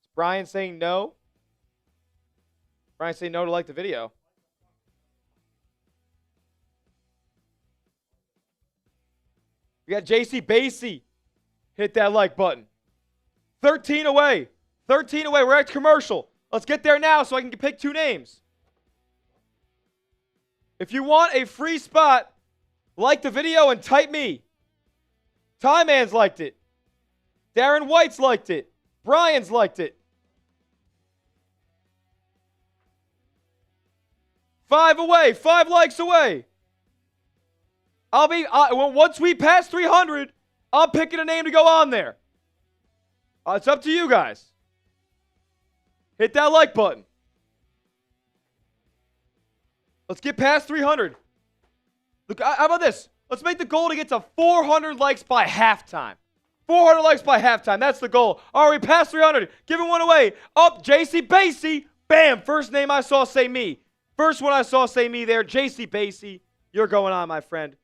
Is Brian saying no? Brian saying no to like the video. We got JC Basie. Hit that like button. 13 away. 13 away. We're at commercial. Let's get there now so I can pick 2 names. If you want a free spot, like the video and type me. Ty Man's liked it. Darren White's liked it. Brian's liked it. 5 away. 5 likes away. Once we pass 300, I'm picking a name to go on there. It's up to you guys. Hit that like button. Let's get past 300. Look, how about this? Let's make the goal to get to 400 likes by halftime. 400 likes by halftime. That's the goal. All right, we passed 300. Giving one away. Up, JC Basie. Bam. First name I saw say me. First one I saw say me there. JC Basie. You're going on, my friend.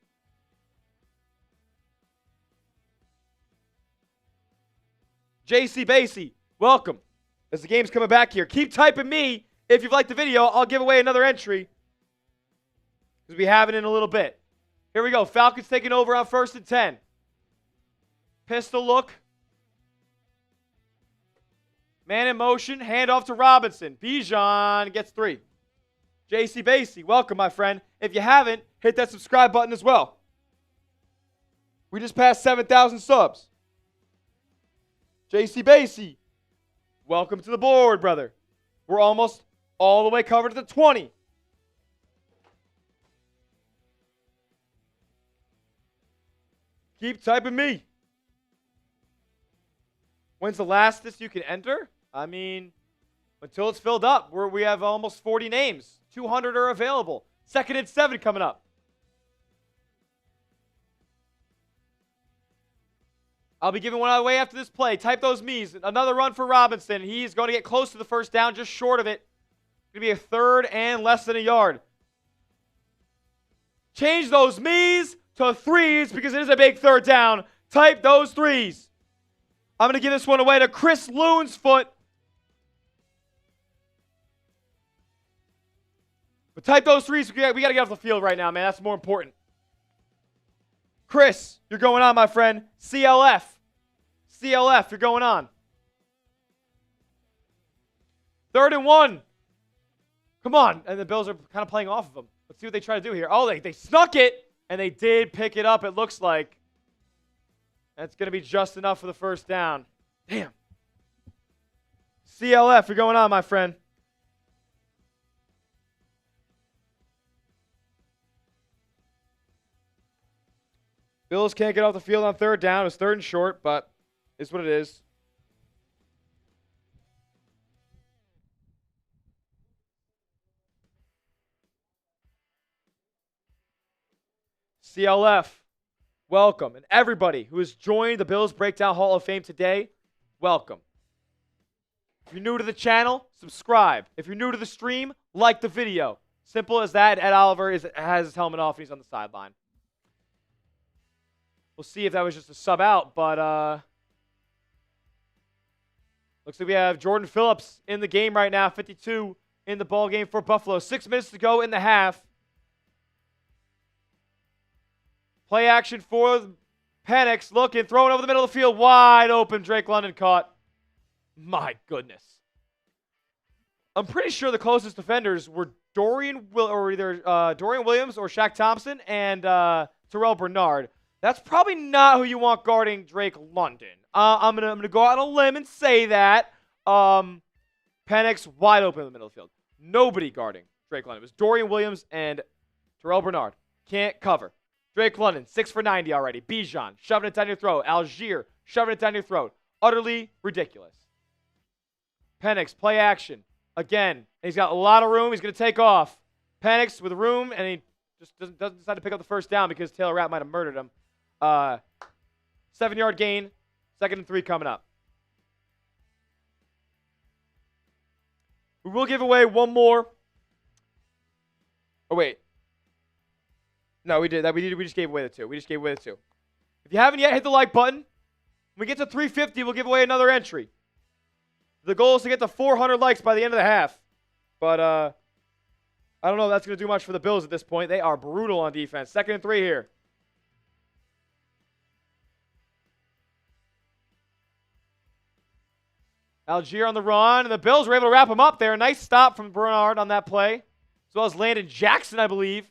JC Basie, welcome. As the game's coming back here. Keep typing me. If you've liked the video, I'll give away another entry because we have it in a little bit. Here we go. Falcons taking over on 1st and 10. Pistol look. Man in motion. Handoff to Robinson. Bijan gets 3. JC Basie, welcome, my friend. If you haven't, hit that subscribe button as well. We just passed 7,000 subs. JC Basie, welcome to the board, brother. We're almost all the way covered to the 20. Keep typing me. When's the lastest you can enter? I mean, until it's filled up. We have almost 40 names. 200 are available. 2nd and 7 coming up. I'll be giving one away after this play. Type those me's. Another run for Robinson. He's going to get close to the first down, just short of it. It's going to be a 3rd and less than a yard. Change those me's to 3s because it is a big 3rd down. Type those 3s. I'm going to give this one away to Chris Loonsfoot. But type those 3s. We got to get off the field right now, man. That's more important. Chris, you're going on, my friend. CLF. CLF, you're going on. 3rd and 1. Come on. And the Bills are kind of playing off of them. Let's see what they try to do here. Oh, they snuck it. And they did pick it up, it looks like. That's going to be just enough for the first down. Damn. CLF, you're going on, my friend. Bills can't get off the field on 3rd down. It's 3rd and short, but it's what it is. CLF, welcome. And everybody who has joined the Bills Breakdown Hall of Fame today, welcome. If you're new to the channel, subscribe. If you're new to the stream, like the video. Simple as that. Ed Oliver has his helmet off and he's on the sideline. We'll see if that was just a sub out, but looks like we have Jordan Phillips in the game right now, 52 in the ball game for Buffalo. 6 minutes to go in the half. Play action for Penix, looking, throwing over the middle of the field, wide open. Drake London caught. My goodness. I'm pretty sure the closest defenders were either Dorian Williams or Shaq Thompson and Terrell Bernard. That's probably not who you want guarding Drake London. I'm gonna go out on a limb and say that. Penix wide open in the middle of the field. Nobody guarding Drake London. It was Dorian Williams and Terrell Bernard. Can't cover. Drake London, 6 for 90 already. Bijan, shoving it down your throat. Algier, shoving it down your throat. Utterly ridiculous. Penix, play action. Again, and he's got a lot of room. He's going to take off. Penix with room, and he just doesn't decide to pick up the first down because Taylor Rapp might have murdered him. 7-yard gain. 2nd and 3 coming up. We will give away one more. Oh, wait. No, we did that. We just gave away the 2. If you haven't yet, hit the like button. When we get to 350, we'll give away another entry. The goal is to get to 400 likes by the end of the half. But I don't know if that's going to do much for the Bills at this point. They are brutal on defense. 2nd and 3 here. Algier on the run, and the Bills were able to wrap him up there. Nice stop from Bernard on that play, as well as Landon Jackson, I believe,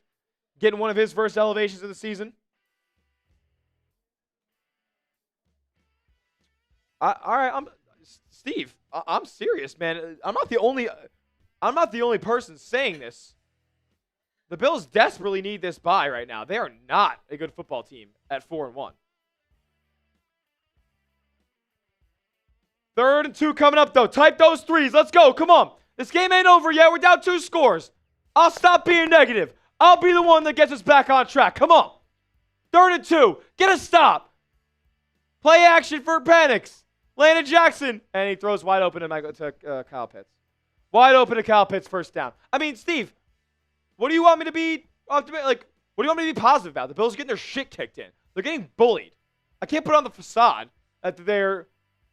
getting one of his first elevations of the season. All right, Steve. I'm serious, man. I'm not the only person saying this. The Bills desperately need this bye right now. They are not a good football team at 4-1. 3rd and 2 coming up, though. Type those 3s. Let's go. Come on. This game ain't over yet. We're down 2 scores. I'll stop being negative. I'll be the one that gets us back on track. Come on. 3rd and 2. Get a stop. Play action for Penix. Landon Jackson. And he throws wide open to Kyle Pitts. Wide open to Kyle Pitts, first down. I mean, Steve, what do you want me to be optimistic? Like, what do you want me to be positive about? The Bills are getting their shit kicked in. They're getting bullied. I can't put on the facade that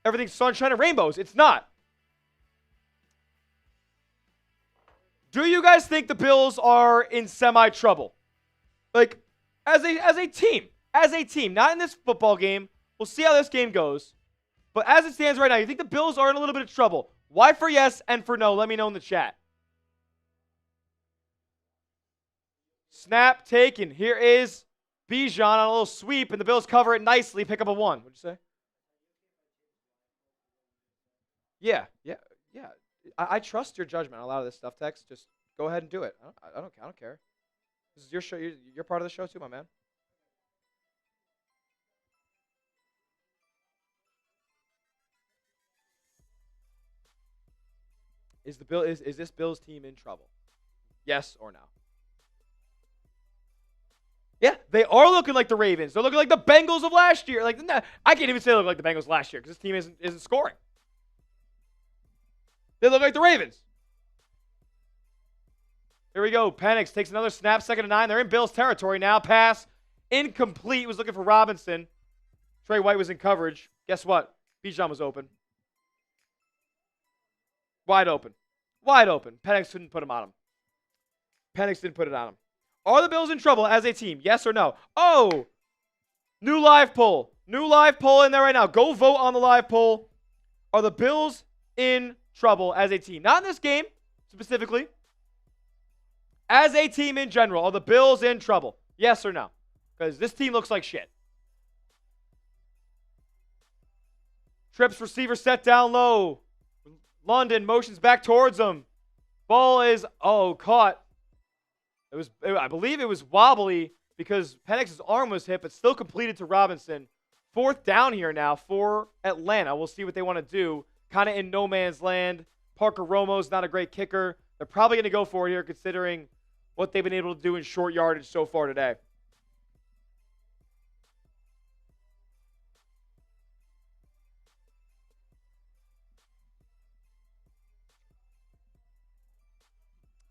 everything's sunshine and rainbows. It's not. Do you guys think the Bills are in semi-trouble? Like, as a team, not in this football game. We'll see how this game goes. But as it stands right now, you think the Bills are in a little bit of trouble? Why for yes and for no? Let me know in the chat. Snap taken. Here is Bijan on a little sweep, and the Bills cover it nicely. Pick up a 1. What'd you say? Yeah. I trust your judgment on a lot of this stuff, Tex. Just go ahead and do it. I don't care. This is your show. You're part of the show too, my man. Is this Bills team in trouble? Yes or no? Yeah, they are looking like the Ravens. They're looking like the Bengals of last year. Like, I can't even say they look like the Bengals last year because this team isn't scoring. They look like the Ravens. Here we go. Penix takes another snap, 2nd and 9. They're in Bills territory now. Pass incomplete. Was looking for Robinson. Trey White was in coverage. Guess what? Bijan was open. Wide open. Penix couldn't put him on him. Penix didn't put it on him. Are the Bills in trouble as a team? Yes or no? Oh! New live poll. New live poll in there right now. Go vote on the live poll. Are the Bills in trouble as a team? Not in this game, specifically. As a team in general, are the Bills in trouble? Yes or no? Because this team looks like shit. Trips receiver set down low. London motions back towards him. Ball is, caught. I believe it was wobbly because Penix's arm was hit, but still completed to Robinson. 4th down here now for Atlanta. We'll see what they want to do. Kind of in no man's land. Parker Romo's not a great kicker. They're probably going to go for it here considering what they've been able to do in short yardage so far today.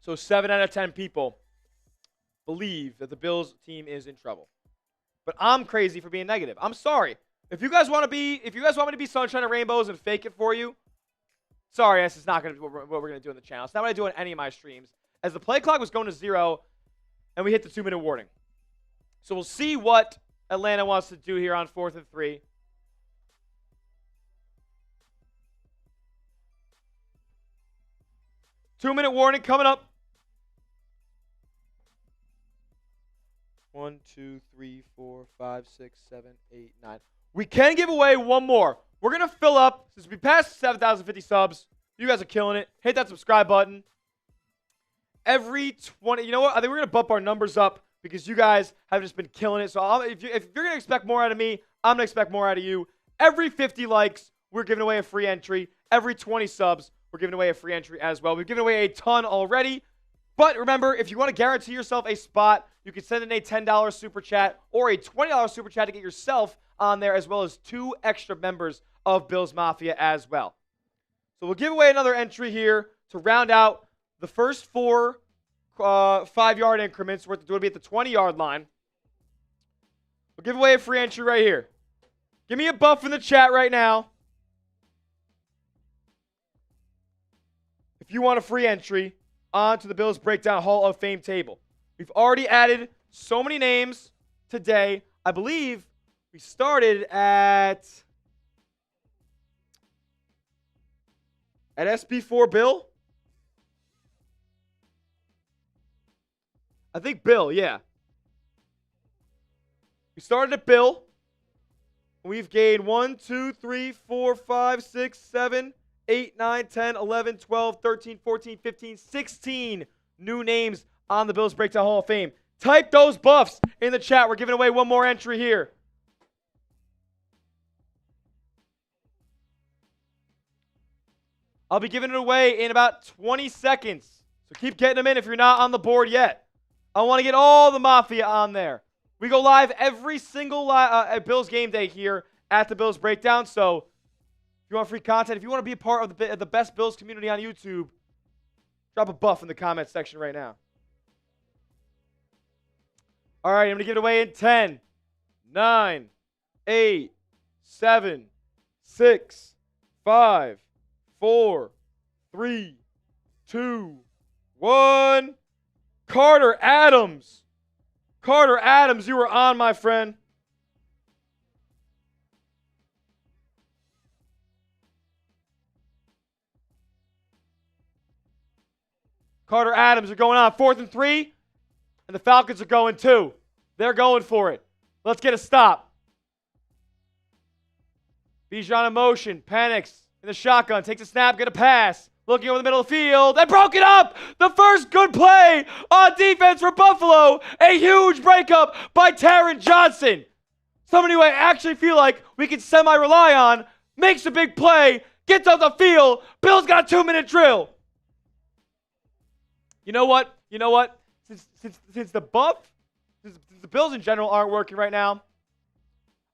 So 7 out of 10 people believe that the Bills team is in trouble. But I'm crazy for being negative. I'm sorry. If you guys want me to be sunshine and rainbows and fake it for you, sorry, this is not going to be what we're going to do on the channel. It's not what I do on any of my streams. As the play clock was going to 0, and we hit the 2-minute warning. So we'll see what Atlanta wants to do here on 4th and 3. Two-minute warning coming up. 1, 2, 3, 4, 5, 6, 7, 8, 9. We can give away one more. We're going to fill up, since we passed 7,050 subs. You guys are killing it. Hit that subscribe button. Every 20, you know what? I think we're going to bump our numbers up because you guys have just been killing it. So if you're going to expect more out of me, I'm going to expect more out of you. Every 50 likes, we're giving away a free entry. Every 20 subs, we're giving away a free entry as well. We've given away a ton already. But remember, if you want to guarantee yourself a spot, you can send in a $10 super chat or a $20 super chat to get yourself on there, as well as 2 extra members of Bills Mafia as well. So we'll give away another entry here to round out the first 4 5-yard increments. We're going to be at the 20-yard line. We'll give away a free entry right here. Give me a buff in the chat right now if you want a free entry onto the Bills Breakdown Hall of Fame table. We've already added so many names today. I believe we started at SB4 Bill. I think Bill, yeah. We started at Bill. We've gained 1, 2, 3, 4, 5, 6, 7, 8, 9, 10, 11, 12, 13, 14, 15, 16 new names on the Bills Breakdown Hall of Fame. Type those buffs in the chat. We're giving away one more entry here. I'll be giving it away in about 20 seconds. So keep getting them in if you're not on the board yet. I want to get all the Mafia on there. We go live every single Bills game day here at the Bills Breakdown. So if you want free content, if you want to be a part of the best Bills community on YouTube, drop a buff in the comment section right now. All right, I'm going to give it away in 10, 9, 8, 7, 6, 5, 4, 3, 2, 1. Carter Adams. Carter Adams, you were on, my friend. Carter Adams are going on 4th and 3, and the Falcons are going 2. They're going for it. Let's get a stop. Bijan in motion, panics in the shotgun, takes a snap, get a pass. Looking over the middle of the field, they broke it up! The first good play on defense for Buffalo. A huge breakup by Taron Johnson. Somebody who I actually feel like we can semi-rely on, makes a big play, gets off the field. Bills got a 2-minute drill. You know what? Since the Bills in general aren't working right now,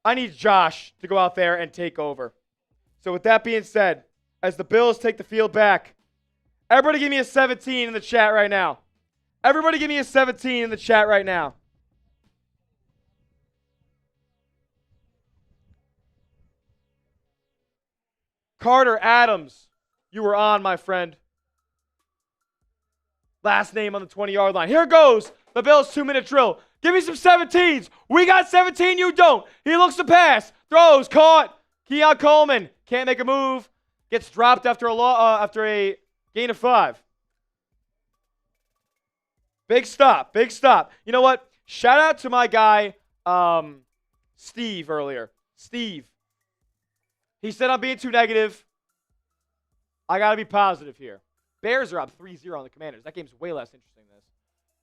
I need Josh to go out there and take over. So with that being said, as the Bills take the field back, everybody give me a 17 in the chat right now. Everybody give me a 17 in the chat right now. Carter Adams, you were on, my friend. Last name on the 20-yard line. Here goes the Bills' 2-minute drill. Give me some 17s. We got 17, you don't. He looks to pass. Throws, caught. Keon Coleman can't make a move. Gets dropped after a gain of 5. Big stop. You know what? Shout out to my guy, Steve, earlier. Steve. He said I'm being too negative. I got to be positive here. Bears are up 3-0 on the Commanders. That game's way less interesting than this.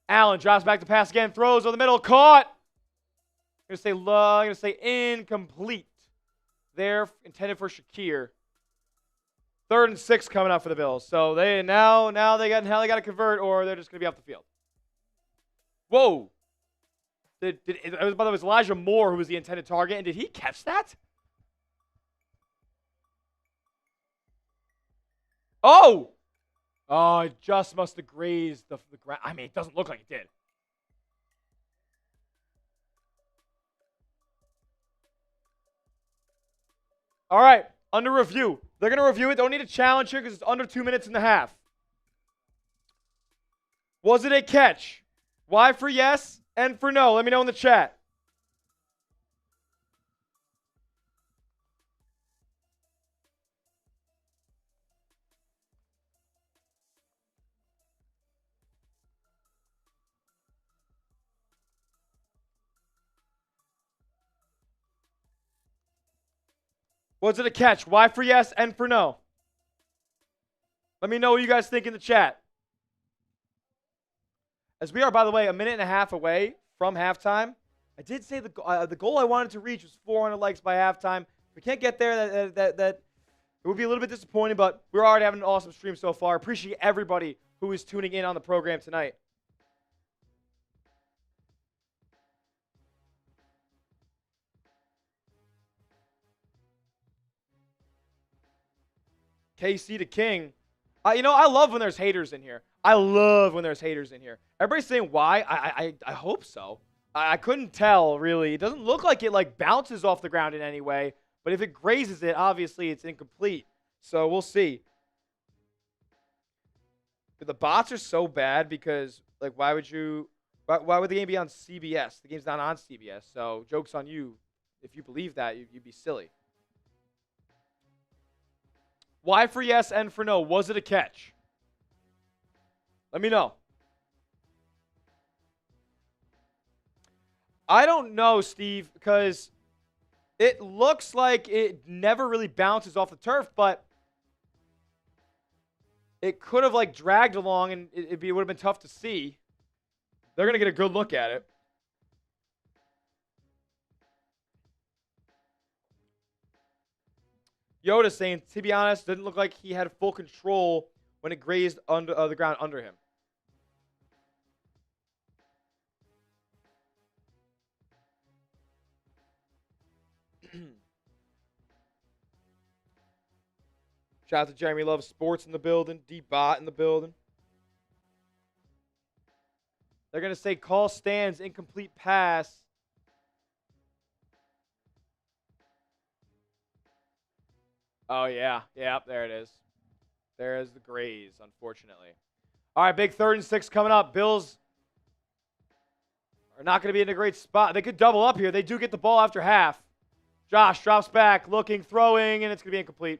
Allen drops back to pass again. Throws over the middle. Caught. I'm going to say incomplete. There, intended for Shakir. 3rd and 6 coming up for the Bills. So they now they got to convert, or they're just going to be off the field. Whoa! It was Elijah Moore who was the intended target, and did he catch that? Oh! Oh, it just must have grazed the ground. I mean, it doesn't look like it did. All right, under review. They're going to review it. Don't need a challenge here because it's under 2 minutes and a half. Was it a catch? Y for yes, N for no. Let me know in the chat. Was it a catch? Y for yes, N for no. Let me know what you guys think in the chat. As we are, by the way, a minute and a half away from halftime. I did say the goal I wanted to reach was 400 likes by halftime. If we can't get there, that it would be a little bit disappointing, but we're already having an awesome stream so far. Appreciate everybody who is tuning in on the program tonight. KC to King. I love when there's haters in here. I love when there's haters in here. Everybody's saying why. I hope so. I couldn't tell, really. It doesn't look like it bounces off the ground in any way. But if it grazes it, obviously it's incomplete. So we'll see. But the bots are so bad because, why would the game be on CBS? The game's not on CBS. So joke's on you. If you believe that, you'd be silly. Y for yes, N for no. Was it a catch? Let me know. I don't know, Steve, because it looks like it never really bounces off the turf, but it could have dragged along and it would have been tough to see. They're going to get a good look at it. Yoda saying, to be honest, didn't look like he had full control when it grazed under the ground under him. Shout out to Jeremy Loves Sports in the building. D-Bot in the building. They're going to say call stands, incomplete pass. Oh, yeah. Yeah, there it is. There is the graze, unfortunately. All right, big 3rd and 6 coming up. Bills are not going to be in a great spot. They could double up here. They do get the ball after half. Josh drops back, looking, throwing, and it's going to be incomplete.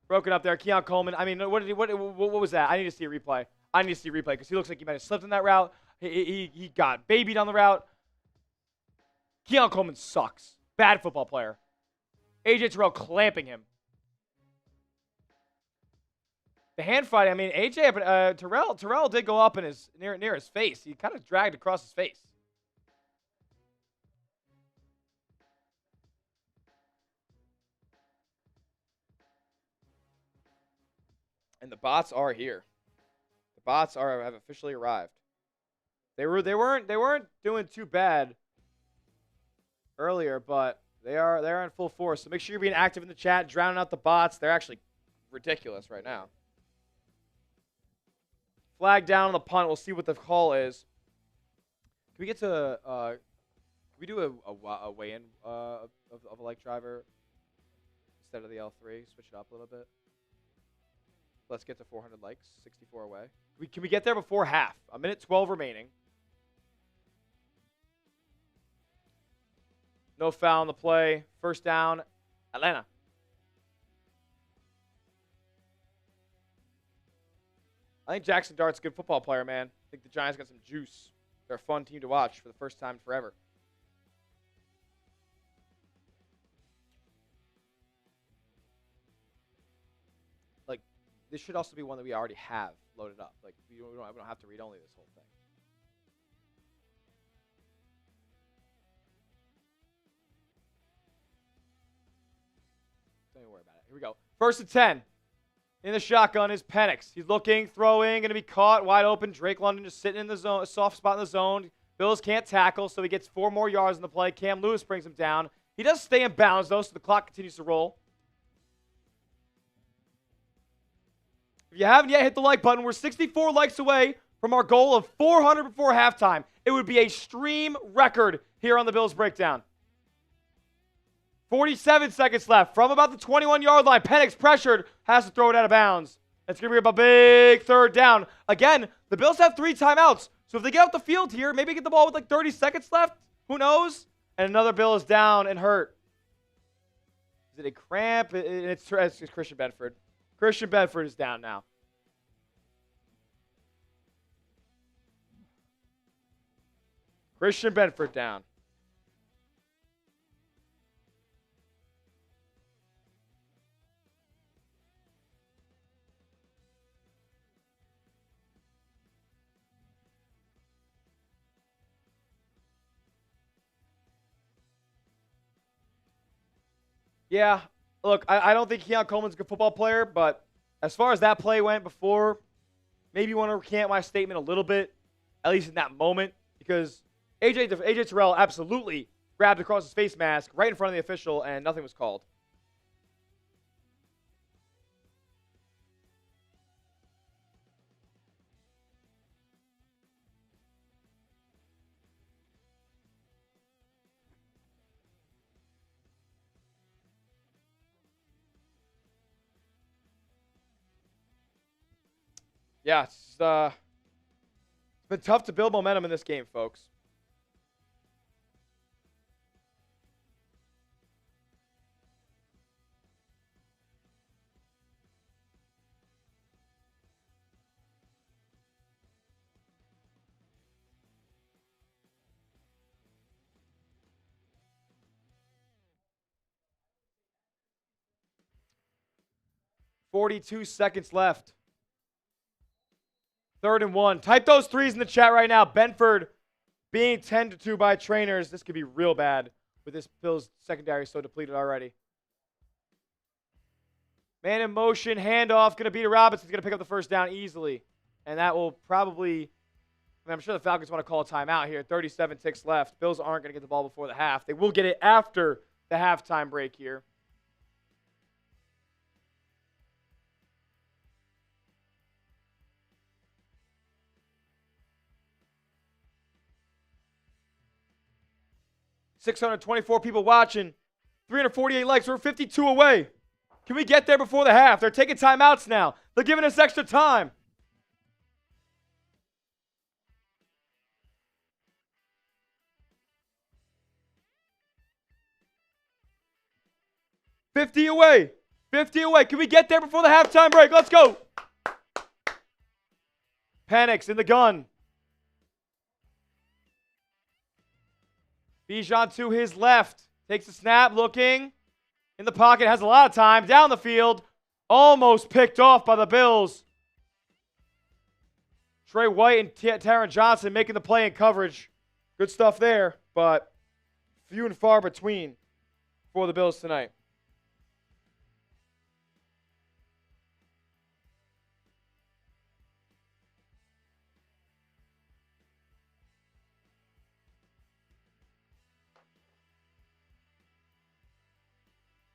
Broken up there. Keon Coleman. I mean, what was that? I need to see a replay. Because he looks like he might have slipped in that route. He got babied on the route. Keon Coleman sucks. Bad football player. AJ Terrell clamping him. The hand fight, I mean, Terrell did go up in his near his face. He kind of dragged across his face. And the bots are here. The bots have officially arrived. They weren't doing too bad earlier, but they're in full force. So make sure you're being active in the chat, drowning out the bots. They're actually ridiculous right now. Flag down on the punt. We'll see what the call is. Can we get to can we do a weigh-in of a like driver instead of the L3? Switch it up a little bit. Let's get to 400 likes. 64 away. Can we get there before half? A minute 12 remaining. No foul on the play. First down, Atlanta. I think Jackson Dart's a good football player, man. I think the Giants got some juice. They're a fun team to watch for the first time forever. Like, this should also be one that we already have loaded up. Like, we don't have to read only this whole thing. Don't even worry about it. Here we go. 1st and 10. In the shotgun is Penix. He's looking, throwing, going to be caught wide open. Drake London just sitting in the zone, a soft spot in the zone. Bills can't tackle, so he gets 4 more yards in the play. Cam Lewis brings him down. He does stay in bounds, though, so the clock continues to roll. If you haven't yet hit the like button, we're 64 likes away from our goal of 400 before halftime. It would be a stream record here on the Bills Breakdown. 47 seconds left from about the 21-yard line. Penix pressured, has to throw it out of bounds. It's going to be a big 3rd down. Again, the Bills have 3 timeouts. So if they get off the field here, maybe get the ball with like 30 seconds left. Who knows? And another Bill is down and hurt. Is it a cramp? It's Christian Bedford. Christian Bedford is down now. Christian Bedford down. Yeah, look, I don't think Keon Coleman's a good football player, but as far as that play went before, maybe you want to recant my statement a little bit, at least in that moment, because AJ Terrell absolutely grabbed across his face mask right in front of the official, and nothing was called. Yeah, it's been tough to build momentum in this game, folks. .42 seconds left. 3rd and 1. Type those 3s in the chat right now. Benford being 10-2 by trainers. This could be real bad with this Bills secondary so depleted already. Man in motion, handoff. Going to beat Robinson's going to pick up the 1st down easily. And that will probably, I'm sure the Falcons want to call a timeout here. 37 ticks left. Bills aren't going to get the ball before the half. They will get it after the halftime break here. .624 people watching, 348 likes. We're 52 away. Can we get there before the half? They're taking timeouts now. They're giving us extra time. 50 away. 50 away. Can we get there before the halftime break? Let's go. Panics in the gun. Bijan to his left. Takes a snap, looking. In the pocket, has a lot of time. Down the field. Almost picked off by the Bills. Trey White and Taron Johnson making the play in coverage. Good stuff there, but few and far between for the Bills tonight.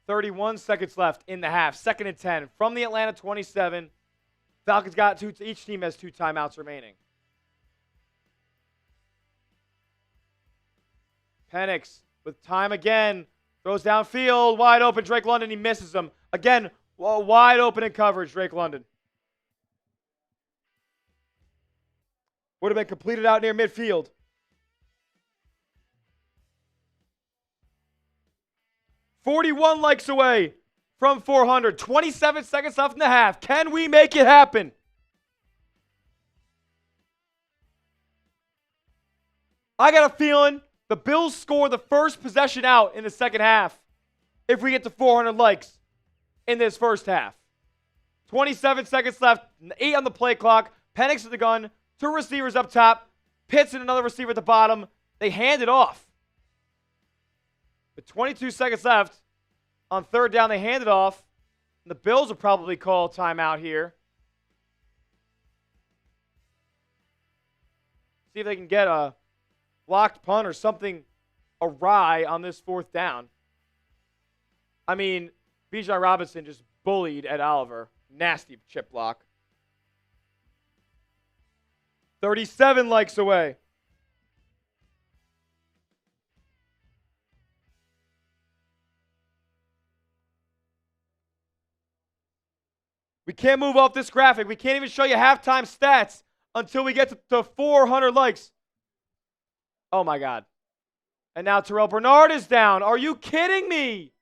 .31 seconds left in the half. 2nd and 10 from the Atlanta 27. Falcons got two. Each team has 2 timeouts remaining. Penix with time again. Throws downfield. Wide open. Drake London. He misses him. Again, wide open in coverage. Drake London. Would have been completed out near midfield. .41 likes away from 400. 27 seconds left in the half. Can we make it happen? I got a feeling the Bills score the first possession out in the second half if we get to 400 likes in this first half. 27 seconds left. 8 on the play clock. Penix at the gun. 2 receivers up top. Pitts and another receiver at the bottom. They hand it off. With 22 seconds left, on 3rd down, they hand it off. And the Bills will probably call timeout here. See if they can get a blocked punt or something awry on this 4th down. I mean, Bijan Robinson just bullied Ed Oliver. Nasty chip block. 37 likes away. We can't move off this graphic. We can't even show you halftime stats until we get to 400 likes. Oh, my God. And now Terrell Bernard is down. Are you kidding me?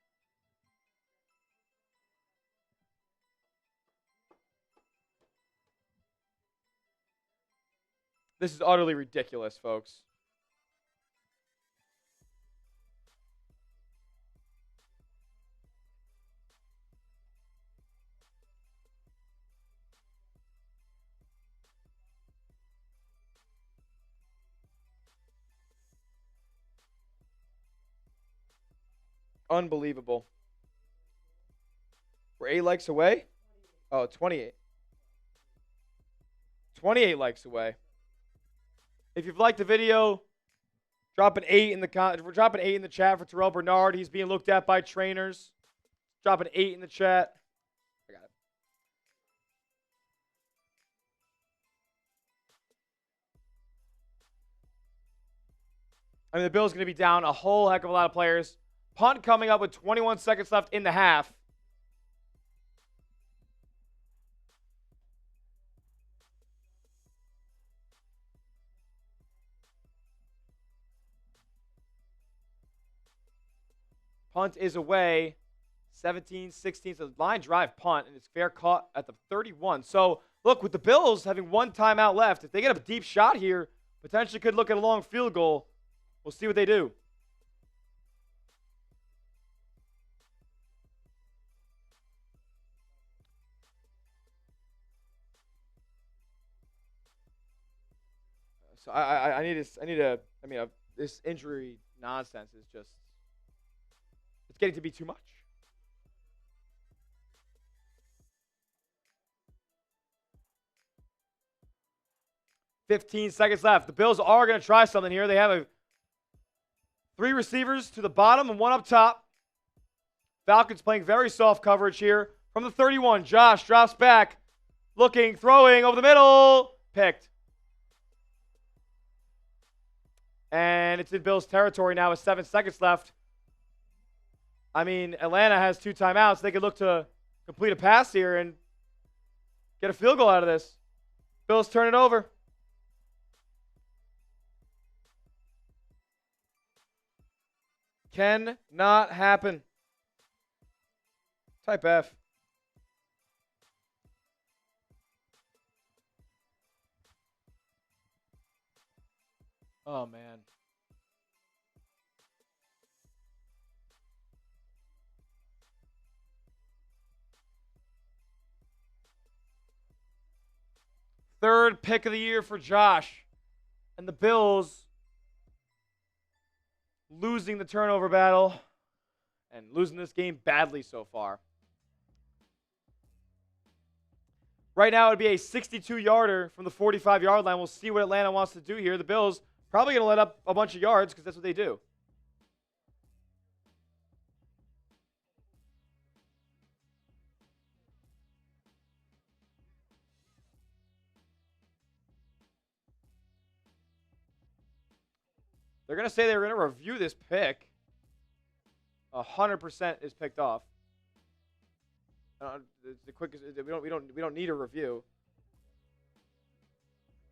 This is utterly ridiculous, folks. Unbelievable. We're 8 likes away? Oh, 28. 28 likes away. If you've liked the video, drop an 8 in the chat for Terrell Bernard. He's being looked at by trainers. Drop an 8 in the chat. I got it. I mean, the Bills going to be down a whole heck of a lot of players. Punt coming up with 21 seconds left in the half. Punt is away. 17-16. So line drive punt, and it's fair caught at the 31. So, look, with the Bills having 1 timeout left, if they get a deep shot here, potentially could look at a long field goal. We'll see what they do. So I need to. I mean, this injury nonsense is just. It's getting to be too much. .15 seconds left. The Bills are going to try something here. They have 3 receivers to the bottom and 1 up top. Falcons playing very soft coverage here from the 31. Josh drops back, looking, throwing over the middle, picked. And it's in Bills territory now with 7 seconds left. I mean, Atlanta has 2 timeouts. They could look to complete a pass here and get a field goal out of this. Bills turn it over. Cannot happen. Type F. Oh, man. Third pick of the year for Josh. And the Bills losing the turnover battle and losing this game badly so far. Right now, it would be a 62-yarder from the 45-yard line. We'll see what Atlanta wants to do here. The Bills probably going to let up a bunch of yards because that's what they do. They're going to say they're going to review this pick. 100% is picked off. It's the quickest. We don't need a review.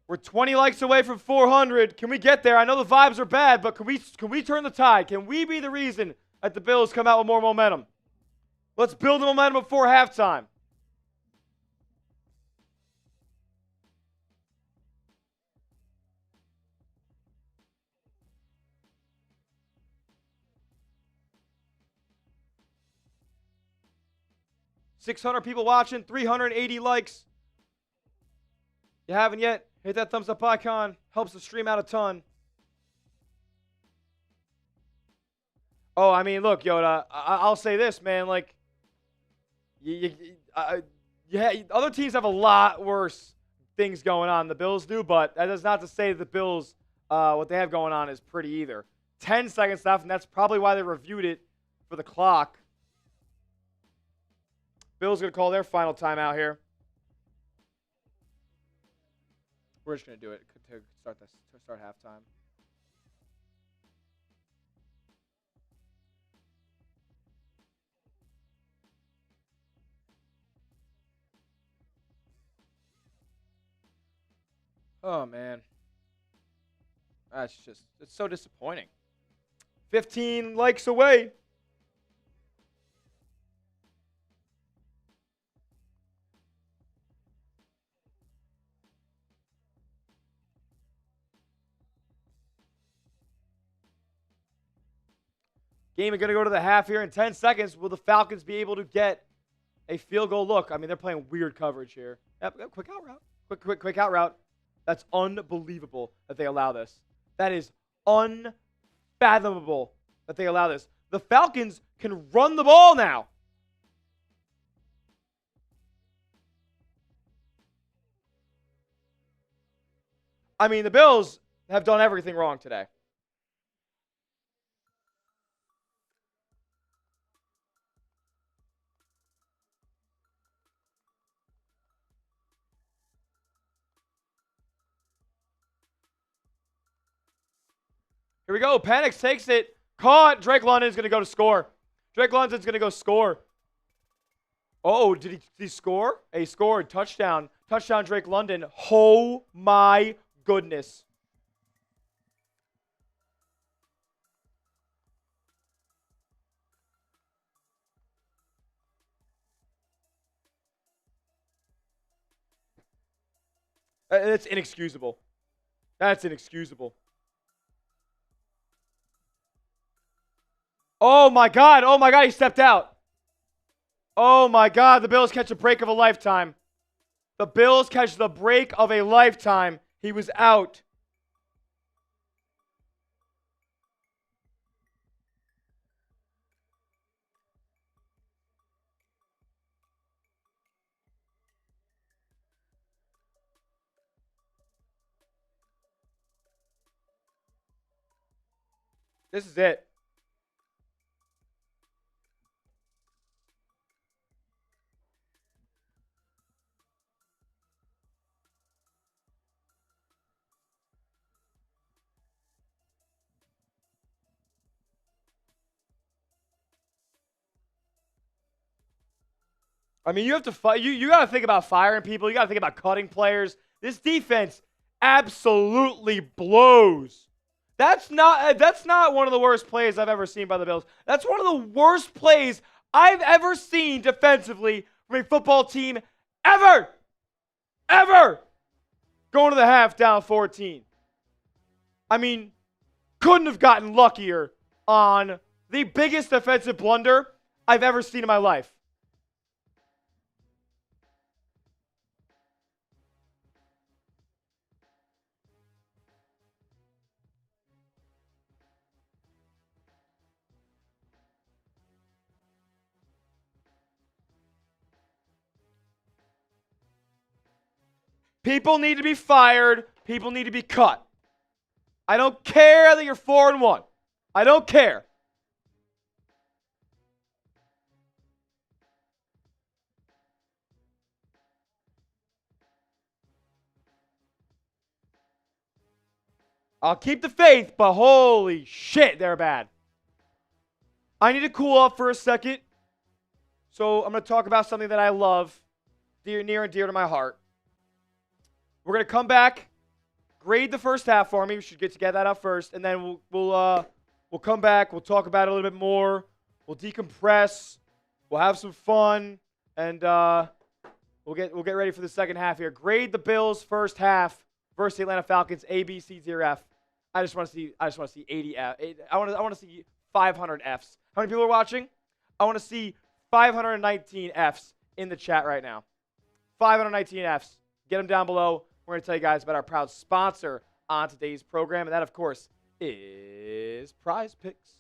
We're 20 likes away from 400. Can we get there? I know the vibes are bad, but can we turn the tide? Can we be the reason that the Bills come out with more momentum? Let's build the momentum before halftime. $600 people watching, 380 likes. You haven't yet? Hit that thumbs up icon. Helps the stream out a ton. Oh, I mean, look, Yoda, I'll say this, man. Like, other teams have a lot worse things going on than the Bills do, but that is not to say the Bills, what they have going on is pretty either. 10 seconds left, and that's probably why they reviewed it for the clock. Bills going to call their final timeout here. We're just going to do it to start halftime. Oh, man. It's so disappointing. 15 likes away. Game is going to go to the half here in 10 seconds. Will the Falcons be able to get a field goal look? I mean, they're playing weird coverage here. Yep, quick out route. Quick out route. That's unbelievable that they allow this. That is unfathomable that they allow this. The Falcons can run the ball now. I mean, the Bills have done everything wrong today. Here we go. Panics takes it. Caught. Drake London's going to go to score. Drake London's going to go score. Oh, did he score? He scored. Touchdown. Touchdown, Drake London. Oh, my goodness. That's inexcusable. That's inexcusable. Oh, my God. Oh, my God. He stepped out. Oh, my God. The Bills catch a break of a lifetime. The Bills catch the break of a lifetime. He was out. This is it. I mean, you have to fight. You got to think about firing people. You got to think about cutting players. This defense absolutely blows. That's not one of the worst plays I've ever seen by the Bills. That's one of the worst plays I've ever seen defensively from a football team ever. Ever. Going to the half down 14. I mean, couldn't have gotten luckier on the biggest defensive blunder I've ever seen in my life. People need to be fired. People need to be cut. I don't care that you're 4-1. I don't care. I'll keep the faith, but holy shit, they're bad. I need to cool off for a second. So I'm going to talk about something that I love, near and dear to my heart. We're going to come back, grade the first half for me. We should get that out first, and then we'll come back. We'll talk about it a little bit more. We'll decompress. We'll have some fun, and we'll get ready for the second half here. Grade the Bills first half versus the Atlanta Falcons. A, B, C, 0, F. I just want to see 80 F. I want to see 500 Fs. How many people are watching? I want to see 519 Fs in the chat right now. 519 Fs. Get them down below. We're going to tell you guys about our proud sponsor on today's program, and that, of course, is Prize Picks.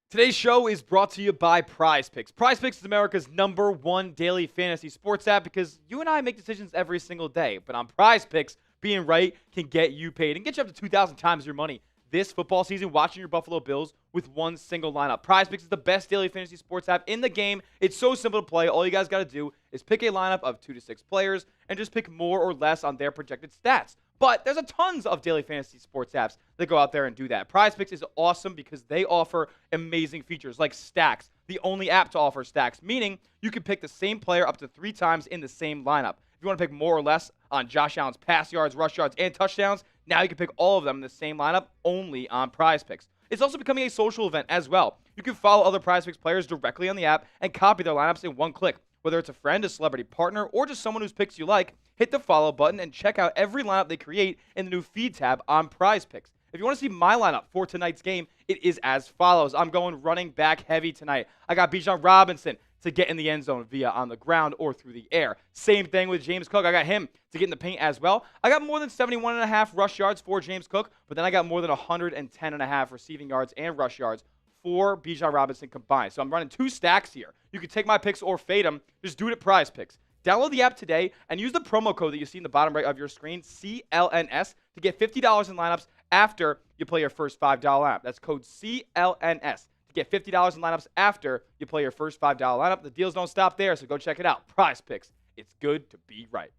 Today's show is brought to you by Prize Picks. Prize Picks is America's #1 daily fantasy sports app because you and I make decisions every single day. But on Prize Picks, being right can get you paid and get you up to 2,000 times your money this football season watching your Buffalo Bills with one single lineup. Prize Picks is the best daily fantasy sports app in the game. It's so simple to play. All you guys got to do is pick a lineup of 2 to 6 players and just pick more or less on their projected stats. But there's a tons of daily fantasy sports apps that go out there and do that. Prize Picks is awesome because they offer amazing features like stacks, the only app to offer stacks, meaning you can pick the same player up to 3 times in the same lineup. If you want to pick more or less on Josh Allen's pass yards, rush yards, and touchdowns, now you can pick all of them in the same lineup only on Prize Picks. It's also becoming a social event as well. You can follow other Prize Picks players directly on the app and copy their lineups in one click. Whether it's a friend, a celebrity partner, or just someone whose picks you like, hit the follow button and check out every lineup they create in the new feed tab on Prize Picks. If you want to see my lineup for tonight's game, it is as follows. I'm going running back heavy tonight. I got Bijan Robinson to get in the end zone via on the ground or through the air. Same thing with James Cook. I got him to get in the paint as well. I got more than 71.5 rush yards for James Cook, but then I got more than 110.5 receiving yards and rush yards for Bijan Robinson combined. So I'm running 2 stacks here. You can take my picks or fade them. Just do it at Prize Picks. Download the app today and use the promo code that you see in the bottom right of your screen, CLNS, to get $50 in lineups after you play your first $5 lineup. That's code CLNS to get $50 in lineups after you play your first $5 lineup. The deals don't stop there, so go check it out. Prize Picks. It's good to be right.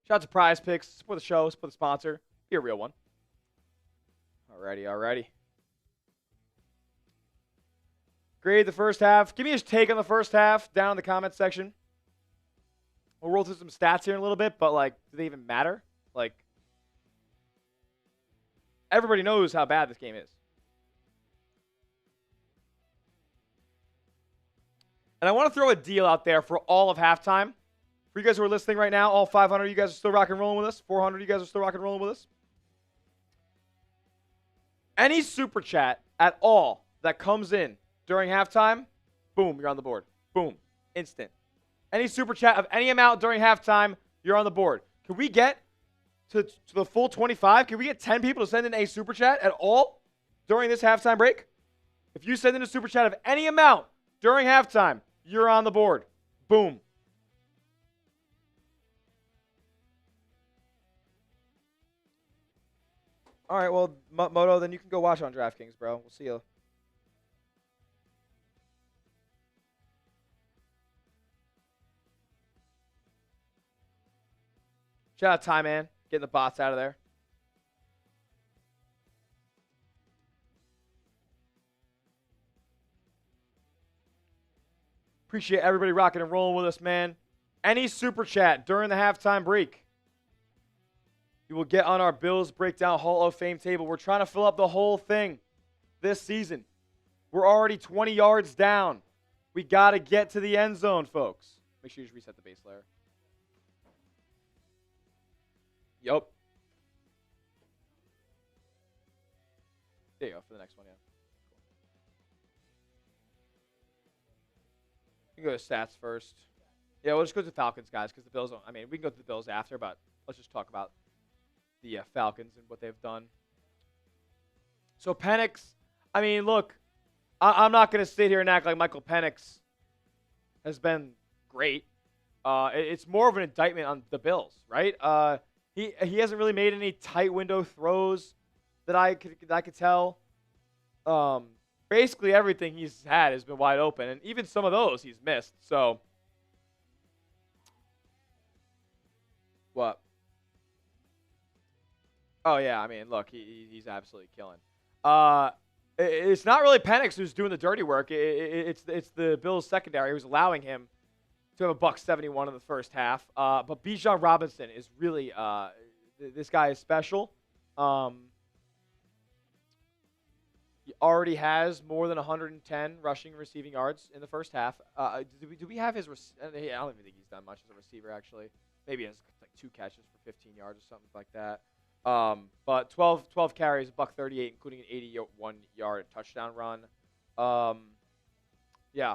Shout out to Prize Picks. Support the show. Support the sponsor. Be a real one. Alrighty. Grade the first half. Give me a take on the first half down in the comments section. We'll roll through some stats here in a little bit, but, do they even matter? Everybody knows how bad this game is. And I want to throw a deal out there for all of halftime. For you guys who are listening right now, all 500 of you guys are still rock and rolling with us. 400 of you guys are still rock and rolling with us. Any super chat at all that comes in during halftime, boom, you're on the board. Boom. Instant. Any super chat of any amount during halftime, you're on the board. Can we get to the full 25? Can we get 10 people to send in a super chat at all during this halftime break? If you send in a super chat of any amount during halftime, you're on the board. Boom. All right, well, Moto, then you can go watch on DraftKings, bro. We'll see you. Shout out Ty, man. Getting the bots out of there. Appreciate everybody rocking and rolling with us, man. Any super chat during the halftime break, you will get on our Bills Breakdown Hall of Fame table. We're trying to fill up the whole thing this season We're already 20 yards down. We got to get to the end zone, folks. Make sure you just reset the base layer. Yup. There you go for the next one, yeah. You can go to stats first. Yeah, we'll just go to the Falcons, guys, because the Bills don't. I mean, we can go to the Bills after, but let's just talk about the Falcons and what they've done. So Penix, I mean, look, I'm not going to sit here and act like Michael Penix has been great. It's more of an indictment on the Bills, right? He hasn't really made any tight window throws that I could tell. Basically everything he's had has been wide open, and even some of those he's missed. So what? Oh yeah, I mean, look, he's absolutely killing. It's not really Penix who's doing the dirty work. It's the Bills secondary who's allowing him to have a $171 in the first half. But Bijan Robinson is really this guy is special. He already has more than 110 rushing and receiving yards in the first half. Do we have his? I don't even think he's done much as a receiver actually. Maybe he has like 2 catches for 15 yards or something like that. But 12 carries, $138, including an 81-yard touchdown run. Yeah.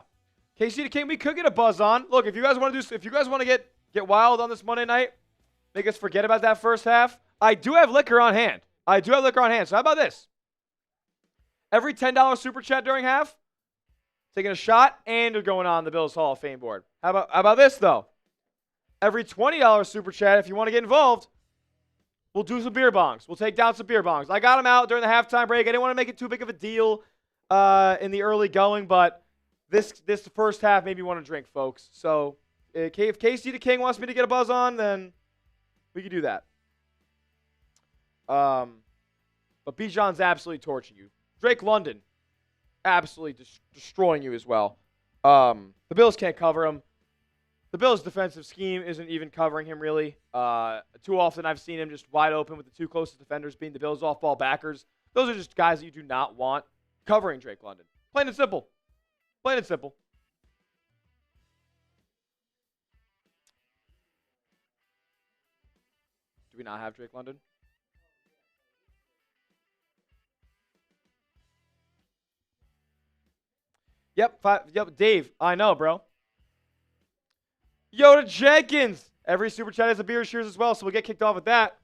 KC the King, we could get a buzz on. Look, if you guys want to get wild on this Monday night, make us forget about that first half. I do have liquor on hand. So how about this? Every $10 super chat during half, taking a shot, and you're going on the Bills Hall of Fame board. How about this though? Every $20 super chat, if you want to get involved, we'll do some beer bongs. We'll take down some beer bongs. I got them out during the halftime break. I didn't want to make it too big of a deal in the early going, but this first half made me want to drink, folks. So if KC the King wants me to get a buzz on, then we can do that. But Bijan's absolutely torching you. Drake London, absolutely destroying you as well. The Bills can't cover him. The Bills' defensive scheme isn't even covering him, really. Too often I've seen him just wide open with the 2 closest defenders being the Bills' off-ball backers. Those are just guys that you do not want covering Drake London. Plain and simple. Plain and simple. Do we not have Drake London? Yep, Dave. I know, bro. Yoda Jenkins. Every super chat has a beer cheers as well, so we'll get kicked off with that.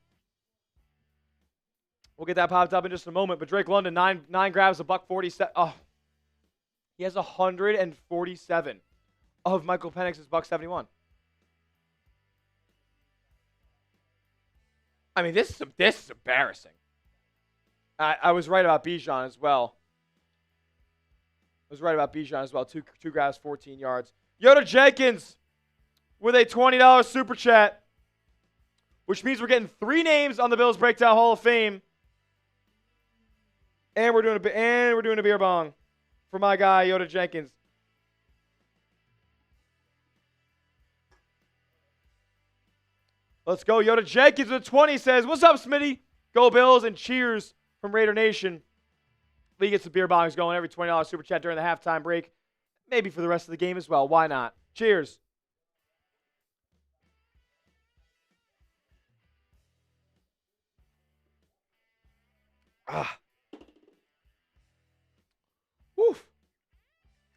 We'll get that popped up in just a moment. But Drake London, 9 grabs, $147. Oh, he has 147 of Michael Penix's $171. I mean, this is embarrassing. I was right about Bijan as well. 2 grabs, 14 yards. Yoda Jenkins with a $20 super chat, which means we're getting 3 names on the Bills Breakdown Hall of Fame. And we're doing a beer bong for my guy Yoda Jenkins. Let's go. Yoda Jenkins with 20 says, "What's up, Smitty? Go Bills," and cheers from Raider Nation. We get some beer bongs going every $20 super chat during the halftime break. Maybe for the rest of the game as well. Why not? Cheers. Woof.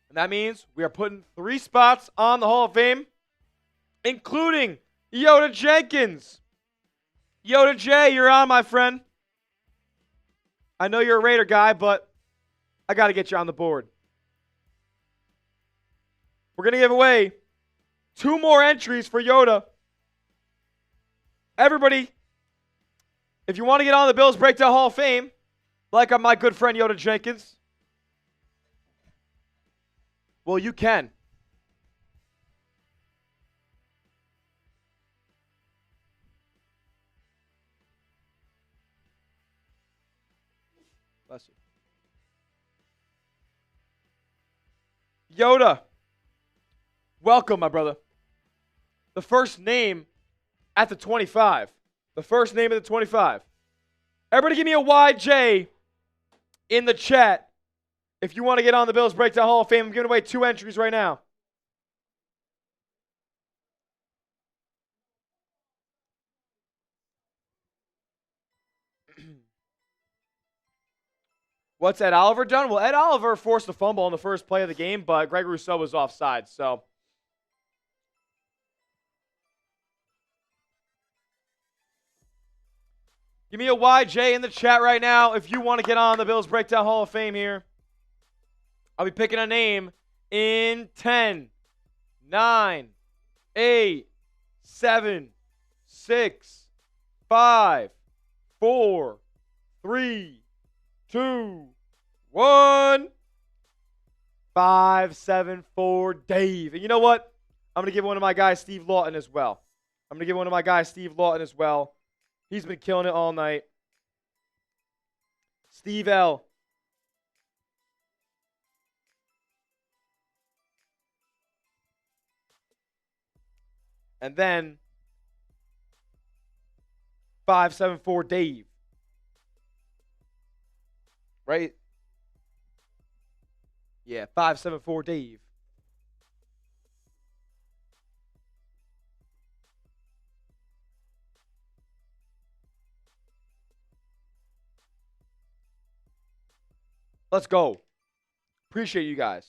And that means we are putting 3 spots on the Hall of Fame, including Yoda Jenkins. Yoda J, you're on, my friend. I know you're a Raider guy, but I got to get you on the board. We're going to give away 2 more entries for Yoda. Everybody, if you want to get on the Bills Breakdown Hall of Fame, like my good friend Yoda Jenkins, well, you can. Bless you. Yoda, welcome, my brother. The first name at the 25. Everybody give me a YJ in the chat If you want to get on the Bills Breakdown Hall of Fame, I'm giving away 2 entries right now. What's Ed Oliver done? Well, Ed Oliver forced a fumble on the first play of the game, but Greg Rousseau was offside, so. Give me a YJ in the chat right now if you want to get on the Bills Breakdown Hall of Fame here. I'll be picking a name in 10, 9, 8, 7, 6, 5, 4, 3, 2, 1. 5, 7, 4, Dave. And you know what? I'm going to give one of my guys Steve Lawton as well. He's been killing it all night. Steve L. And then 574 Dave. Right? Yeah, 574 Dave. Let's go. Appreciate you guys.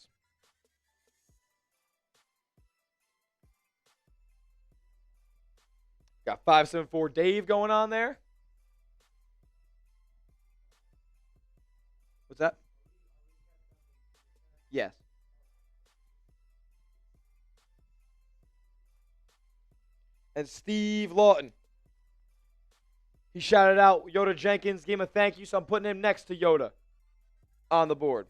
Got 574 Dave going on there. What's that? Yes. And Steve Lawton. He shouted out Yoda Jenkins, gave him a thank you, so I'm putting him next to Yoda on the board.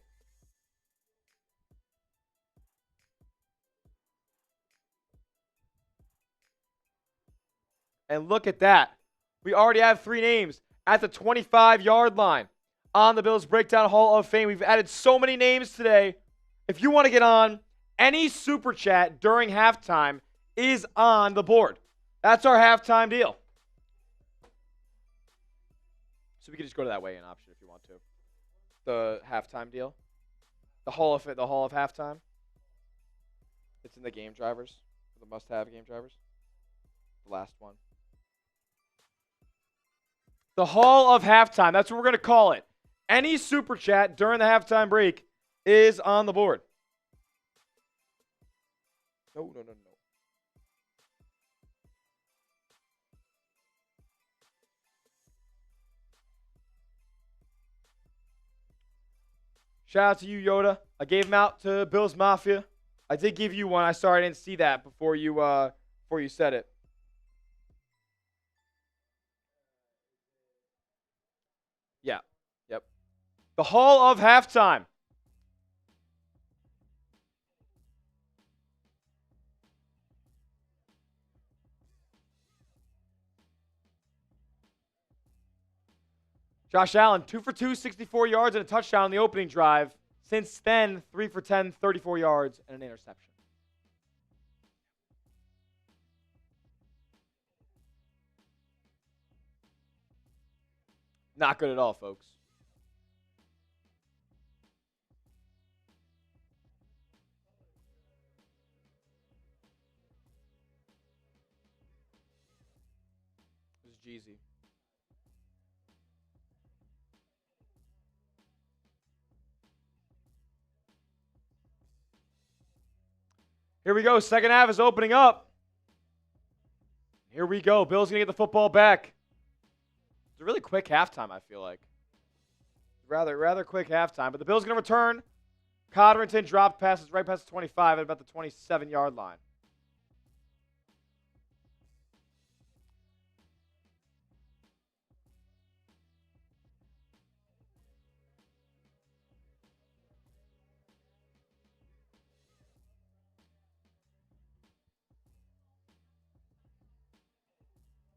And look at that. We already have 3 names at the 25-yard line on the Bills Breakdown Hall of Fame. We've added so many names today. If you want to get on, any super chat during halftime is on the board. That's our halftime deal. So we can just go to that weigh-in option if you want to. The halftime deal. The Hall of Halftime. It's in the game drivers. The must-have game drivers. The last one. The Hall of Halftime. That's what we're going to call it. Any super chat during the halftime break is on the board. No. Shout out to you, Yoda. I gave him out to Bills Mafia. I did give you one. I sorry I didn't see that before you said it. Yeah. Yep. The Hall of Halftime. Josh Allen, 2 for 2, 64 yards and a touchdown on the opening drive. Since then, 3 for 10, 34 yards and an interception. Not good at all, folks. This is Jeezy. Here we go. Second half is opening up. Here we go. Bills going to get the football back. It's a really quick halftime, I feel like. Rather quick halftime. But the Bills going to return. Codrington dropped passes right past the 25 at about the 27-yard line.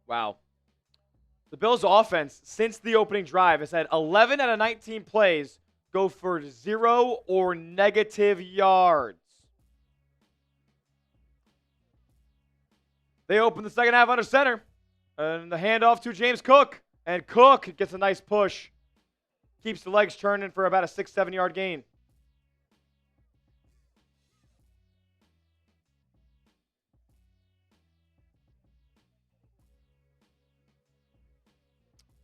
Wow. The Bills' offense, since the opening drive, has had 11 out of 19 plays go for 0 or negative yards. They open the second half under center. And the handoff to James Cook. And Cook gets a nice push. Keeps the legs turning for about a 6-7 yard gain.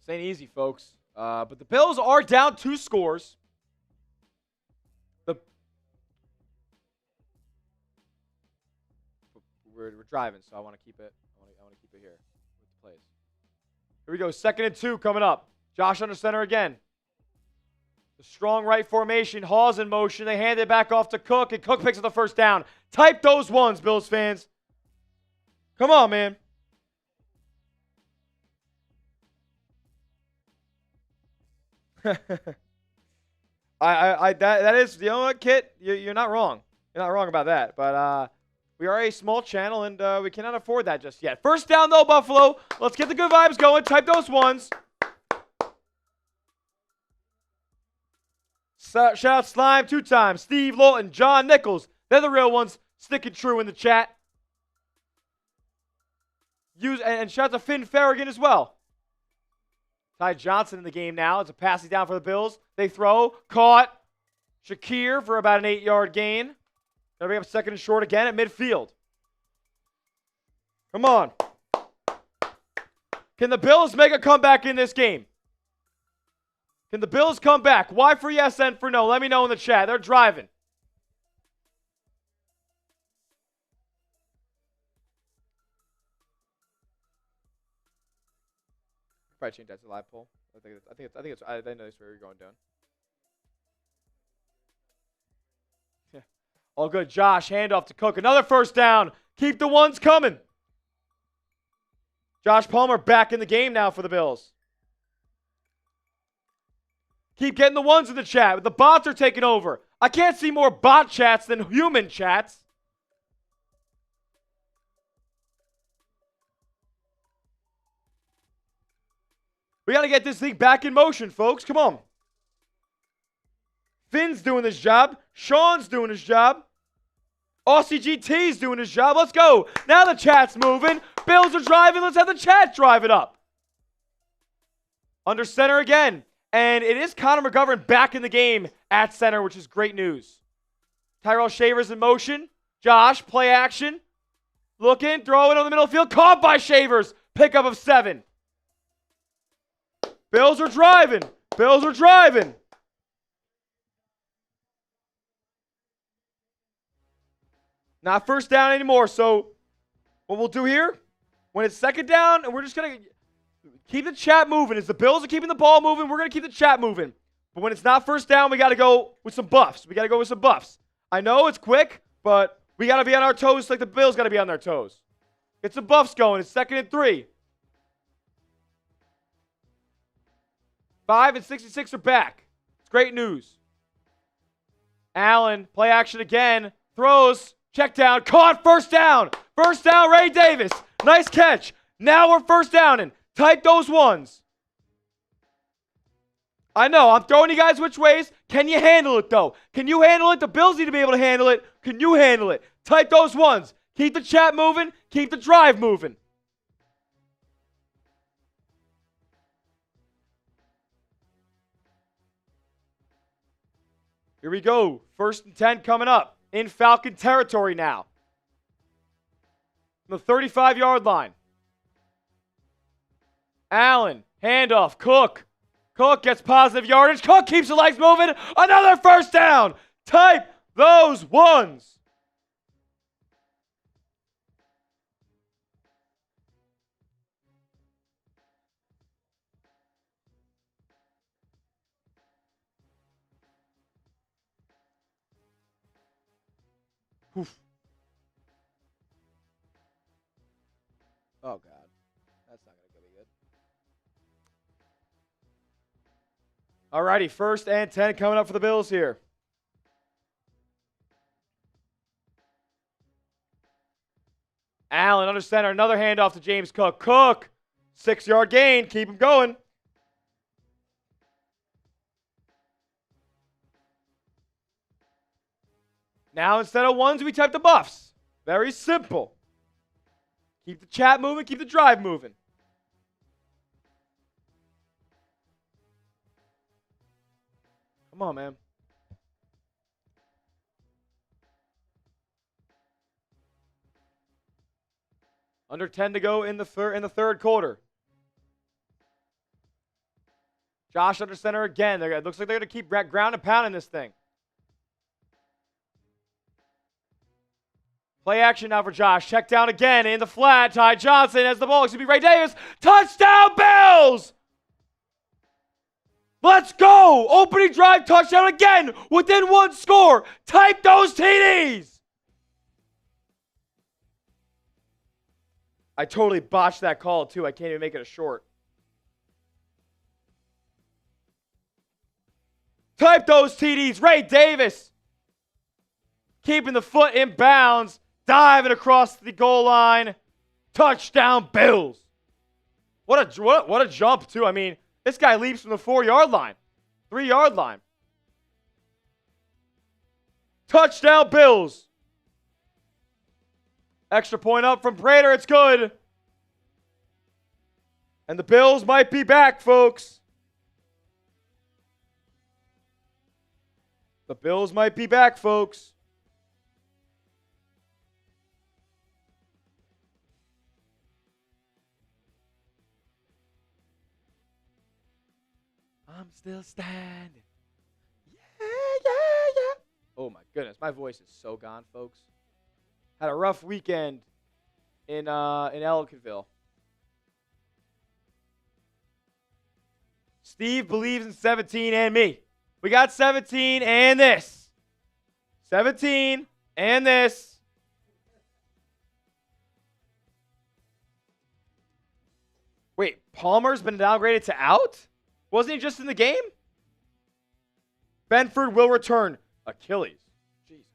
This ain't easy, folks. But the Bills are down 2 scores. We're driving, so I want to keep it. I want to keep it here with the plays. Here we go. 2nd and 2 coming up. Josh under center again. The strong right formation. Hall's in motion. They hand it back off to Cook, and Cook picks up the first down. Type those ones, Bills fans. Come on, man. That is, you know what, Kit? You're not wrong. You're not wrong about that. But we are a small channel, and we cannot afford that just yet. First down, though, Buffalo. Let's get the good vibes going. Type those ones. Shout out Slime 2 times. Steve Lawton, John Nichols. They're the real ones. Sticking true in the chat. And shout out to Finn Farragon as well. Ty Johnson in the game now. It's a passing down for the Bills. They throw. Caught. Shakir for about an 8-yard gain. They'll bring up 2nd and short again at midfield. Come on. Can the Bills make a comeback in this game? Can the Bills come back? Y for yes, N for no. Let me know in the chat. They're driving. Probably change that to live poll. I think know this where you're going down. Yeah. All good. Josh, handoff to Cook. Another first down. Keep the ones coming. Josh Palmer back in the game now for the Bills. Keep getting the ones in the chat. The bots are taking over. I can't see more bot chats than human chats. We got to get this thing back in motion, folks. Come on. Finn's doing his job. Sean's doing his job. Aussie GT's doing his job. Let's go. Now the chat's moving. Bills are driving. Let's have the chat drive it up. Under center again. And it is Connor McGovern back in the game at center, which is great news. Tyrell Shavers in motion. Josh, play action. Looking, throw it on the middle of the field. Caught by Shavers. Pickup of 7. Bills are driving. Bills are driving. Not first down anymore. So what we'll do here, when it's 2nd down, and we're just going to keep the chat moving. As the Bills are keeping the ball moving, we're going to keep the chat moving. But when it's not first down, we got to go with some buffs. We got to go with some buffs. I know it's quick, but we got to be on our toes like the Bills got to be on their toes. Get some buffs going. It's 2nd and 3. 5 and 66 are back. It's great news. Allen, play action again. Throws. Check down. Caught. First down. First down, Ray Davis. Nice catch. Now we're first downing. Type those ones. I know. I'm throwing you guys which ways. Can you handle it, though? Can you handle it? The Bills need to be able to handle it. Can you handle it? Type those ones. Keep the chat moving. Keep the drive moving. Here we go. 1st and 10 coming up in Falcon territory now. The 35-yard line. Allen, handoff, Cook. Cook gets positive yardage. Cook keeps the legs moving. Another first down. Type those ones. Oof. Oh, God. That's not going to be good. Alrighty, 1st and 10 coming up for the Bills here. Allen under center. Another handoff to James Cook. Cook, 6-yard gain. Keep him going. Now, instead of ones, we type the buffs. Very simple. Keep the chat moving. Keep the drive moving. Come on, man. Under 10 to go in the third quarter. Josh under center again. It looks like they're going to keep ground and pounding this thing. Play action now for Josh. Check down again in the flat. Ty Johnson has the ball. It's going to be Ray Davis. Touchdown, Bills! Let's go! Opening drive touchdown again within one score. Type those TDs! I totally botched that call, too. I can't even make it a short. Type those TDs. Ray Davis keeping the foot in bounds. Diving across the goal line. Touchdown, Bills. What a jump, too. I mean, this guy leaps from the 4-yard line. 3-yard line. Touchdown, Bills. Extra point up from Prater. It's good. And the Bills might be back, folks. The Bills might be back, folks. I'm still standing. Yeah, yeah, yeah. Oh, my goodness. My voice is so gone, folks. Had a rough weekend in Ellicottville. Steve believes in 17 and me. We got 17 and this. 17 and this. Wait, Palmer's been downgraded to out? Wasn't he just in the game? Benford will return. Achilles. Jesus.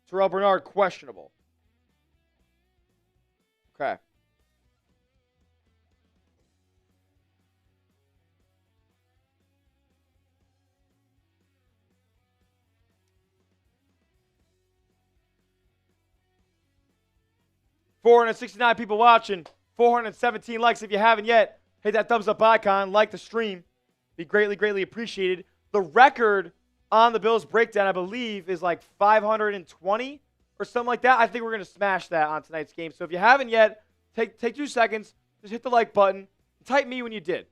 Terrell Bernard, questionable. Okay. $469 people watching. 417 likes if you haven't yet. Hit that thumbs up icon. Like the stream. Be greatly, greatly appreciated. The record on the Bills breakdown, I believe, is like 520 or something like that. I think we're going to smash that on tonight's game. So if you haven't yet, take 2 seconds. Just hit the like button. Type me when you did.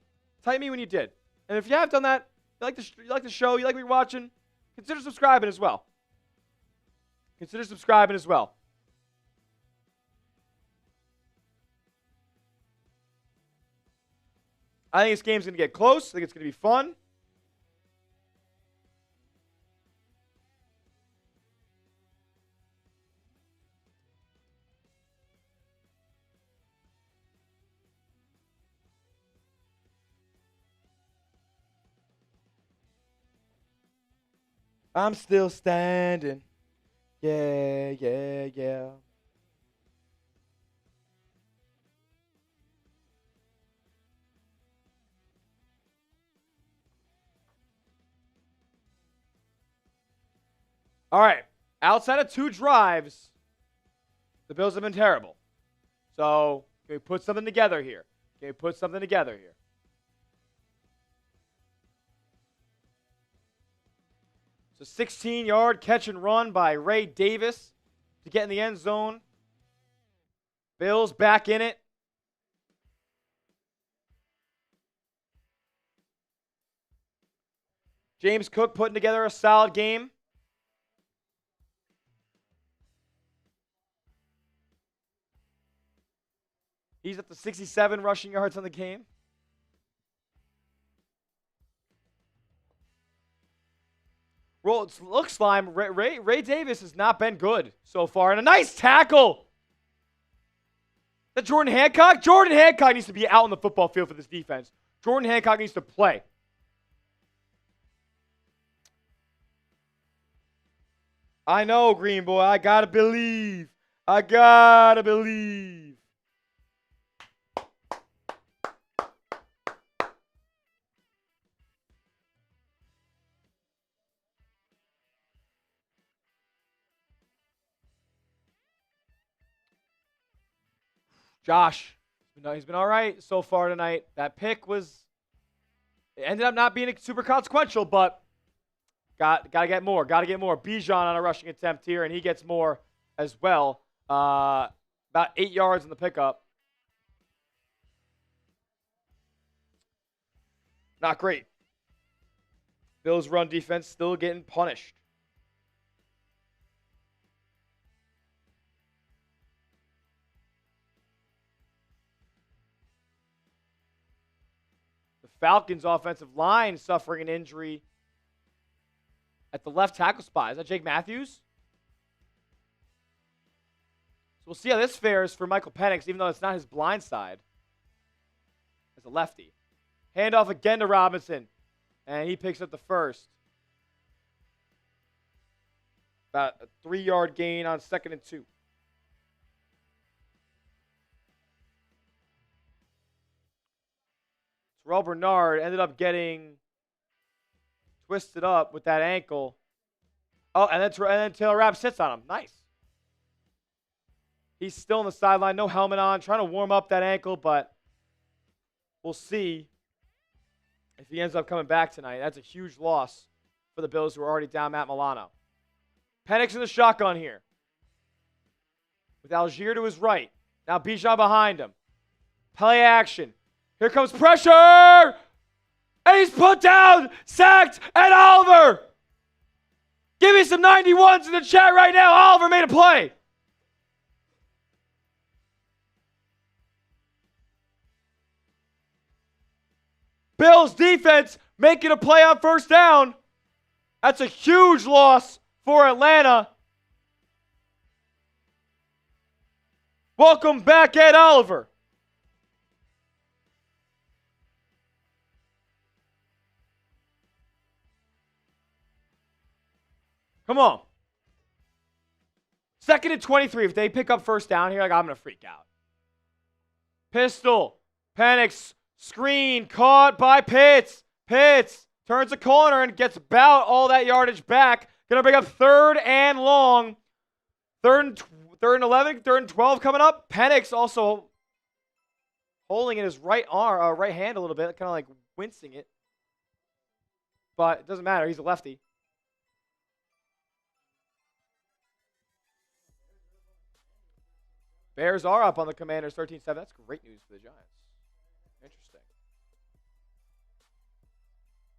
Type me when you did. And if you have done that, you like the show, you like what you're watching, consider subscribing as well. Consider subscribing as well. I think this game's going to get close. I think it's going to be fun. I'm still standing. Yeah, yeah, yeah. All right. Outside of 2 drives, the Bills have been terrible. So, can we put something together here? Can we put something together here? It's a 16-yard catch and run by Ray Davis to get in the end zone. Bills back in it. James Cook putting together a solid game. He's up to 67 rushing yards on the game. Well, it looks like Ray Davis has not been good so far. And a nice tackle. That Jordan Hancock? Jordan Hancock needs to be out on the football field for this defense. Jordan Hancock needs to play. I know, Green Boy. I gotta believe. I gotta believe. Josh, he's been all right so far tonight. That pick it ended up not being super consequential, but got to get more. Got to get more. Bijan on a rushing attempt here, and he gets more as well. About 8 yards in the pickup. Not great. Bills' run defense still getting punished. The Falcons' offensive line suffering an injury at the left tackle spot. Is that Jake Matthews? So we'll see how this fares for Michael Penix, even though it's not his blind side as a lefty. Handoff again to Robinson, and he picks up the first. About a 3-yard gain on 2nd and 2. Terrell Bernard ended up getting twisted up with that ankle. Oh, and then Taylor Rapp sits on him. Nice. He's still on the sideline, no helmet on, trying to warm up that ankle, but we'll see if he ends up coming back tonight. That's a huge loss for the Bills, who are already down Matt Milano. Penix in the shotgun here, with Algier to his right. Now Bijan behind him. Play action. Here comes pressure! And he's put down, sacked, and Oliver! Give me some 91s in the chat right now. Oliver made a play. Bills defense making a play on first down. That's a huge loss for Atlanta. Welcome back, Ed Oliver. Come on. 2nd and 23. If they pick up first down here, I'm going to freak out. Pistol. Penix. Screen caught by Pitts. Pitts turns a corner and gets about all that yardage back. Going to bring up 3rd and long. 3rd and 11, 3rd and 12 coming up. Penix also holding in his right arm, right hand a little bit, kind of like wincing it. But it doesn't matter. He's a lefty. Bears are up on the Commanders 13-7. That's great news for the Giants. Interesting.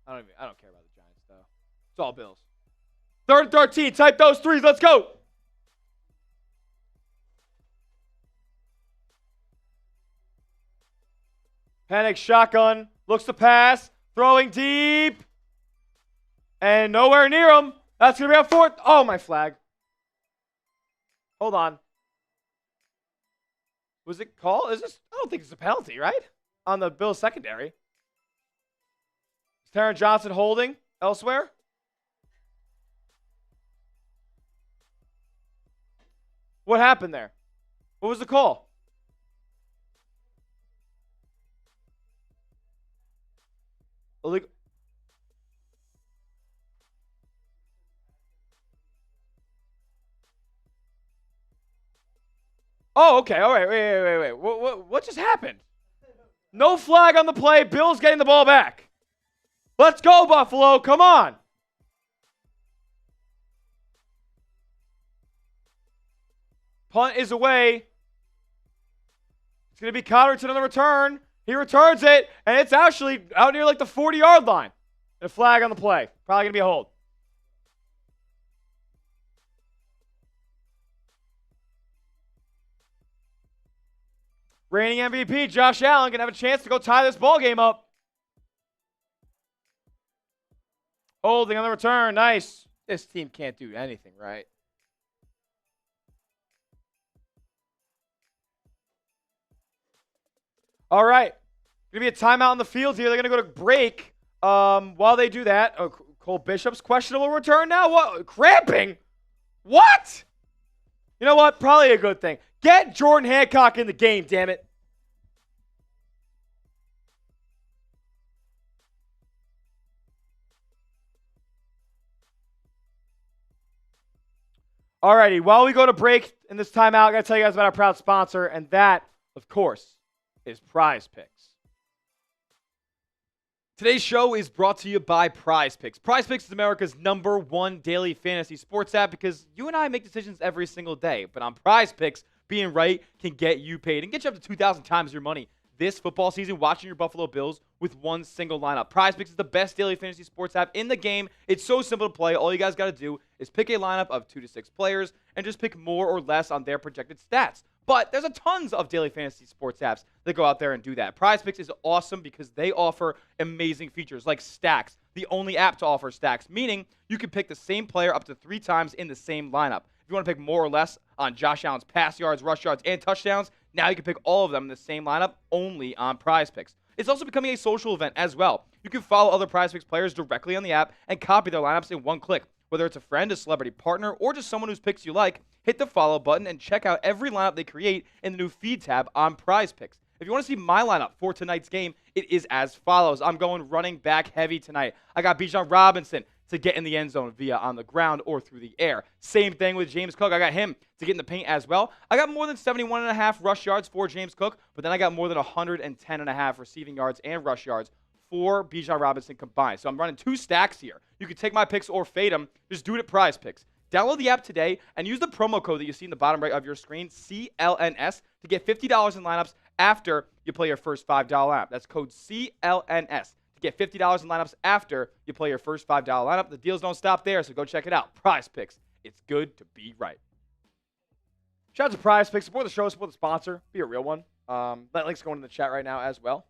I don't care about the Giants, though. It's all Bills. 3rd and 13. Type those threes. Let's go. Penix shotgun. Looks to pass. Throwing deep. And nowhere near him. That's going to be a 4th. Oh, my flag. Hold on. Was it called? I don't think it's a penalty, right? On the Bills secondary. Is Taron Johnson holding elsewhere? What happened there? What was the call? Illegal. Oh, okay. All right. Wait. What just happened? No flag on the play. Bills getting the ball back. Let's go, Buffalo. Come on. Punt is away. It's going to be Cotterton on the return. He returns it, and it's actually out near like the 40-yard line. And a flag on the play. Probably going to be a hold. Reigning MVP, Josh Allen, going to have a chance to go tie this ball game up. Holding on the return. Nice. This team can't do anything, right? All right. Going to be a timeout on the field here. They're going to go to break. While they do that, Cole Bishop's questionable return now. What? Cramping? What? You know what? Probably a good thing. Get Jordan Hancock in the game, damn it. Alrighty, while we go to break in this timeout, I got to tell you guys about our proud sponsor, and that, of course, is Prize Picks. Today's show is brought to you by Prize Picks. Prize Picks is America's #1 daily fantasy sports app because you and I make decisions every single day. But on Prize Picks, being right can get you paid and get you up to 2,000 times your money. this football season watching your Buffalo Bills with one single lineup. PrizePicks is the best daily fantasy sports app in the game. It's so simple to play. All you guys got to do is pick a lineup of 2 to 6 players and just pick more or less on their projected stats. But there's a tons of daily fantasy sports apps that go out there and do that. PrizePicks is awesome because they offer amazing features like stacks, the only app to offer stacks, meaning you can pick the same player up to 3 times in the same lineup. If you want to pick more or less on Josh Allen's pass yards, rush yards, and touchdowns, now you can pick all of them in the same lineup only on PrizePicks. It's also becoming a social event as well. You can follow other PrizePicks players directly on the app and copy their lineups in one click. Whether it's a friend, a celebrity partner, or just someone whose picks you like, hit the follow button and check out every lineup they create in the new feed tab on PrizePicks. If you want to see my lineup for tonight's game, it is as follows. I'm going running back heavy tonight. I got Bijan Robinson to get in the end zone via on the ground or through the air. Same thing with James Cook. I got him to get in the paint as well. I got more than 71.5 rush yards for James Cook, but then I got more than 110.5 receiving yards and rush yards for Bijan Robinson combined. So I'm running 2 stacks here. You can take my picks or fade them. Just do it at PrizePicks. Download the app today and use the promo code that you see in the bottom right of your screen, CLNS, to get $50 in lineups after you play your first $5 app. That's code CLNS to get $50 in lineups after you play your first $5 lineup. The deals don't stop there, so go check it out. PrizePicks. It's good to be right. Shout out to PrizePicks. Support the show, support the sponsor. Be a real one. That link's going in the chat right now as well.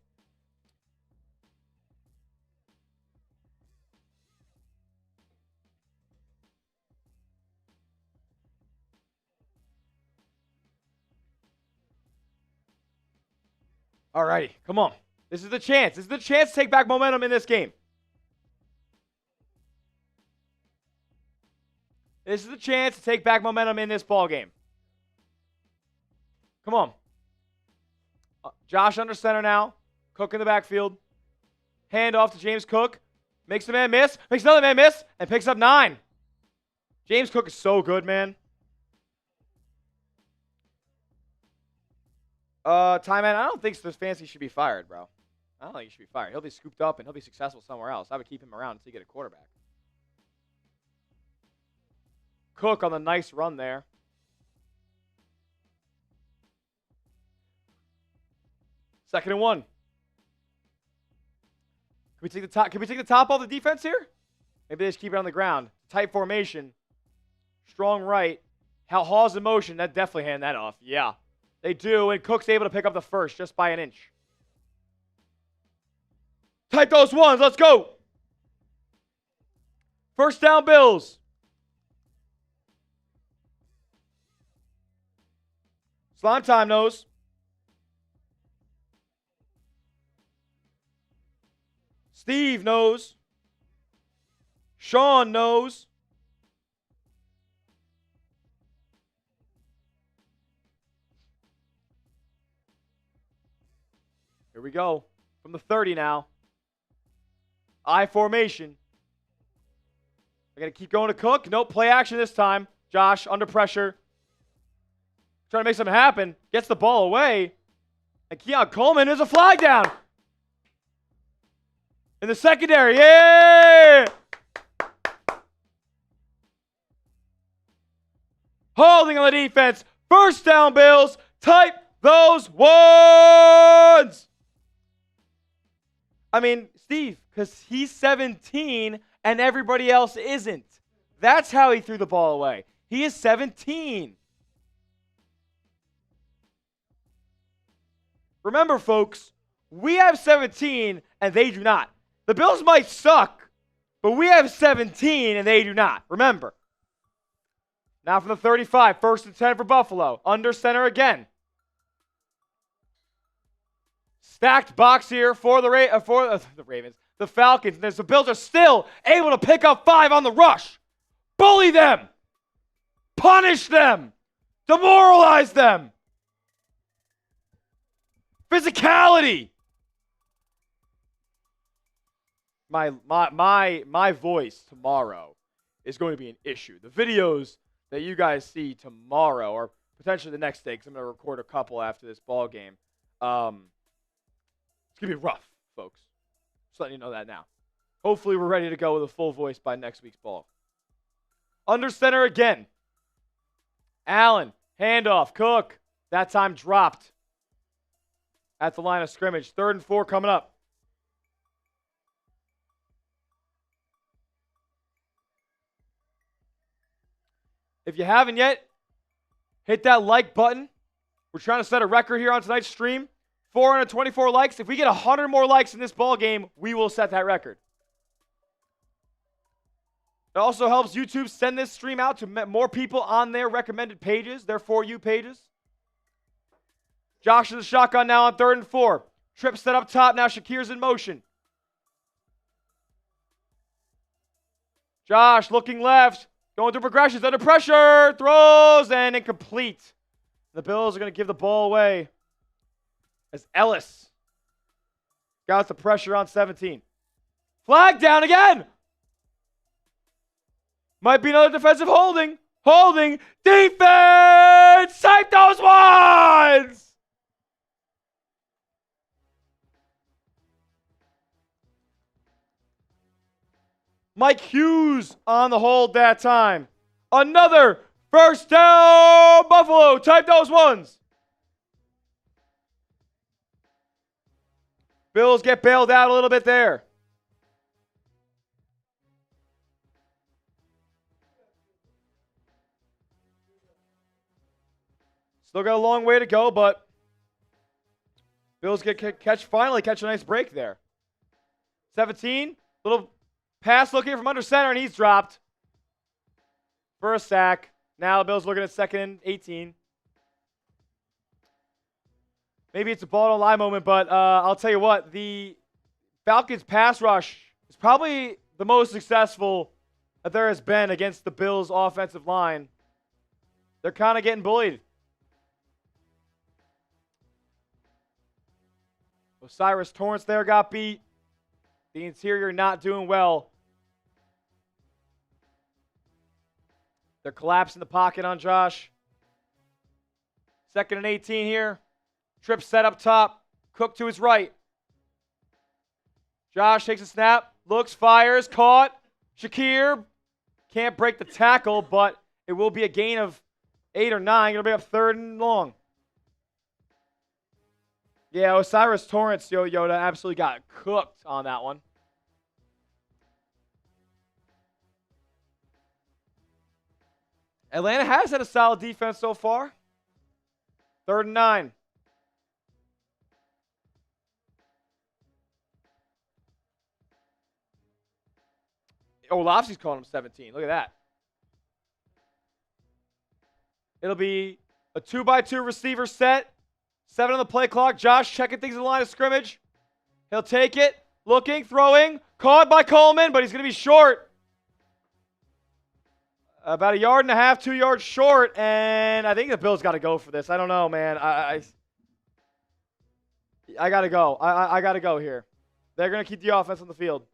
All righty, come on. This is the chance. This is the chance to take back momentum in this game. This is the chance to take back momentum in this ball game. Come on. Josh under center now. Cook in the backfield. Hand off to James Cook. Makes the man miss. Makes another man miss. And picks up 9. James Cook is so good, man. Ty-Man, I don't think Stefanski should be fired, bro. I don't think he should be fired. He'll be scooped up and he'll be successful somewhere else. I would keep him around until you get a quarterback. Cook on the nice run there. Second and 1. Can we take the top? Can we take the top off the defense here? Maybe they just keep it on the ground. Tight formation. Strong right. Hall's in motion. That definitely hand that off. Yeah. They do, and Cook's able to pick up the first just by an inch. Tight those ones. Let's go. First down, Bills. Slime time, Nose. Steve knows. Sean knows. Here we go. From the 30 now. I formation. I got to keep going to Cook. Nope, play action this time. Josh, under pressure. Trying to make something happen. Gets the ball away. And Keon Coleman, there's a flag down. In the secondary. Yeah! Holding on the defense. First down, Bills. Type those ones. I mean, Steve, because he's 17 and everybody else isn't. That's how he threw the ball away. He is 17. Remember, folks, we have 17 and they do not. The Bills might suck, but we have 17 and they do not. Remember. Now from the 35, first and 10 for Buffalo. Under center again. Stacked box here for the Ravens. The Falcons. And the Bills are still able to pick up 5 on the rush. Bully them. Punish them. Demoralize them. Physicality. My voice tomorrow is going to be an issue. The videos that you guys see tomorrow, or potentially the next day, because I'm going to record a couple after this ball game. It's going to be rough, folks. Just letting you know that now. Hopefully we're ready to go with a full voice by next week's ball. Under center again. Allen, handoff, Cook. That time dropped. at the line of scrimmage. 3rd and 4 coming up. If you haven't yet, hit that like button. We're trying to set a record here on tonight's stream. 424 likes. If we get 100 more likes in this ball game, we will set that record. It also helps YouTube send this stream out to more people on their recommended pages, their For You pages. Josh is the shotgun now on 3rd and 4. Trip set up top. Now Shakir's in motion. Josh looking left. Going through progressions. Under pressure. Throws and incomplete. The Bills are going to give the ball away as Ellis got the pressure on 17. Flag down again. Might be another defensive holding. Holding. Defense. Type those ones. Mike Hughes on the hold that time. Another first down, Buffalo. Type those ones. Bills get bailed out a little bit there. Still got a long way to go, but Bills finally catch a nice break there. 17, little pass looking from under center, and he's dropped for a sack. Now the Bills looking at 2nd and 18. Maybe it's a ball don't lie moment, but I'll tell you what, the Falcons pass rush is probably the most successful that there has been against the Bills offensive line. They're kind of getting bullied. Osiris Torrance there got beat. The interior not doing well. They're collapsing the pocket on Josh. 2nd and 18 here. Trip set up top. Cook to his right. Josh takes a snap. Looks, fires, caught. Shakir can't break the tackle, but it will be a gain of 8 or 9. It'll be up 3rd and long. Yeah, Osiris Torrance, Yoda, absolutely got cooked on that one. Atlanta has had a solid defense so far. 3rd and 9. Olafsky's calling him 17. Look at that. It'll be a 2x2 receiver set. 7 on the play clock. Josh checking things in the line of scrimmage. He'll take it. Looking, throwing. Caught by Coleman, but he's going to be short. About 1.5 yards, 2 yards short. And I think the Bills got to go for this. I don't know, man. I got to go. I got to go here. They're going to keep the offense on the field.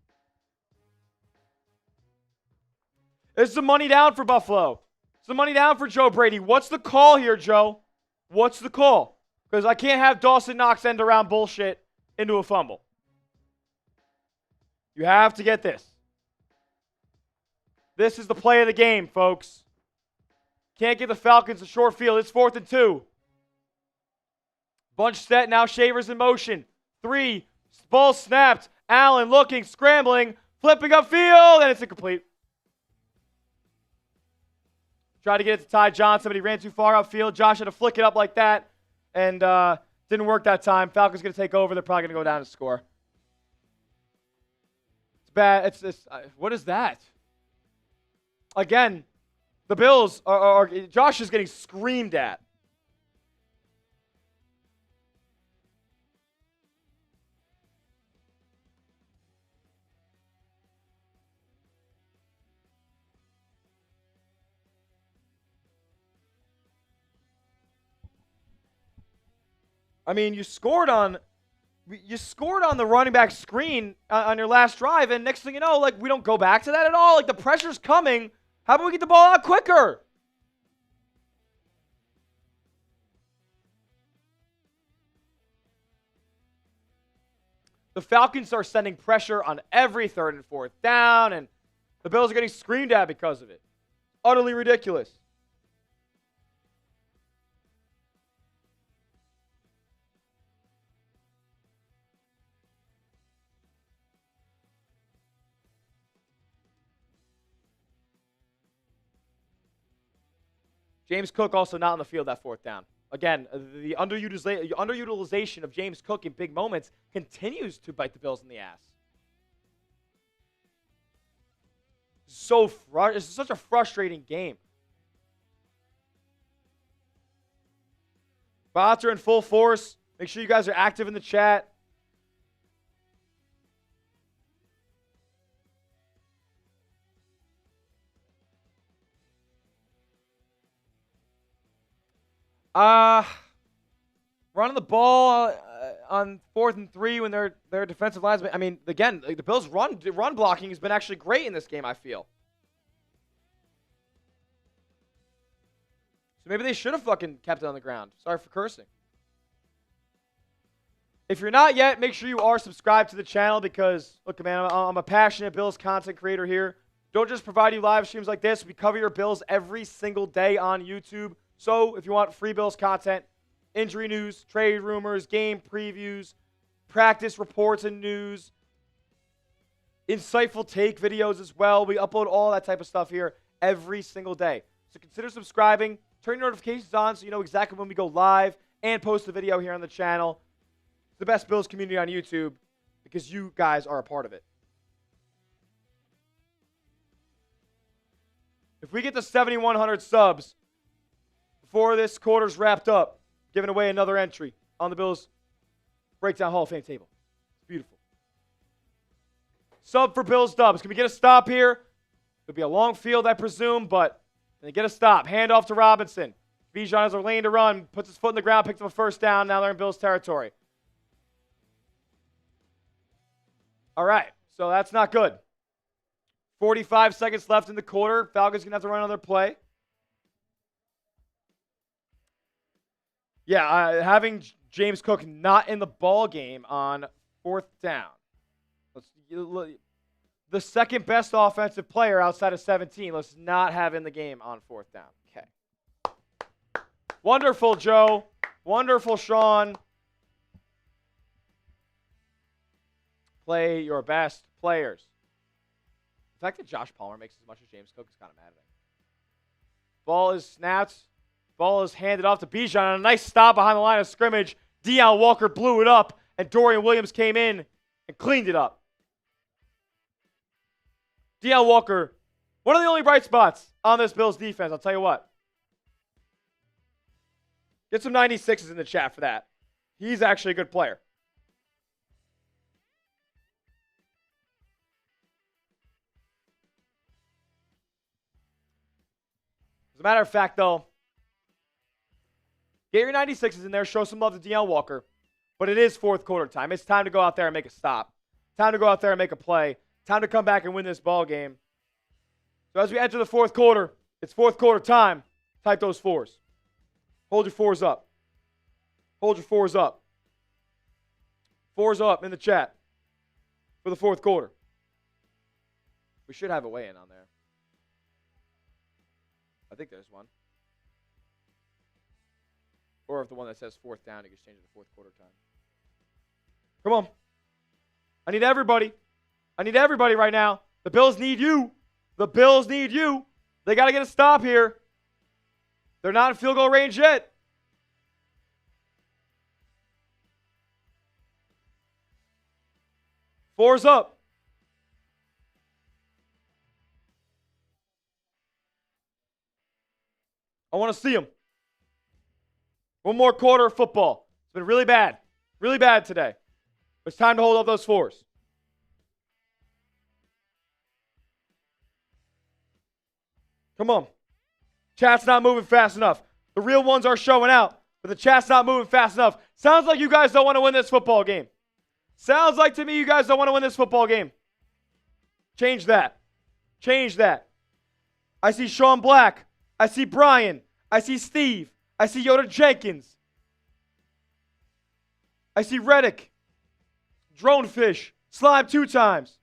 This is a money down for Buffalo. It's the money down for Joe Brady. What's the call here, Joe? What's the call? Because I can't have Dawson Knox end around bullshit into a fumble. You have to get this. This is the play of the game, folks. Can't get the Falcons a short field. It's 4th and 2. Bunch set. Now Shaver's in motion. 3. Ball snapped. Allen looking, scrambling, flipping upfield, and it's incomplete. Tried to get it to Ty Johnson, but he ran too far upfield. Josh had to flick it up like that. And didn't work that time. Falcons going to take over. They're probably going to go down and score. It's bad. What is that? Again, the Bills are Josh is getting screamed at. I mean, you scored on the running back screen on your last drive, and next thing you know, like, we don't go back to that at all. Like, the pressure's coming. How about we get the ball out quicker? The Falcons are sending pressure on every 3rd and 4th down, and the Bills are getting screamed at because of it. Utterly ridiculous. James Cook also not on the field that fourth down. Again, the underutilization of James Cook in big moments continues to bite the Bills in the ass. It's such a frustrating game. Bots are in full force. Make sure you guys are active in the chat. Running the ball on 4th and 3 when their defensive linesmen. I mean, again, the Bills' run blocking has been actually great in this game, I feel. So maybe they should have fucking kept it on the ground. Sorry for cursing. If you're not yet, make sure you are subscribed to the channel because, look, man, I'm a passionate Bills content creator here. Don't just provide you live streams like this. We cover your Bills every single day on YouTube. So if you want free Bills content, injury news, trade rumors, game previews, practice reports and news, insightful take videos as well. We upload all that type of stuff here every single day. So consider subscribing. Turn your notifications on so you know exactly when we go live and post a video here on the channel. It's the best Bills community on YouTube because you guys are a part of it. If we get to 7,100 subs before this quarter's wrapped up, giving away another entry on the Bills Breakdown Hall of Fame table. It's beautiful. Sub for Bills dubs. Can we get a stop here? It'll be a long field, I presume, but can they get a stop? Hand off to Robinson. Bijan has a lane to run, puts his foot in the ground, picks up a first down. Now they're in Bills territory. All right, so that's not good. 45 seconds left in the quarter. Falcons going to have to run another play. Yeah, having James Cook not in the ball game on 4th down. The second best offensive player outside of 17. Let's not have in the game on 4th down. Okay. Wonderful, Joe. Wonderful, Sean. Play your best players. The fact that Josh Palmer makes as much as James Cook is kind of maddening. Ball is snapped. Ball is handed off to Bijan. A nice stop behind the line of scrimmage. Deion Walker blew it up, and Dorian Williams came in and cleaned it up. Deion Walker, one of the only bright spots on this Bills defense, I'll tell you what. Get some 96s in the chat for that. He's actually a good player. As a matter of fact, though, get your 96s in there. Show some love to Deion Walker. But it is 4th quarter time. It's time to go out there and make a stop. Time to go out there and make a play. Time to come back and win this ball game. So as we enter the 4th quarter, it's 4th quarter time. Type those 4s. Hold your 4s up. Hold your 4s up. 4s up in the chat for the 4th quarter. We should have a weigh-in on there. I think there's one. Or if the one that says 4th down, you can change it to 4th quarter time. Come on. I need everybody. I need everybody right now. The Bills need you. The Bills need you. They got to get a stop here. They're not in field goal range yet. Fours up. I want to see them. One more quarter of football. It's been really bad. Really bad today. It's time to hold up those 4s. Come on. Chat's not moving fast enough. The real ones are showing out, but the chat's not moving fast enough. Sounds like you guys don't want to win this football game. Sounds like to me you guys don't want to win this football game. Change that. Change that. I see Sean Black. I see Brian. I see Steve. I see Yoda Jenkins. I see Reddick. Dronefish. Slime 2 times.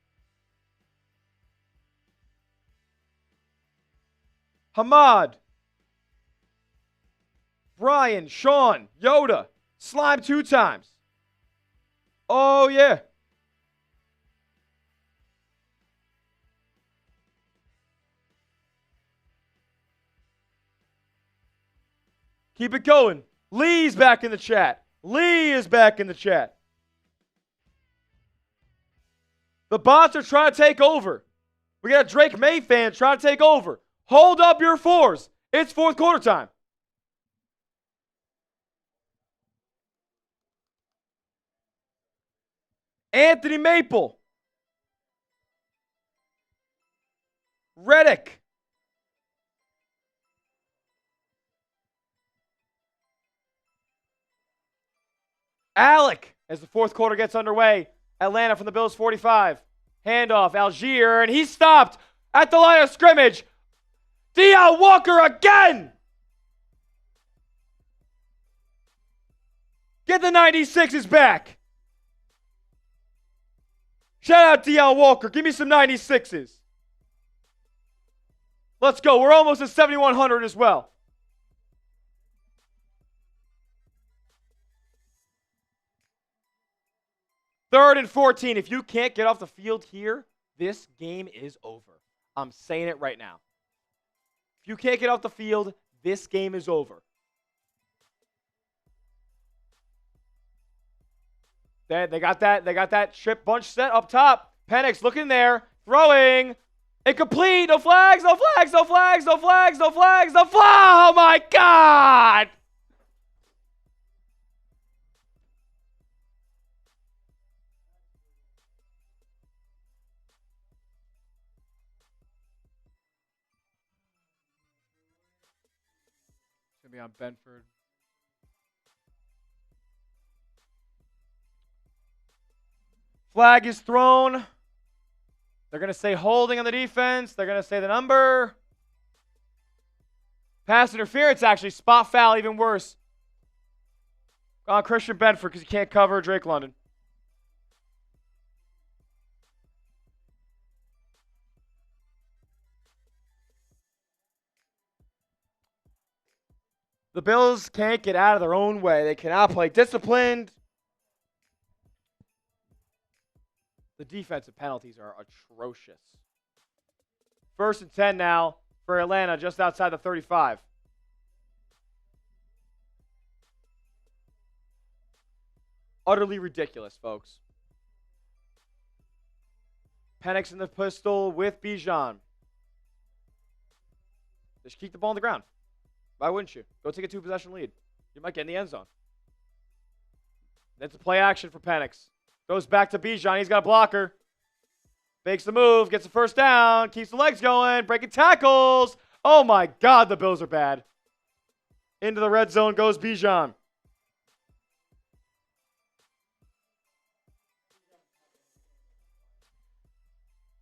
Hamad. Brian. Sean. Yoda. Slime 2 times. Oh, yeah. Keep it going. Lee's back in the chat. Lee is back in the chat. The bots are trying to take over. We got a Drake May fan trying to take over. Hold up your fours. It's fourth quarter time. Anthony Maple. Reddick. Alec, as the fourth quarter gets underway. Atlanta from the Bills 45. Handoff, Algier, and he stopped at the line of scrimmage. Deion Walker again! Get the 96s back. Shout out Deion Walker. Give me some 96s. Let's go. We're almost at 7,100 as well. Third and 14. If you can't get off the field here, this game is over. I'm saying it right now. If you can't get off the field, this game is over. They got that trip bunch set up top. Penix looking there, throwing. Incomplete. No flags, no flags, no flags, no flags, no flags, no flags. Oh my God! It's gonna be on Benford. Flag is thrown. They're going to say holding on the defense. They're going to say the number. Pass interference, actually. Spot foul, even worse. On Christian Benford because he can't cover Drake London. The Bills can't get out of their own way. They cannot play disciplined. The defensive penalties are atrocious. First and 10 now for Atlanta, just outside the 35. Utterly ridiculous, folks. Penix in the pistol with Bijan. Just keep the ball on the ground. Why wouldn't you? Go take a two-possession lead. You might get in the end zone. That's a play action for Penix. Goes back to Bijan. He's got a blocker. Makes the move. Gets the first down. Keeps the legs going. Breaking tackles. Oh, my God. The Bills are bad. Into the red zone goes Bijan.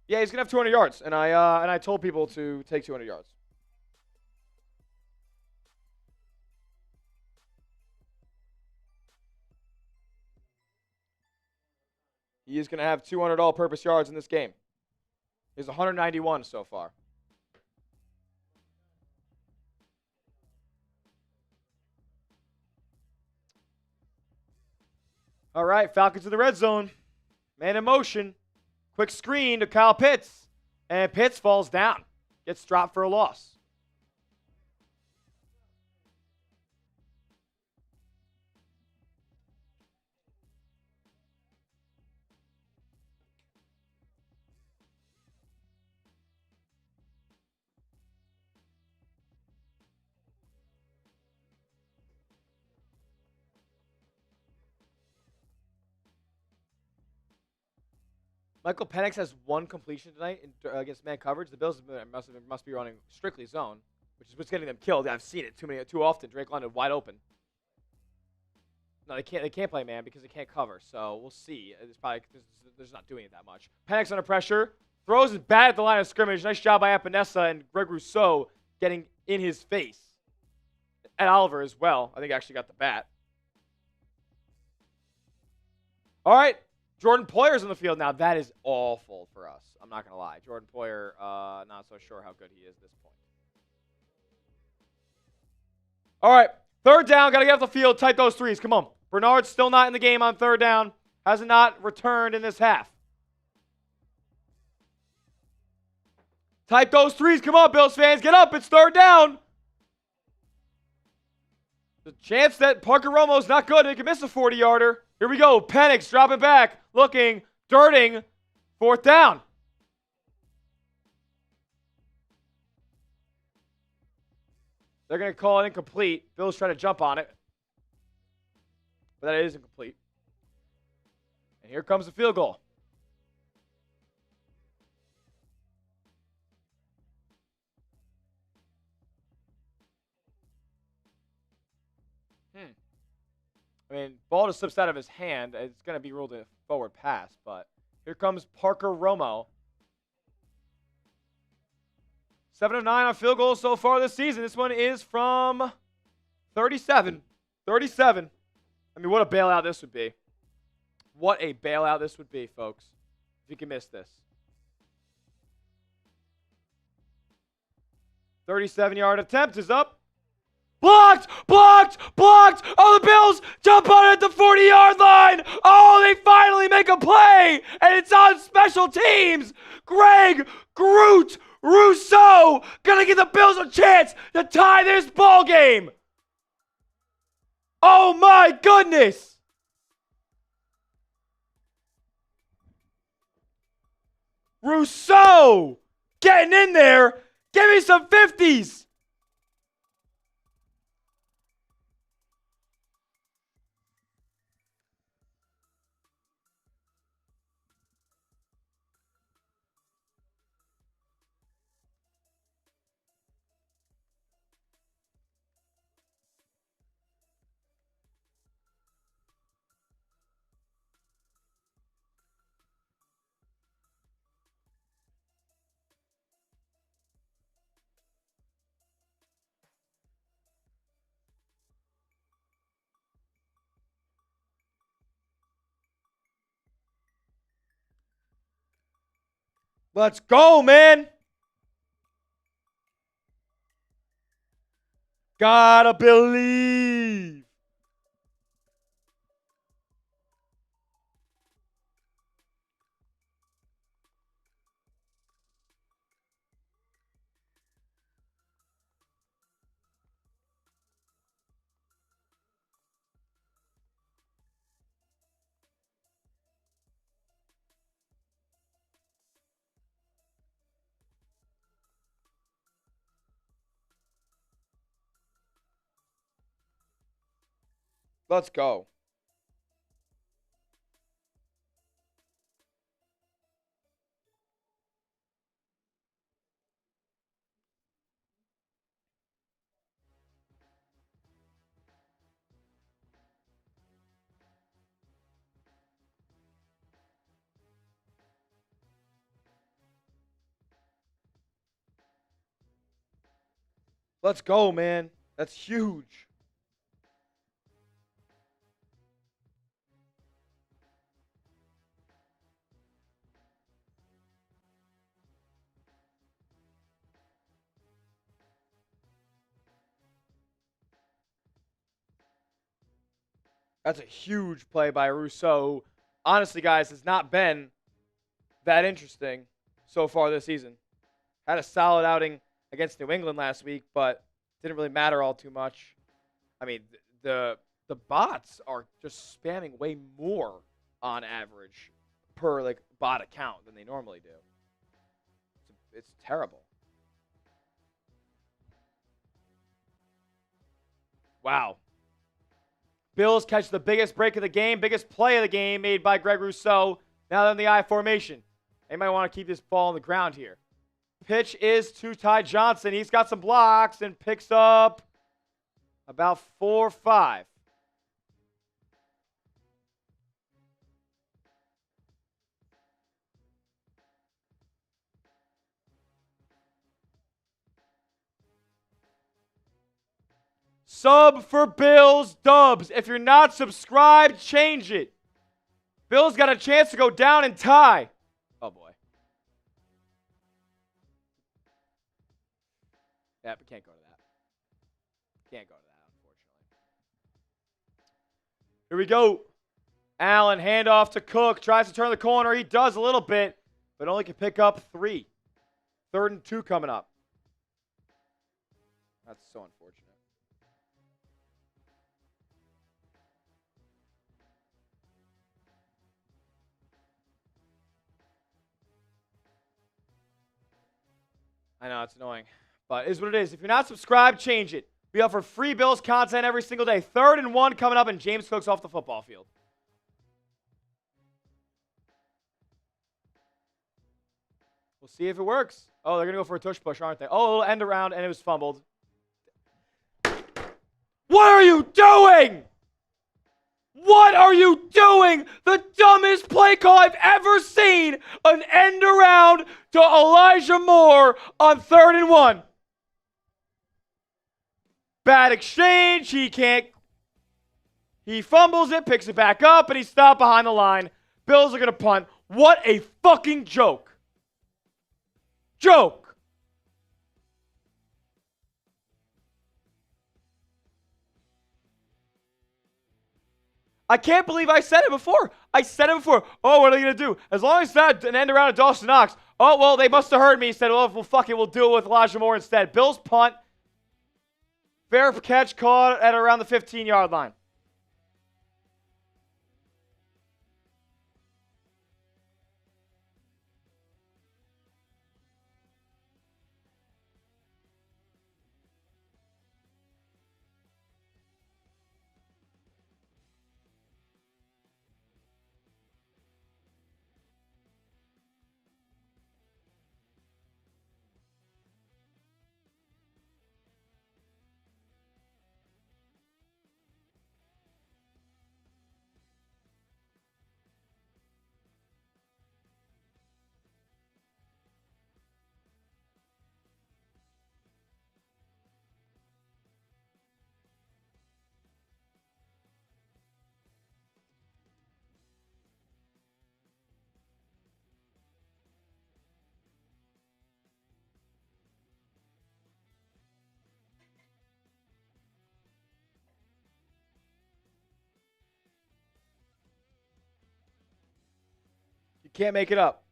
Yeah, he's going to have 200 yards. And I told people to take 200 yards. He is going to have 200 all-purpose yards in this game. He's 191 so far. All right, Falcons in the red zone. Man in motion. Quick screen to Kyle Pitts. And Pitts falls down. Gets dropped for a loss. Michael Penix has one completion tonight against man coverage. The Bills must be running strictly zone, which is what's getting them killed. I've seen it too often. Drake London wide open. No, they can't play man because they can't cover. So we'll see. It's probably they're just not doing it that much. Penix under pressure, throws it bad at the line of scrimmage. Nice job by Epinesa and Greg Rousseau getting in his face. And Oliver as well. I think actually got the bat. All right. Jordan Poyer's in the field now. That is awful for us. I'm not going to lie. Jordan Poyer, not so sure how good he is at this point. All right. Third down. Got to get off the field. Tight those threes. Come on. Bernard's still not in the game on third down. Has not returned in this half. Tight those threes. Come on, Bills fans. Get up. It's third down. The chance that Parker Romo's not good. He can miss a 40-yarder. Here we go. Penix dropping back. Looking. Dirting. 4th down. They're going to call it incomplete. Bills trying to jump on it. But that is incomplete. And here comes the field goal. I mean, ball just slips out of his hand. It's going to be ruled a forward pass, but here comes Parker Romo. 7 of 9 on field goals so far this season. This one is from 37. 37. I mean, what a bailout this would be. What a bailout this would be, folks, if you can miss this. 37-yard attempt is up. Blocked! Blocked! Blocked! Oh, the Bills jump on it at the 40-yard line! Oh, they finally make a play! And it's on special teams! Greg Groot Rousseau gonna give the Bills a chance to tie this ball game! Oh my goodness! Rousseau! Getting in there! Give me some 50s! Let's go, man. Gotta believe. Let's go. Let's go, man. That's huge. That's a huge play by Rousseau. Honestly, guys, it's not been that interesting so far this season. Had a solid outing against New England last week, but didn't really matter all too much. I mean, the bots are just spamming way more on average per like bot account than they normally do. It's terrible. Wow. Bills catch the biggest break of the game, biggest play of the game made by Greg Rousseau. Now they're in the I formation. They might want to keep this ball on the ground here. Pitch is to Ty Johnson. He's got some blocks and picks up about 4 or 5. Sub for Bills Dubs. If you're not subscribed, change it. Bills got a chance to go down and tie. Oh, boy. Yeah, but can't go to that. Can't go to that, unfortunately. Here we go. Allen, handoff to Cook. Tries to turn the corner. He does a little bit, but only can pick up 3. 3rd and 2 coming up. That's so unfortunate. I know, it's annoying. But it is what it is. If you're not subscribed, change it. We offer free Bills content every single day. 3rd and 1 coming up, and James Cook's off the football field. We'll see if it works. Oh, they're going to go for a tush push, aren't they? Oh, a little end around, and it was fumbled. What are you doing? What are you doing? The dumbest play call I've ever seen. An end around to Elijah Moore on 3rd and 1. Bad exchange. He fumbles it, picks it back up, and he's stopped behind the line. Bills are going to punt. What a fucking joke. Joke. I can't believe I said it before. Oh, what are they going to do? As long as it's not an end around to Dawson Knox. Oh, well, they must have heard me. He said, well, fuck it. We'll do it with Elijah Moore instead. Bills punt. Fair catch caught at around the 15-yard line. You can't make it up.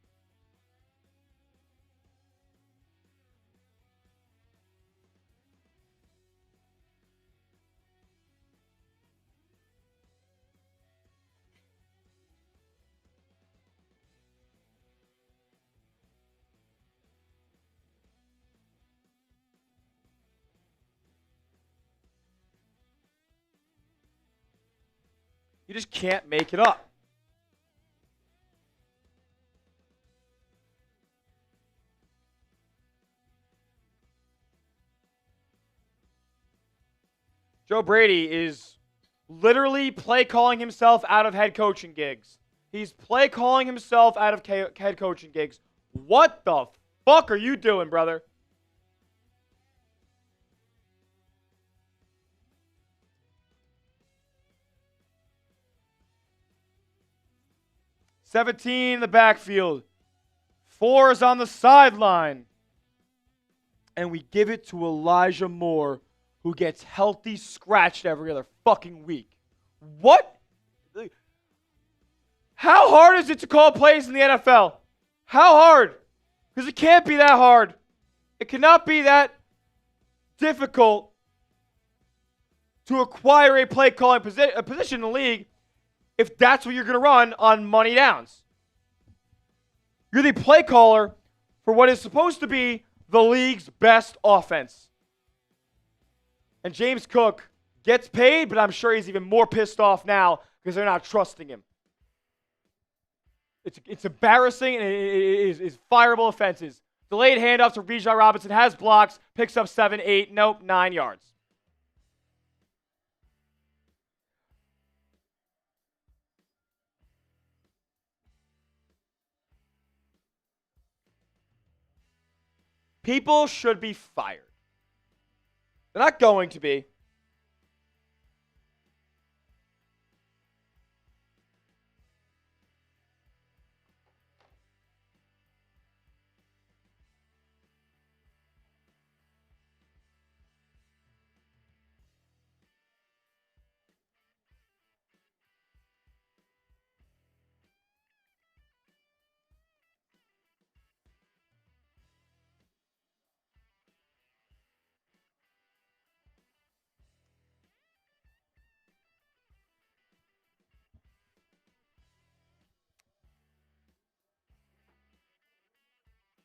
You just can't make it up. Joe Brady is literally play calling himself out of head coaching gigs. He's play calling himself out of head coaching gigs. What the fuck are you doing, brother? $17 in the backfield. 4 is on the sideline. And we give it to Elijah Moore, who gets healthy scratched every other fucking week. What? How hard is it to call plays in the NFL? How hard? Because it can't be that hard. It cannot be that difficult to acquire a play calling position in the league if that's what you're going to run on money downs. You're the play caller for what is supposed to be the league's best offense. And James Cook gets paid, but I'm sure he's even more pissed off now because they're not trusting him. It's embarrassing, and it is fireable offenses. Delayed handoff to Bijan Robinson, has blocks, picks up 7, 8, nope, 9 yards. People should be fired. They're not going to be.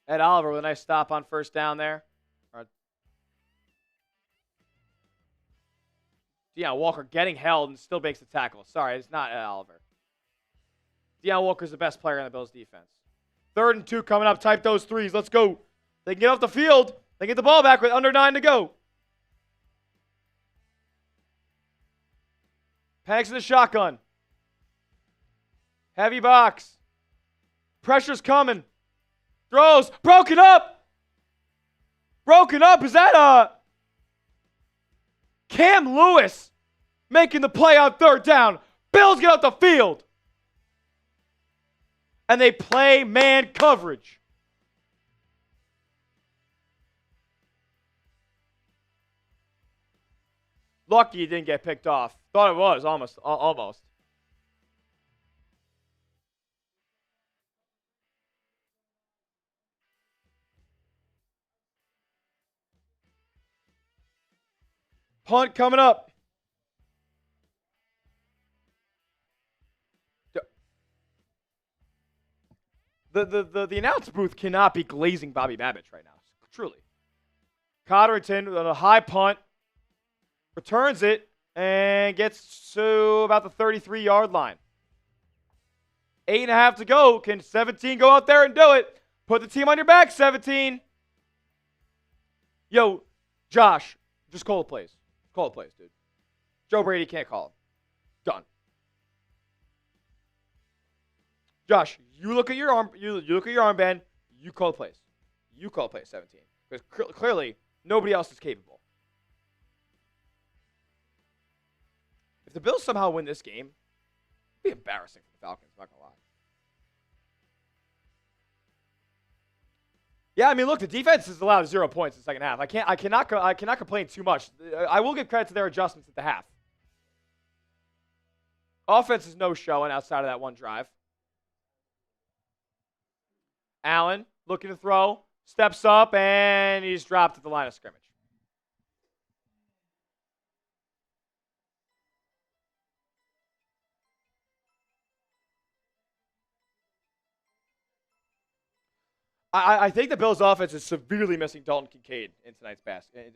Ed Oliver with a nice stop on first down there. Deion Walker getting held and still makes the tackle. Sorry, it's not Ed Oliver. Deion Walker's the best player in the Bills defense. 3rd and 2 coming up. Type those threes. Let's go. They can get off the field. They get the ball back with under 9 to go. Panics in the shotgun. Heavy box. Pressure's coming. Throws. Broken up. Broken up. Is that Cam Lewis making the play on 3rd down? Bills get off the field. And they play man coverage. Lucky he didn't get picked off. Thought it was, almost. Punt coming up. The announce booth cannot be glazing Bobby Babbitt right now. Truly. Codrington with a high punt. Returns it and gets to about the 33-yard line. 8.5 to go. Can 17 go out there and do it? Put the team on your back, 17. Yo, Josh, just call the plays. Call the plays, dude. Joe Brady can't call them. Done. Josh, you look at your arm. You look at your armband. You call the plays. You call the plays, 17. Because clearly nobody else is capable. If the Bills somehow win this game, it'd be embarrassing for the Falcons. I'm not gonna lie. Yeah, I mean, look, the defense has allowed 0 points in the second half. I cannot complain too much. I will give credit to their adjustments at the half. Offense is no showing outside of that one drive. Allen looking to throw, steps up, and he's dropped at the line of scrimmage. I think the Bills' offense is severely missing Dalton Kincaid in tonight's game.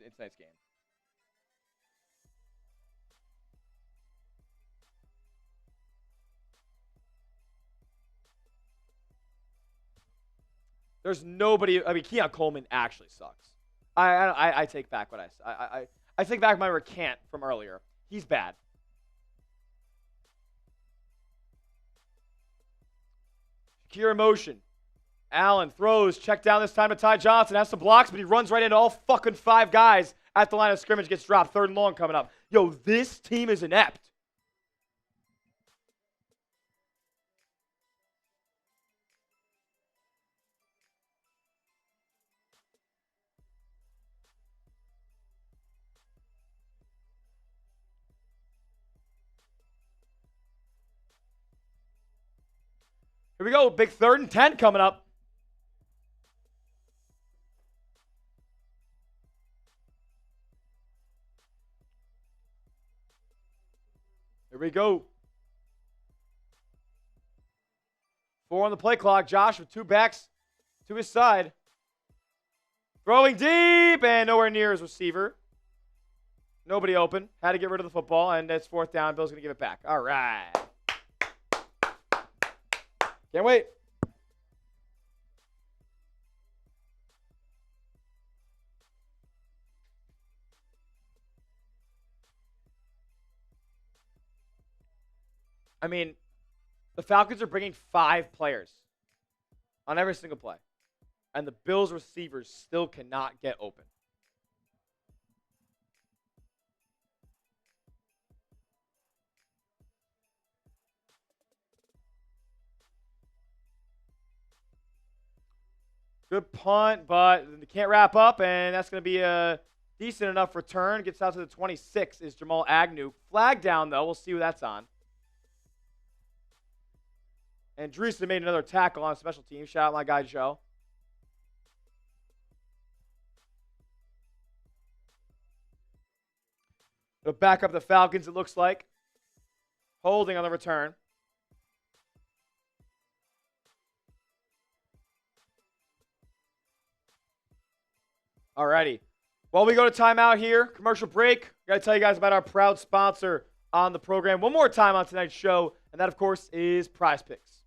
There's nobody. I mean, Keon Coleman actually sucks. I take back what I take back my recant from earlier. He's bad. Shakir in motion. Allen throws, check down this time to Ty Johnson, has some blocks, but he runs right into all fucking 5 guys at the line of scrimmage, gets dropped, 3rd and long coming up. Yo, this team is inept. Here we go, big 3rd and 10 coming up. Here we go. 4 on the play clock. Josh with 2 backs to his side. Throwing deep and nowhere near his receiver. Nobody open. Had to get rid of the football, and it's 4th down. Bill's going to give it back. All right. Can't wait. I mean, the Falcons are bringing 5 players on every single play. And the Bills receivers still cannot get open. Good punt, but they can't wrap up, and that's going to be a decent enough return. Gets out to the 26 is Jamal Agnew. Flag down, though. We'll see who that's on. And Dreesen made another tackle on a special team. Shout out my guy, Joe. It'll back up the Falcons, it looks like. Holding on the return. Alrighty. Well, we go to timeout here. Commercial break. Got to tell you guys about our proud sponsor on the program one more time on tonight's show, and that, of course, is Prize Picks.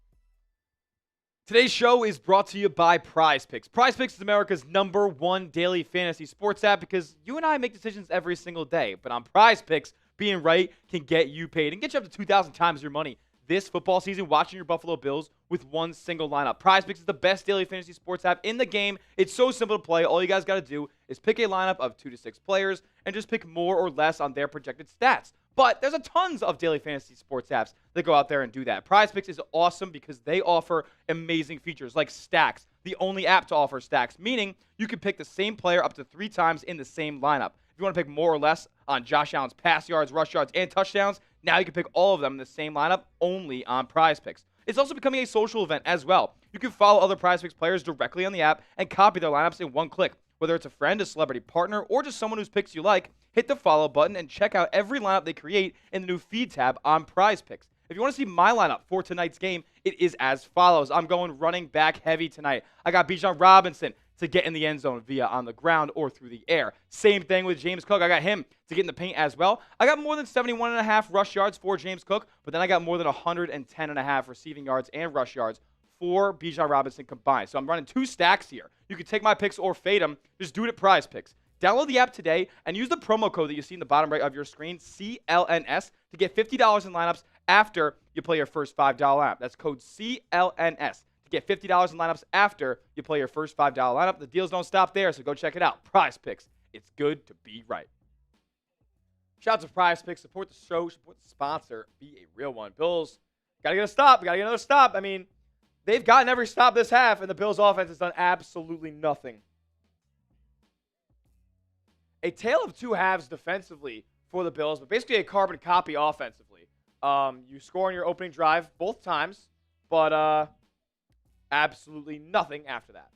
Today's show is brought to you by Prize Picks. Prize Picks is America's #1 daily fantasy sports app because you and I make decisions every single day. But on Prize Picks, being right can get you paid and get you up to 2,000 times your money this football season watching your Buffalo Bills with one single lineup. Prize Picks is the best daily fantasy sports app in the game. It's so simple to play. All you guys got to do is pick a lineup of 2 to 6 players and just pick more or less on their projected stats. But there's a tons of daily fantasy sports apps that go out there and do that. Prize Picks is awesome because they offer amazing features like stacks, the only app to offer stacks, meaning you can pick the same player up to 3 times in the same lineup. If you want to pick more or less on Josh Allen's pass yards, rush yards, and touchdowns, now you can pick all of them in the same lineup only on Prize Picks. It's also becoming a social event as well. You can follow other Prize Picks players directly on the app and copy their lineups in one click. Whether it's a friend, a celebrity partner, or just someone whose picks you like, hit the follow button and check out every lineup they create in the new feed tab on Prize Picks. If you want to see my lineup for tonight's game, it is as follows. I'm going running back heavy tonight. I got Bijan Robinson to get in the end zone via on the ground or through the air. Same thing with James Cook. I got him to get in the paint as well. I got more than 71.5 rush yards for James Cook, but then I got more than 110.5 receiving yards and rush yards for Bijan Robinson combined. So I'm running 2 stacks here. You can take my picks or fade them. Just do it at Prize Picks. Download the app today and use the promo code that you see in the bottom right of your screen, CLNS, to get $50 in lineups after you play your first $5 lineup. That's code CLNS to get $50 in lineups after you play your first $5 lineup. The deals don't stop there, so go check it out. Prize Picks. It's good to be right. Shout out to Prize Picks. Support the show. Support the sponsor. Be a real one. Bills, got to get a stop. Got to get another stop. I mean, they've gotten every stop this half, and the Bills' offense has done absolutely nothing. A tale of two halves defensively for the Bills, but basically a carbon copy offensively. You score on your opening drive both times, but absolutely nothing after that.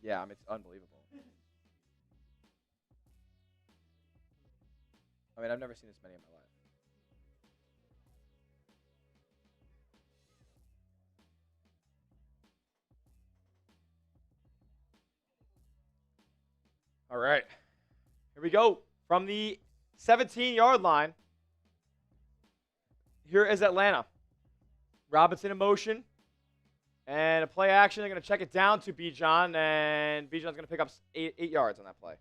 Yeah, I mean, it's unbelievable. I mean, I've never seen this many in my life. All right, here we go. From the 17-yard line, here is Atlanta. Robinson in motion. And a play action. They're going to check it down to Bijan, and Bijan's going to pick up 8 yards on that play.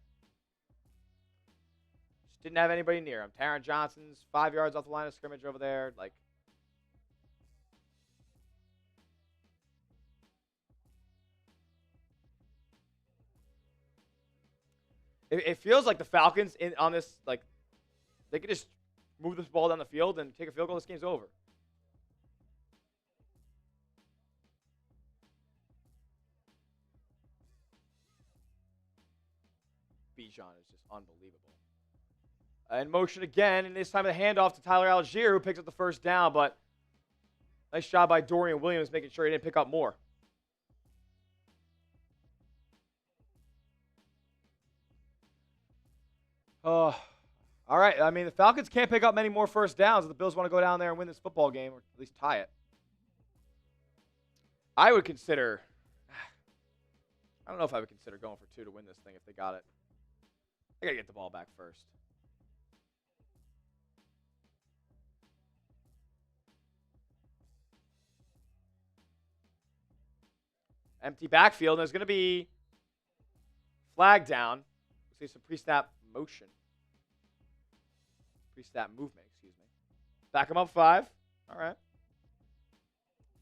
Just didn't have anybody near him. Taron Johnson's 5 yards off the line of scrimmage over there. Like, it feels like the Falcons on this, like, they could just move this ball down the field and take a field goal. This game's over. Bijan is just unbelievable. In motion again, and this time the handoff to Tyler Algier, who picks up the first down, but nice job by Dorian Williams making sure he didn't pick up more. All right. I mean, the Falcons can't pick up many more first downs if the Bills want to go down there and win this football game, or at least tie it. I would consider, I don't know if I would consider going for 2 to win this thing if they got it. I got to get the ball back first. Empty backfield. There's going to be flag down. See some pre-snap motion. Pre-snap movement, excuse me. Back him up 5. All right.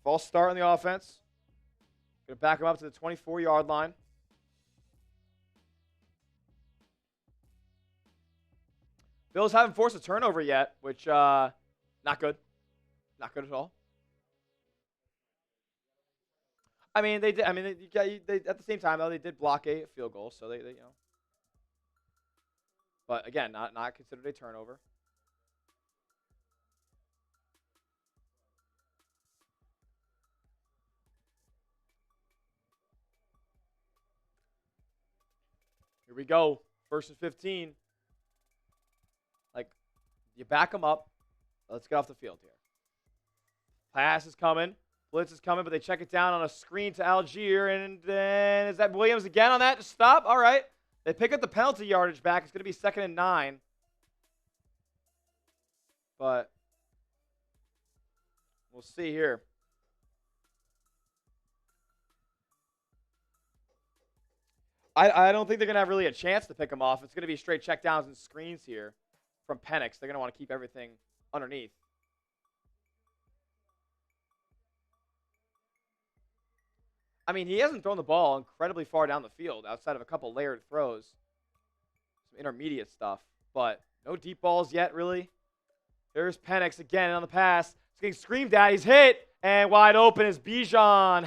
False start on the offense. Going to back him up to the 24-yard line. Bills haven't forced a turnover yet, which not good. Not good at all. I mean, they did. I mean, they at the same time though, they did block a field goal, so they you know. But again, not considered a turnover. Here we go. 1st and 15. Like, you back them up. Let's get off the field here. Pass is coming. Blitz is coming, but they check it down on a screen to Algier. And then is that Williams again on that to stop? All right. They pick up the penalty yardage back. It's going to be 2nd and 9. But we'll see here. I don't think they're going to have really a chance to pick them off. It's going to be straight checkdowns and screens here from Penix. They're going to want to keep everything underneath. I mean, he hasn't thrown the ball incredibly far down the field outside of a couple layered throws. Some intermediate stuff, but no deep balls yet, really. There's Penix again on the pass. It's getting screamed at. He's hit, and wide open is Bijan.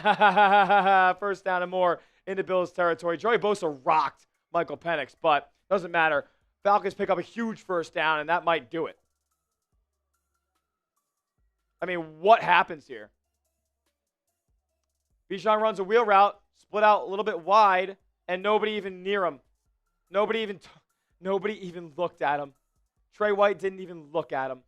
First down and more into Bills territory. Joey Bosa rocked Michael Penix, but doesn't matter. Falcons pick up a huge first down, and that might do it. I mean, what happens here? Bijan runs a wheel route, split out a little bit wide, and nobody even near him. Nobody even looked at him. Trey White didn't even look at him.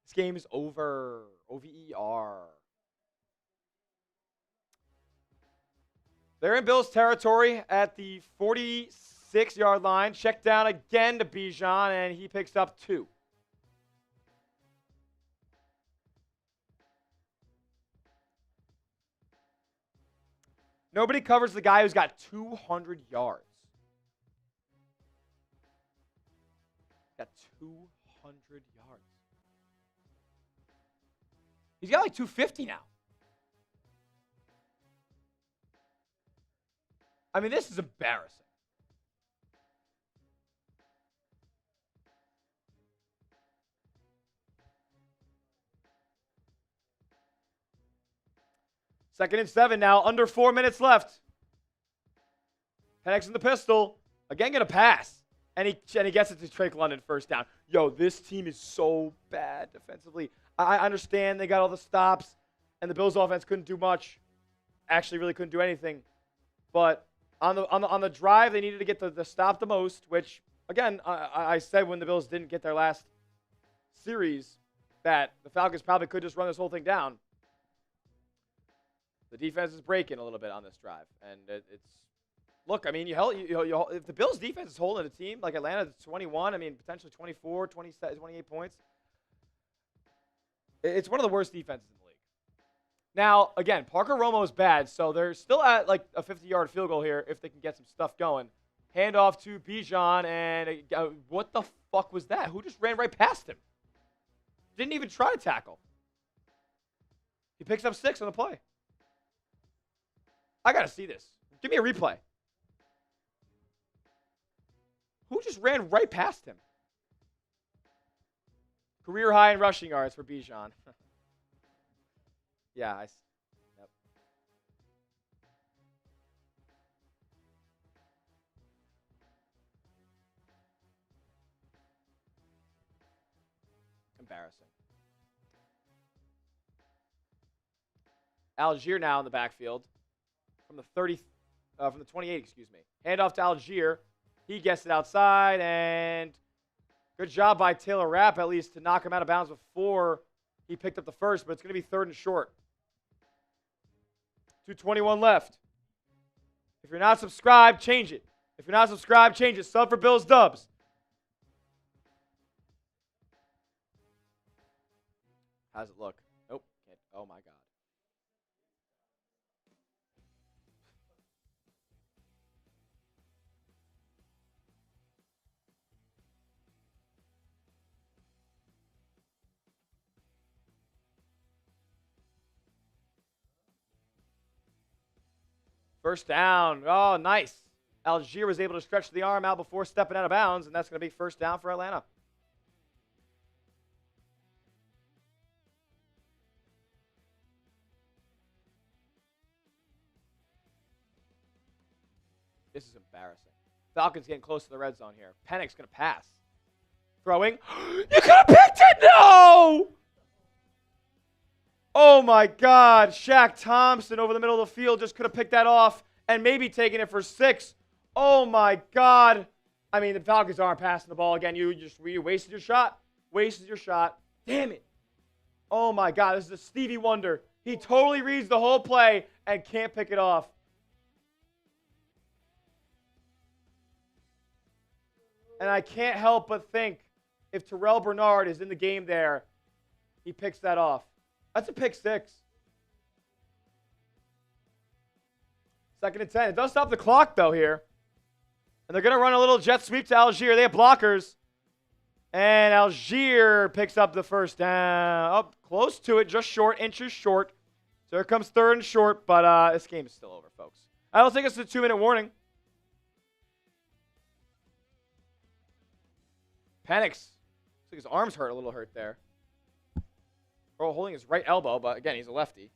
This game is over. OVER. They're in Bills territory at the 46-yard line. Check down again to Bijan, and he picks up 2. Nobody covers the guy who's got 200 yards. Got 200 yards. He's got like 250 now. I mean, this is embarrassing. Second and 7 now, under 4 minutes left. Penix in the pistol. Again, going to pass. And he gets it to Drake London, first down. Yo, this team is so bad defensively. I understand they got all the stops, and the Bills' offense couldn't do much. Actually, really couldn't do anything. But on the drive, they needed to get the stop the most, which, again, I said when the Bills didn't get their last series that the Falcons probably could just run this whole thing down. The defense is breaking a little bit on this drive, and it's look. I mean, if the Bills' defense is holding a team like Atlanta to 21, I mean, potentially 24, 27, 28 points. It's one of the worst defenses in the league. Now, again, Parker Romo is bad, so they're still at like a 50-yard field goal here if they can get some stuff going. Handoff to Bijan, and what the fuck was that? Who just ran right past him? Didn't even try to tackle. He picks up 6 on the play. I got to see this. Give me a replay. Who just ran right past him? Career high in rushing yards for Bijan. Yeah, yep. Embarrassing. Algier now in the backfield from the 28, excuse me. Handoff to Algier. He gets it outside, and good job by Taylor Rapp, at least, to knock him out of bounds before he picked up the first, but it's going to be 3rd and short. 2:21 left. If you're not subscribed, change it. If you're not subscribed, change it. Sub for Bills Dubs. How's it look? Nope. Can't. Oh, my God. First down. Oh, nice. Algier was able to stretch the arm out before stepping out of bounds, and that's going to be first down for Atlanta. This is embarrassing. Falcons getting close to the red zone here. Penix going to pass. Throwing. You could have picked it! No! Oh, my God. Shaq Thompson over the middle of the field just could have picked that off and maybe taken it for 6. Oh, my God. I mean, the Falcons aren't passing the ball again. You wasted your shot. Wasted your shot. Damn it. Oh, my God. This is a Stevie Wonder. He totally reads the whole play and can't pick it off. And I can't help but think if Terrell Bernard is in the game there, he picks that off. That's a pick six. 2nd and 10. It does stop the clock, though, here. And they're going to run a little jet sweep to Algier. They have blockers. And Algier picks up the first down. Up close to it, just short, inches short. So here comes 3rd and short, but this game is still over, folks. I don't think it's a 2-minute warning. Panics. Looks like his arms hurt a little hurt there. Or holding his right elbow, but again, he's a lefty.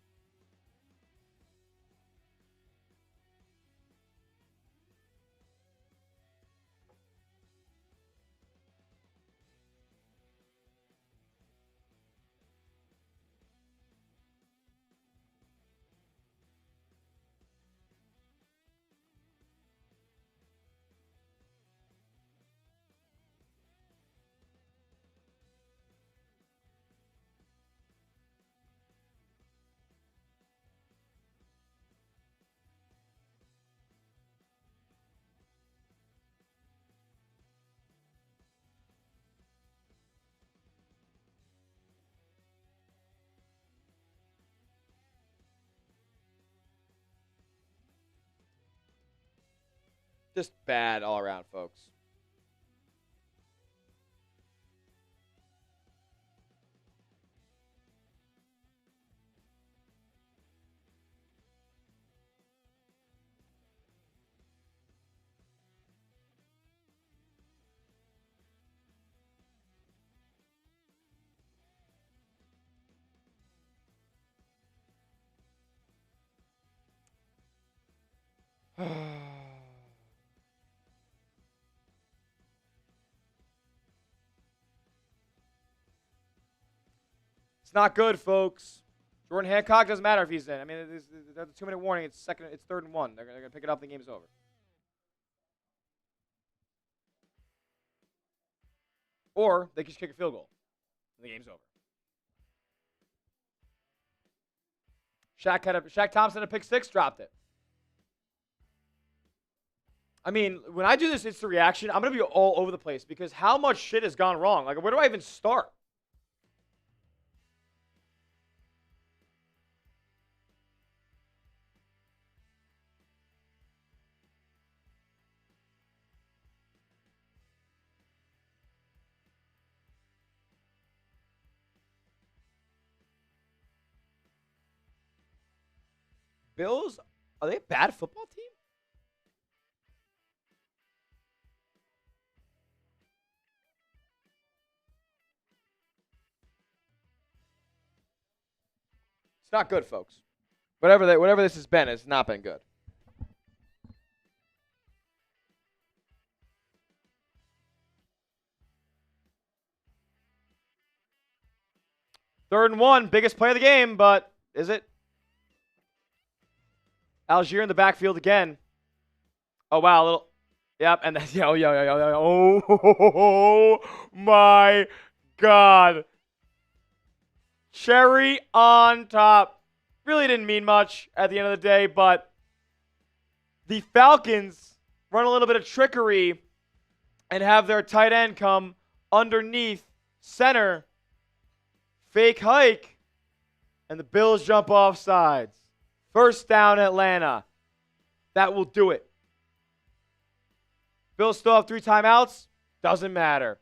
Just bad all around, folks. It's not good, folks. Jordan Hancock doesn't matter if he's in. I mean, there's a 2-minute warning. It's 3rd and 1. They're going to pick it up. The game's over. Or they can just kick a field goal. And the game's over. Shaq Thompson had a pick six, dropped it. I mean, when I do this instant reaction, I'm going to be all over the place because how much shit has gone wrong? Like, where do I even start? Bills, are they a bad football team? It's not good, folks. Whatever this has been, it's not been good. Third and 1, biggest play of the game, but is it? Algier in the backfield again. Oh, wow. A little. Yep. And that's. Oh, my God. Cherry on top. Really didn't mean much at the end of the day, but the Falcons run a little bit of trickery and have their tight end come underneath center. Fake hike. And the Bills jump off sides. First down, Atlanta. That will do it. Bills still have 3 timeouts. Doesn't matter.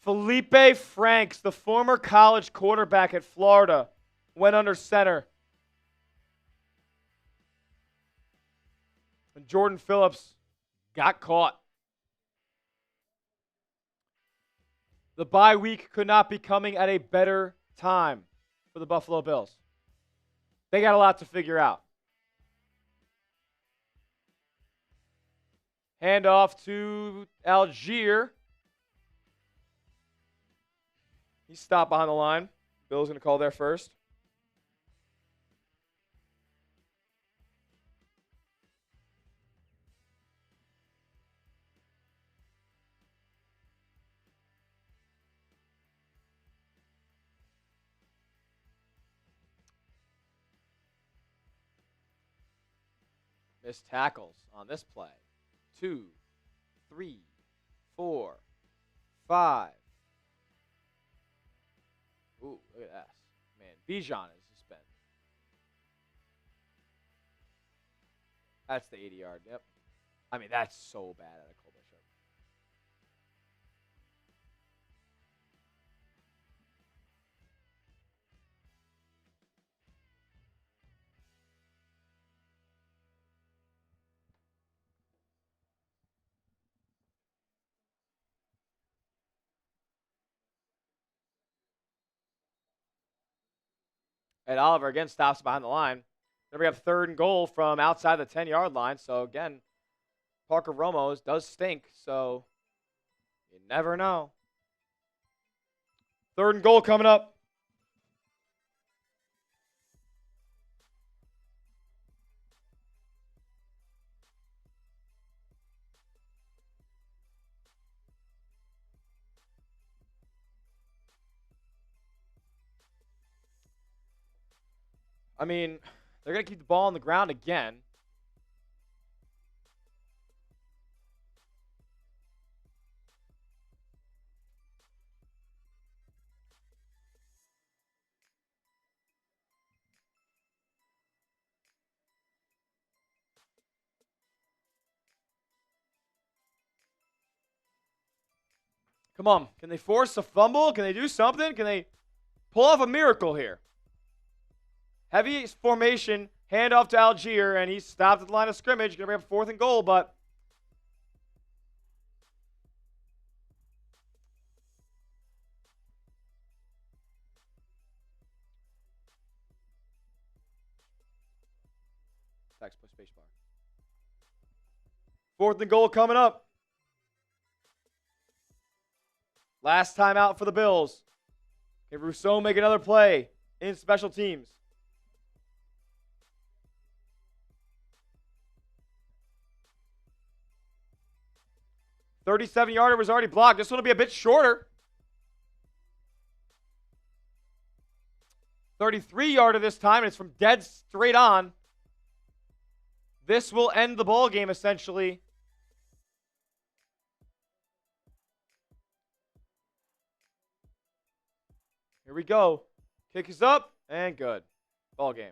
Felipe Franks, the former college quarterback at Florida, went under center. And Jordan Phillips got caught. The bye week could not be coming at a better time for the Buffalo Bills. They got a lot to figure out. Hand off to Algier. He's stopped behind the line. Bills going to call there first. Missed tackles on this play. 2, 3, 4, 5. Ooh, look at that. Man, Bijan is suspended. That's the 80-yard. Yep. I mean, that's so bad out of Cole Bishop. And Oliver again stops behind the line. Then we have 3rd and goal from outside the 10-yard line. So again, Parker Romo's does stink. So you never know. 3rd and goal coming up. I mean, they're going to keep the ball on the ground again. Come on. Can they force a fumble? Can they do something? Can they pull off a miracle here? Heavy formation, handoff to Algier, and he's stopped at the line of scrimmage. Going to bring up 4th and goal, but text push space bar. 4th and goal coming up. Last time out for the Bills. Can Rousseau make another play in special teams? "37-yarder was already blocked. This one will be a bit shorter. 33-yarder this time, and it's from dead straight on. This will end the ball game, essentially. Here we go. Kick is up, and good. Ball game.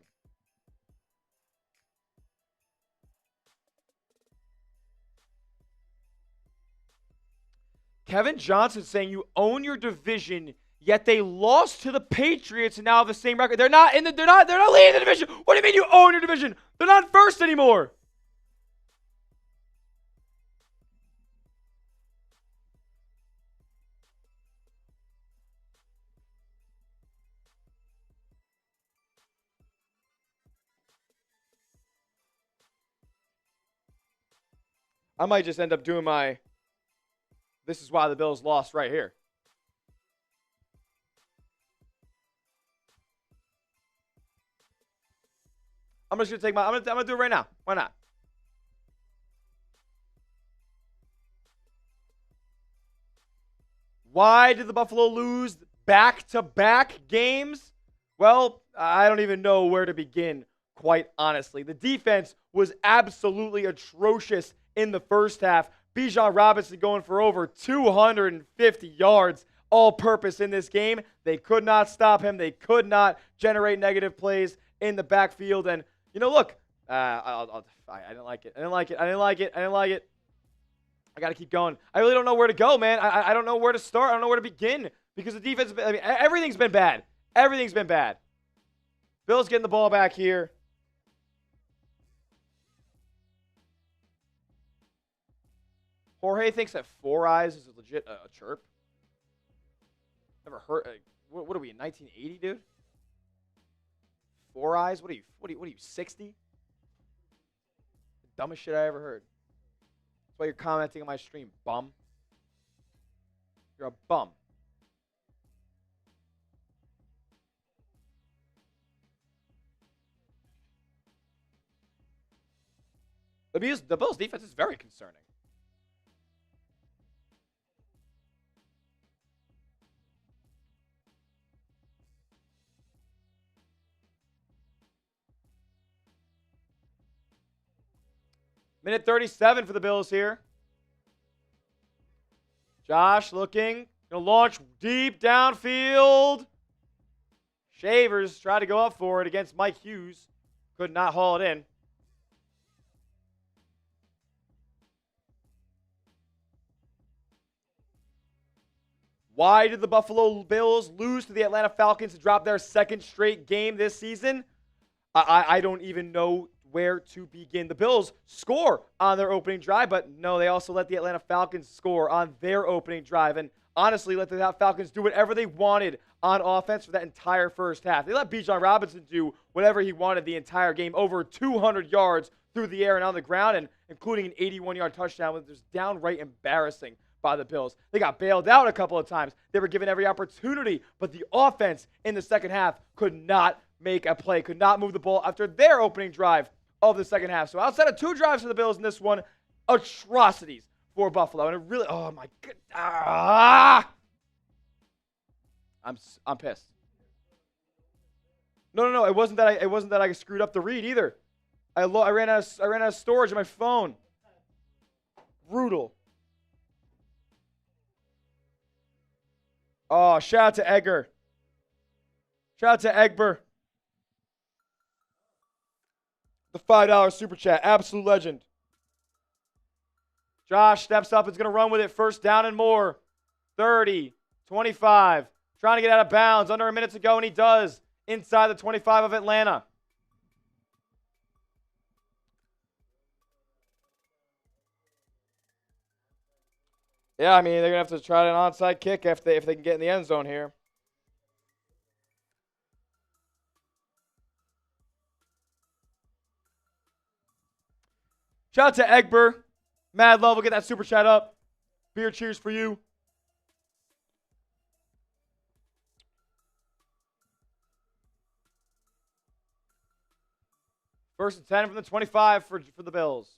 Kevin Johnson saying you own your division, yet they lost to the Patriots and now have the same record. They're not leading the division. What do you mean you own your division? They're not first anymore. I might just end up doing my "this is why the Bills lost" right here. I'm just gonna take I'm gonna do it right now. Why not? Why did the Buffalo lose back-to-back games? Well, I don't even know where to begin, quite honestly. The defense was absolutely atrocious in the first half. Bijan Robinson going for over 250 yards all-purpose in this game. They could not stop him. They could not generate negative plays in the backfield. And, look, I didn't like it. I didn't like it. I got to keep going. I really don't know where to go, man. I don't know where to start. I don't know where to begin because the defense, everything's been bad. Everything's been bad. Bills getting the ball back here. Jorge thinks that 4 eyes is a legit a chirp. Never heard. What are we in 1980, dude? 4 eyes? What are you 60? The dumbest shit I ever heard. That's why you're commenting on my stream, bum. You're a bum. The Bills' defense is very concerning. Minute 37 for the Bills here. Josh looking. Going to launch deep downfield. Shavers tried to go up for it against Mike Hughes. Could not haul it in. Why did the Buffalo Bills lose to the Atlanta Falcons to drop their second straight game this season? I don't even know where to begin. The Bills score on their opening drive, but no, they also let the Atlanta Falcons score on their opening drive. And honestly, let the Falcons do whatever they wanted on offense for that entire first half. They let Bijan Robinson do whatever he wanted the entire game, over 200 yards through the air and on the ground, and including an 81-yard touchdown, which was downright embarrassing by the Bills. They got bailed out a couple of times. They were given every opportunity, but the offense in the second half could not make a play, could not move the ball after their opening drive of the second half. So outside of 2 drives for the Bills in this one, atrocities for Buffalo. And it really, oh my God. I'm pissed. No. It wasn't that I screwed up the read either. I ran out of storage on my phone. Brutal. Oh, shout out to Edgar. Shout out to Egber. The $5 super chat. Absolute legend. Josh steps up. Is going to run with it. First down and more. 30, 25. Trying to get out of bounds. Under a minute to go, and he does. Inside the 25 of Atlanta. Yeah, I mean, they're going to have to try an onside kick if they can get in the end zone here. Shout out to Egber. Mad love. We'll get that super chat up. Beer cheers for you. First and 10 from the 25 for the Bills.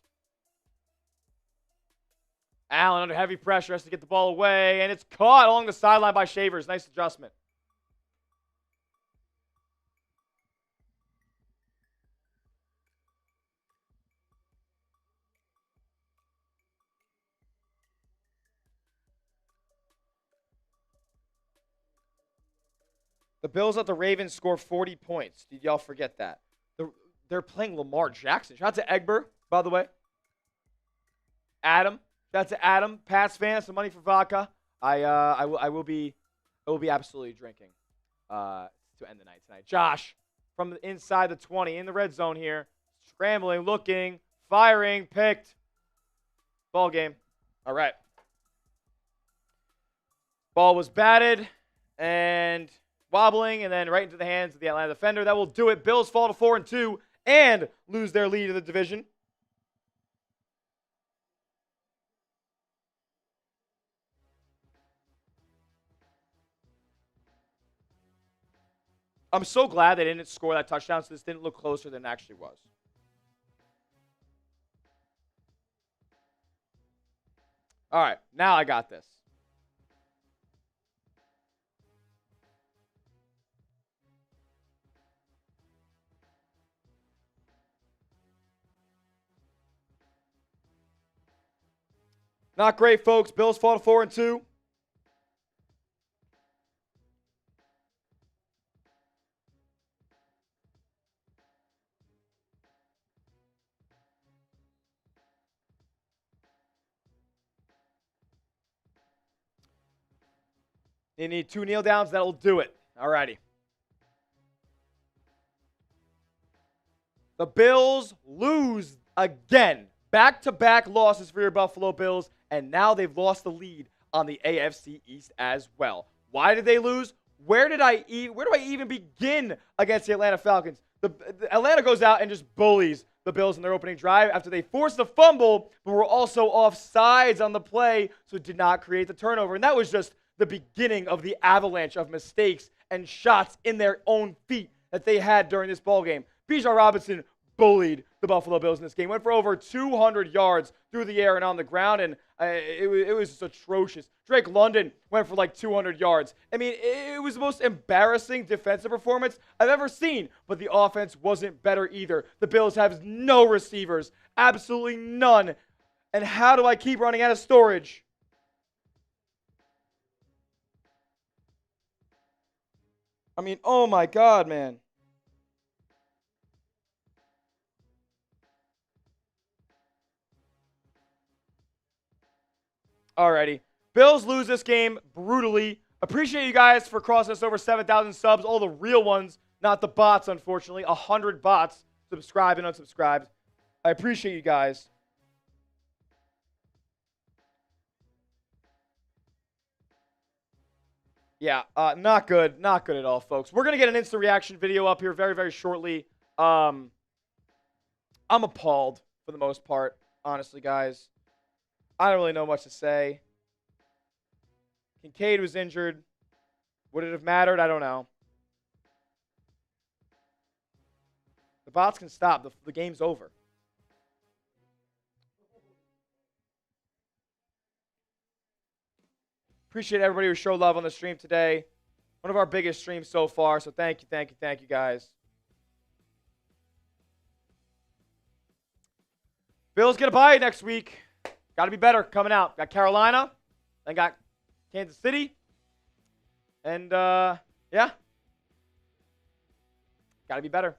Allen under heavy pressure has to get the ball away, and it's caught along the sideline by Shavers. Nice adjustment. The Bills let the Ravens score 40 points. Did y'all forget that? They're playing Lamar Jackson. Shout out to Egber, by the way. Adam. Shout out to Adam. Pats fan. Some money for vodka. I will be absolutely drinking to end the night tonight. Josh from the inside the 20 in the red zone here. Scrambling, looking, firing, picked. Ball game. All right. Ball was batted and wobbling, and then right into the hands of the Atlanta defender. That will do it. Bills fall to 4-2 and lose their lead in the division. I'm so glad they didn't score that touchdown, so this didn't look closer than it actually was. All right, now I got this. Not great, folks. Bills fall to 4-2. They need 2 kneel downs. That'll do it. All righty. The Bills lose again. Back-to-back losses for your Buffalo Bills, and now they've lost the lead on the AFC East as well. Why did they lose? Where do I even begin against the Atlanta Falcons? The Atlanta goes out and just bullies the Bills in their opening drive after they forced the fumble, but were also off sides on the play, so did not create the turnover. And that was just the beginning of the avalanche of mistakes and shots in their own feet that they had during this ballgame. Bijan Robinson bullied the Buffalo Bills in this game. Went for over 200 yards through the air and on the ground, and it was just atrocious. Drake London went for like 200 yards. I mean, it was the most embarrassing defensive performance I've ever seen, but the offense wasn't better either. The Bills have no receivers, absolutely none. And how do I keep running out of storage? I mean, oh my God, man. Alrighty. Bills lose this game brutally. Appreciate you guys for crossing us over 7,000 subs. All the real ones, not the bots, unfortunately. 100 bots subscribed and unsubscribed. I appreciate you guys. Yeah, not good. Not good at all, folks. We're going to get an instant reaction video up here very, very shortly. I'm appalled for the most part, honestly, guys. I don't really know much to say. Kincaid was injured. Would it have mattered? I don't know. The bots can stop. The game's over. Appreciate everybody who showed love on the stream today. One of our biggest streams so far, so thank you, guys. Bills get a bye next week. Got to be better coming out. Got Carolina, then got Kansas City, and yeah, got to be better.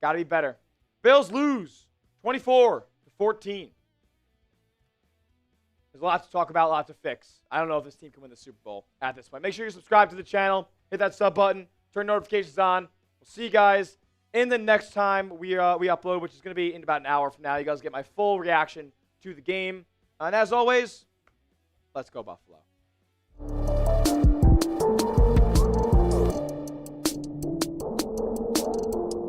Got to be better. Bills lose 24-14. There's a lot to talk about, a lot to fix. I don't know if this team can win the Super Bowl at this point. Make sure you subscribe to the channel, hit that sub button, turn notifications on. We'll see you guys in the next time we upload, which is going to be in about an hour from now. You guys get my full reaction to the game. And as always, let's go Buffalo.